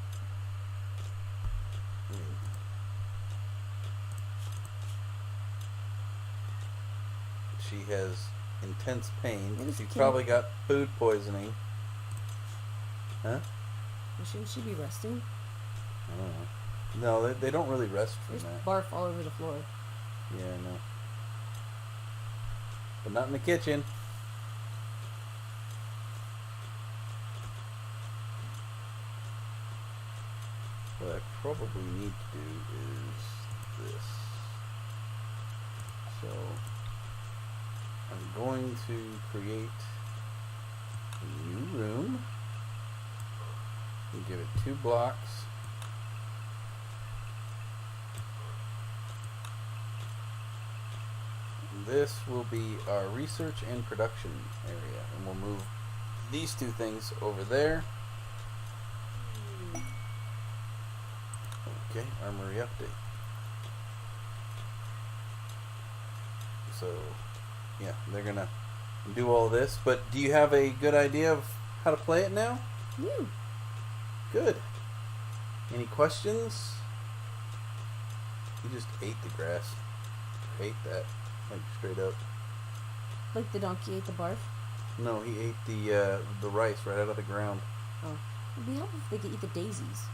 She has intense pain. What is She's Kim- probably got food poisoning. Huh? Well, shouldn't she be resting? I don't know. No, they don't really rest from There's that. barf all over the floor. Yeah, I know. But not in the kitchen. What I probably need to do is this. So I'm going to create a new room and give it 2 blocks. This will be our research and production area, and we'll move these 2 things over there. Okay, armory update. So, yeah, they're gonna do all this, but do you have a good idea of how to play it now? Yeah. Good. Any questions? He just ate the grass. Ate that. Like, straight up. Like the donkey ate the barf? No, he ate the rice right out of the ground. Oh. It'd be helpful if they could eat the daisies.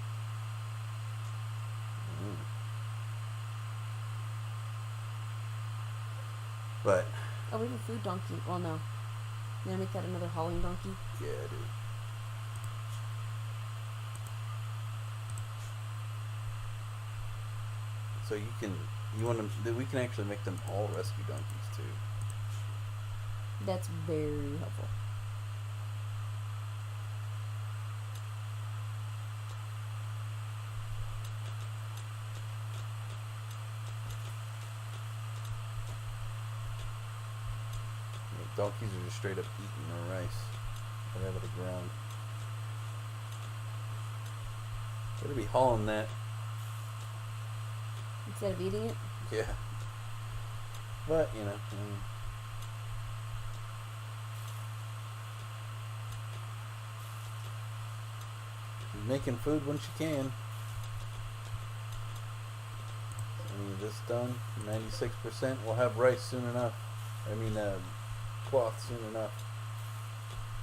But Oh, we have a food donkey. Well, no. Gonna make that another hauling donkey? yeah, dude. So we can actually make them all rescue donkeys too. That's very helpful. Yeah, donkeys are just straight up eating their rice right out of the ground. Better be hauling that. Instead of eating it? Yeah. But, making food once you can. This done. 96%. We'll have rice soon enough. Cloth soon enough.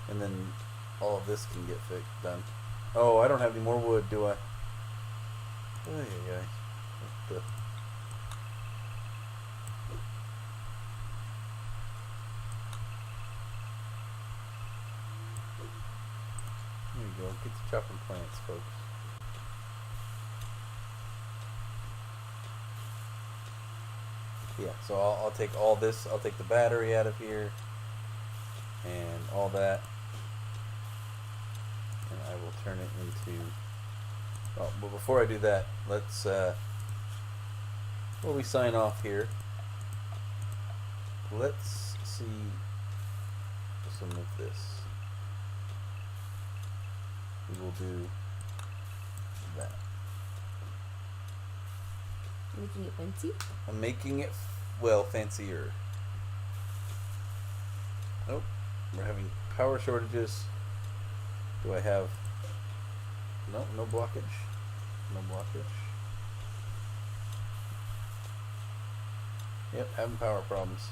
And then all of this can get done. Oh, I don't have any more wood, do I? Oh, yeah. There you go. Get to chopping plants, folks. Yeah, so I'll take all this. I'll take the battery out of here and all that, and I will turn it into. Oh, but before I do that, let's. Well, we sign off here. Let's see some of this. We will do that. Making it fancy? I'm making it, fancier. Oh, we're having power shortages. Do I have No, no blockage. No blockage. Yep, having power problems.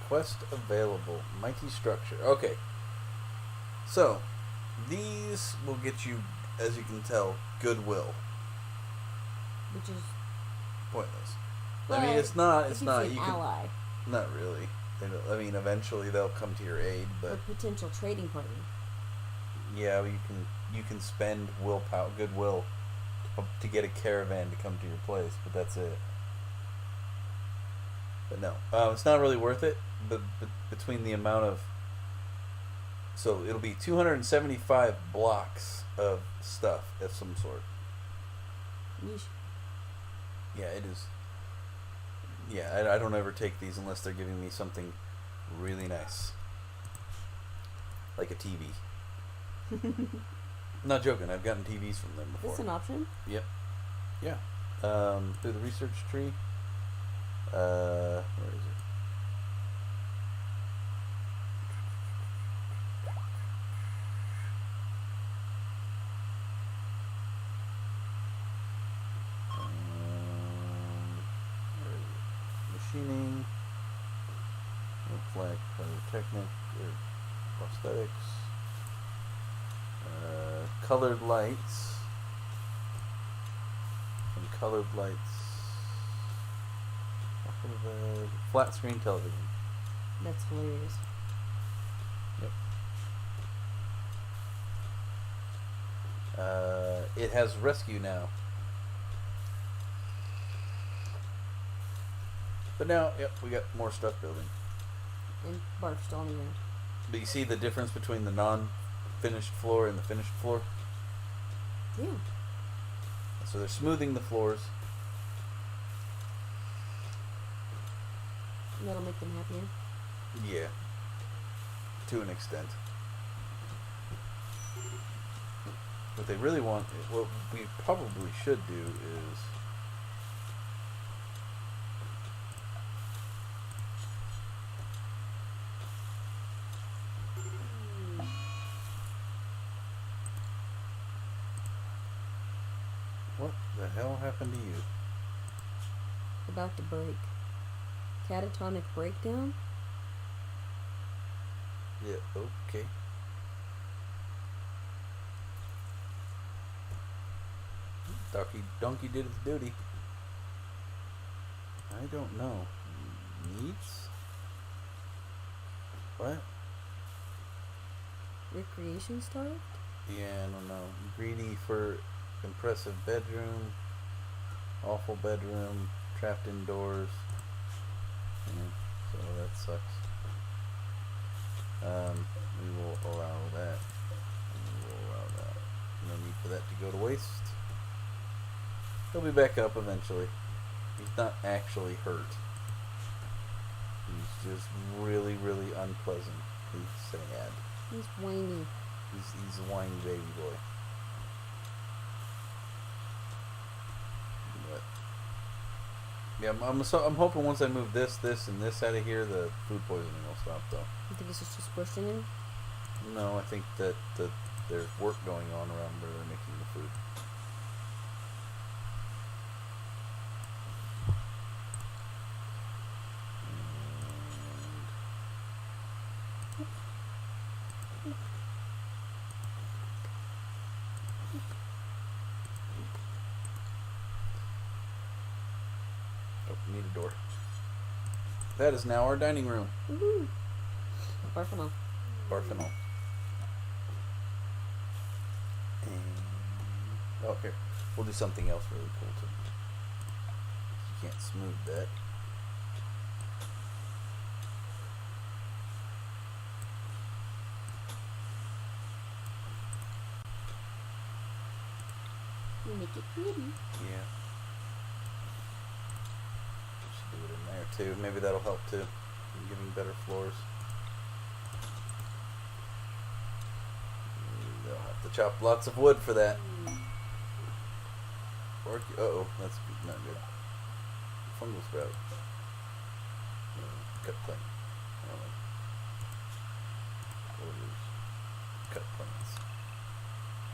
Quest available. Mighty structure. Okay. So, these will get you, as you can tell, goodwill. Which is Pointless. But I mean, it's not. it It's gives not. you an You ally can. Not really. They don't, I mean, eventually they'll come to your aid, or but potential trading partner. yeah, you can spend willpower, goodwill, to get a caravan to come to your place, but that's it. But no, it's not really worth it. But between the amount of, so it'll be 275 blocks of stuff of some sort. Yeesh. Yeah, it is. Yeah, I don't ever take these unless they're giving me something really nice, like a TV. I'm not joking. I've gotten TVs from them before. Is this an option? Yep. Yeah. Through the research tree. Where is it? Where is it? Machining. Flag, pyrotechnic, or prosthetics. Colored lights. And colored lights. Flat screen television. That's hilarious. Yep. It has rescue now. But now, yep, we got more stuff building. And barf still on the ground. But you see the difference between the non-finished floor and the finished floor? Yeah. So they're smoothing the floors. And that'll make them happier. Yeah. To an extent. What they really want, what we probably should do is what the hell happened to you? About to break. Catatonic breakdown? Yeah, okay. Donkey did its duty. I don't know. Needs? What? Recreation starved? Yeah, I don't know. Greedy for impressive bedroom. Awful bedroom. Trapped indoors. Yeah, so that sucks. We will allow that. We will allow that. No need for that to go to waste. He'll be back up eventually. He's not actually hurt. He's just really, really unpleasant. He's sad. He's whiny. He's a whiny baby boy. But yeah, I'm hoping once I move this, and this out of here, the food poisoning will stop though. You think this is just pushing him? No, I think that there's work going on around where they're making the food. Oh, need a door. That is now our dining room. Woohoo! Barfano. Barfano. And oh, here. We'll do something else really cool too. You can't smooth that. You make it pretty. Yeah. Should do it in there too. Maybe that'll help too. Giving better floors. They'll have to chop lots of wood for that. Uh oh, that's not good. fungal sprout. Cut plant. Orders. Cut plants.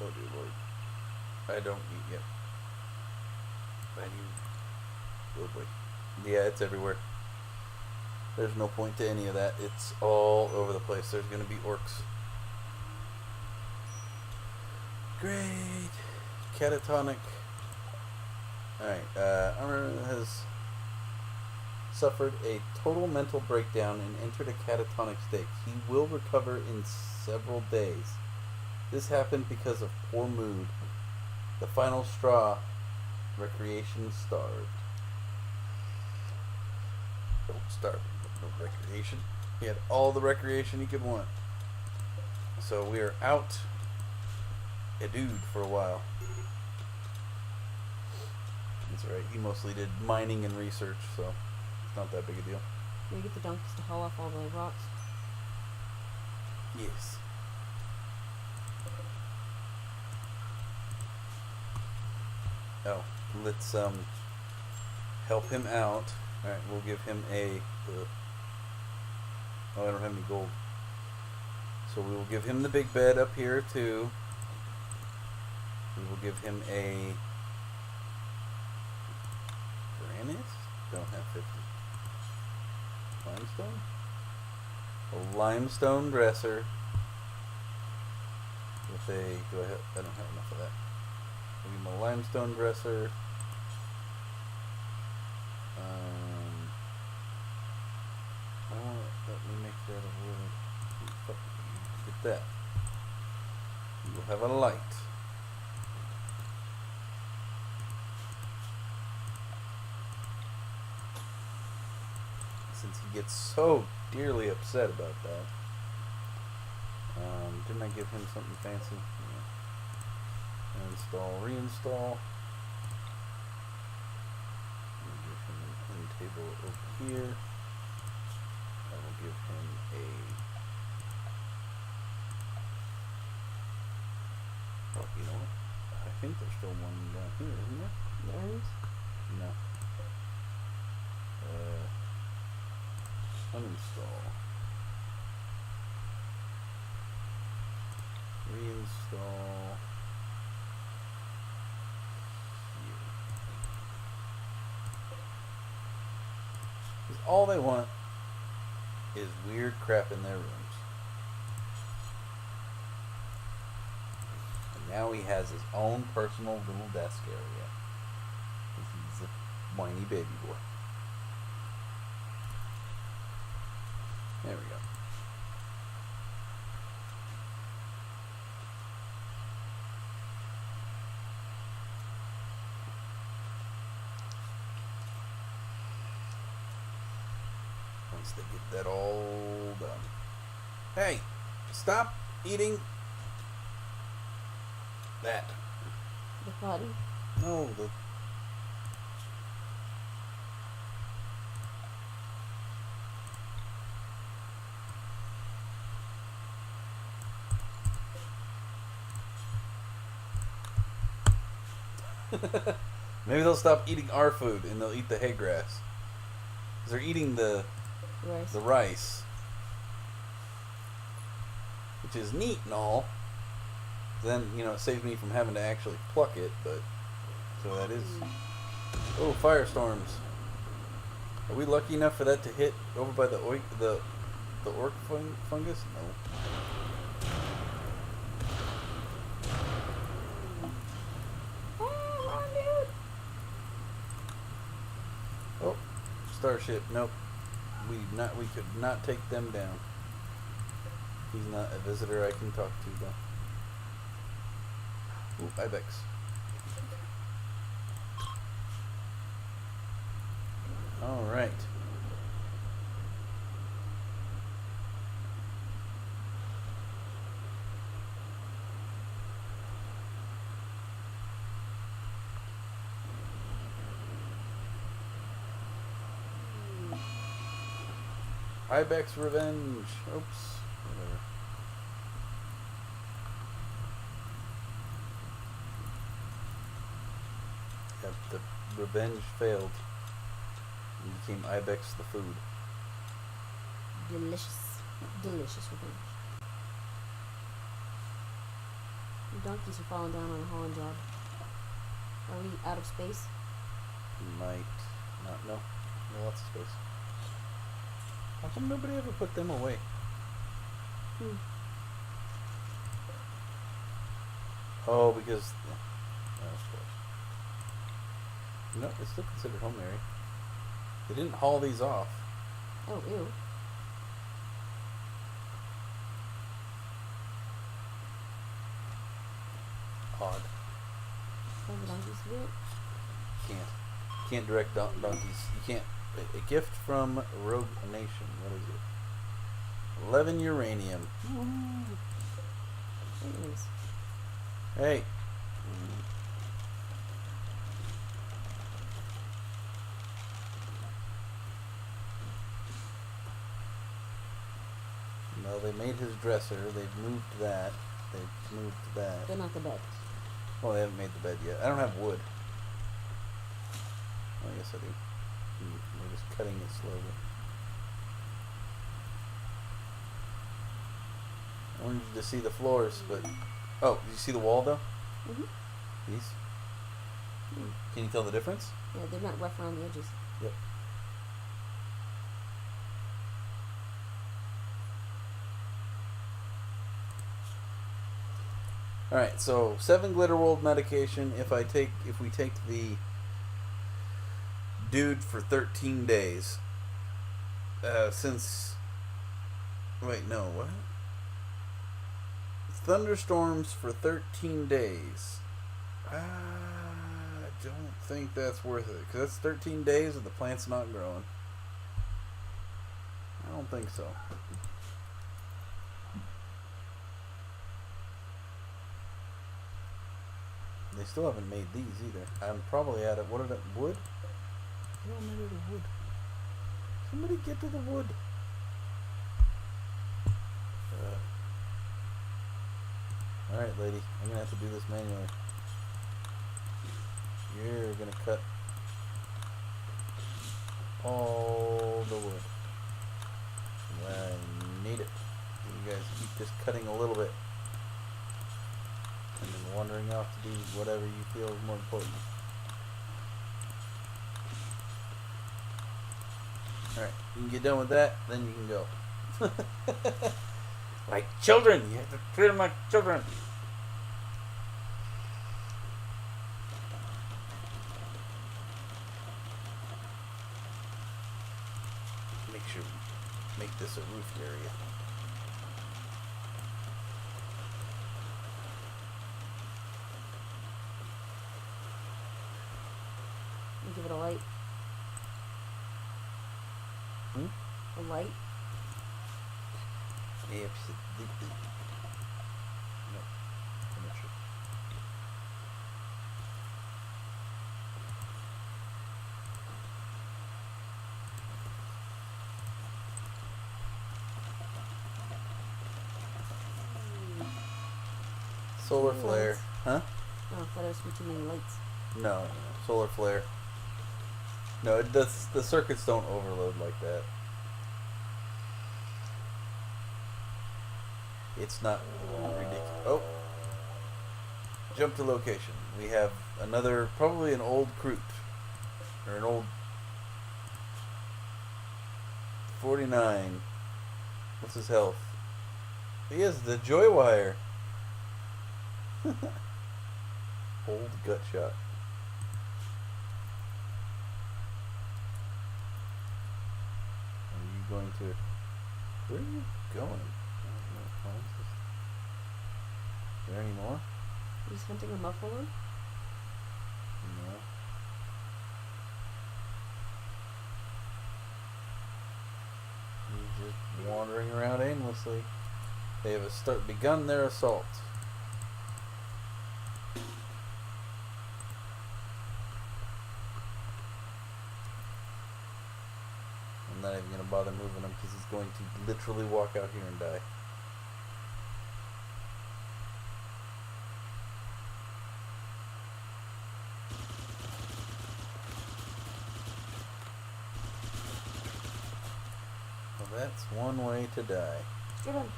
Oh dear lord. I don't eat yet. I need. Oh boy. Yeah, it's everywhere. There's no point to any of that. It's all over the place. There's going to be orcs. Great. Catatonic. Alright. Armor has suffered a total mental breakdown and entered a catatonic state. He will recover in several days. This happened because of poor mood. The final straw. Recreation starved. Don't starve. No recreation. He had all the recreation he could want. So we are out a dude for a while. That's right. He mostly did mining and research, so it's not that big a deal. Can we get the donkeys to haul off all the rocks? Yes. Oh, let's help him out. Alright, we'll give him a oh, I don't have any gold. So we will give him the big bed up here too. We will give him a granite? Don't have 50. Limestone? A limestone dresser with a I don't have enough of that. Give him a limestone dresser. I don't want to let me make that a wood. Get that. You will have a light. Since he gets so dearly upset about that. Didn't I give him something fancy? Yeah. Install, reinstall. Give him an end table over here. I will give him a. Oh, you know what? I think there's still one down here, isn't there? There is? No. Uninstall. Reinstall. Here. Because all they want is weird crap in their rooms. And now he has his own personal little desk area. Because he's a whiny baby boy. There we go. Once they get that all done. Hey, stop eating that. The potty? No, the... Maybe they'll stop eating our food and they'll eat the hay grass. 'Cause they're eating the rice. Which is neat and all. Then, you know, it saves me from having to actually pluck it, but... So that is... Oh, firestorms. Are we lucky enough for that to hit over by the orc fungus? No. Oh, starship. Nope. We could not take them down. He's not a visitor I can talk to, though. Ooh, ibex. All right. Ibex revenge. Oops. Whatever. Yep, the revenge failed. And became Ibex the food. Delicious. Delicious revenge. The donkeys are falling down on a hauling job. Are we out of space? Might not. No. No, lots of space. How come nobody ever put them away? Oh, because... Oh, of course. No, it's still considered home area. They didn't haul these off. Oh, ew. Odd. Tell the donkeys to do it. Can't direct donkeys. You can't. A gift from Rogue Nation. What is it? 11 uranium. Anyways. Hey. No, they made his dresser. They've moved that. They've moved that. But not the bed. Well, they haven't made the bed yet. I don't have wood. Well, I guess I do. We're just cutting it slowly. I wanted you to see the floors, but... Oh, did you see the wall, though? Mm-hmm. These? Can you tell the difference? Yeah, they're not rough around the edges. Yep. Alright, so 7 glitter world medication if we take the dude for 13 days. Wait, no, what? Thunderstorms for 13 days. I don't think that's worth it, because that's 13 days and the plant's not growing. I don't think so. They still haven't made these either. I'm probably out of wood? What am I to the wood? Somebody get to the wood. Alright, lady. I'm gonna have to do this manually. You're gonna cut all the wood. I need it. You guys keep just cutting a little bit. And then wandering off to do whatever you feel is more important. Alright, you can get done with that, then you can go. Like children! You have to treat them like children! Make this a roofed area. Give it a light. A light? Absolutely. No, I'm not sure. Solar flare. Lights. Huh? Oh, I thought it was for too many lights. No, solar flare. No, it does. The circuits don't overload like that. It's not ridiculous. Oh, jump to location. We have another, probably an old Kroot, or an old 49. What's his health? He has the joy wire. Old gut shot. Are you going to... Where are you going? Is there any more? He's hunting a buffalo? No. He's just wandering around aimlessly. They have begun their assault. I'm not even going to bother moving him because he's going to literally walk out here and die. That's one way to die. Get him.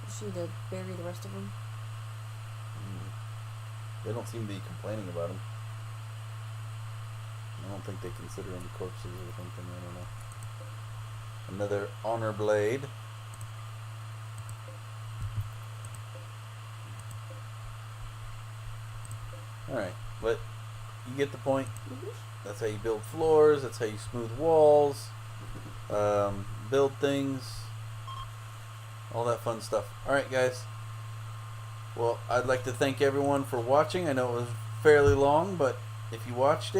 Just need to bury the rest of them. They don't seem to be complaining about him. I don't think they consider him corpses or something. I don't know. Another honor blade. Alright, but you get the point. That's how you build floors. That's how you smooth walls. Build things. All that fun stuff. Alright, guys. Well, I'd like to thank everyone for watching. I know it was fairly long, but if you watched it,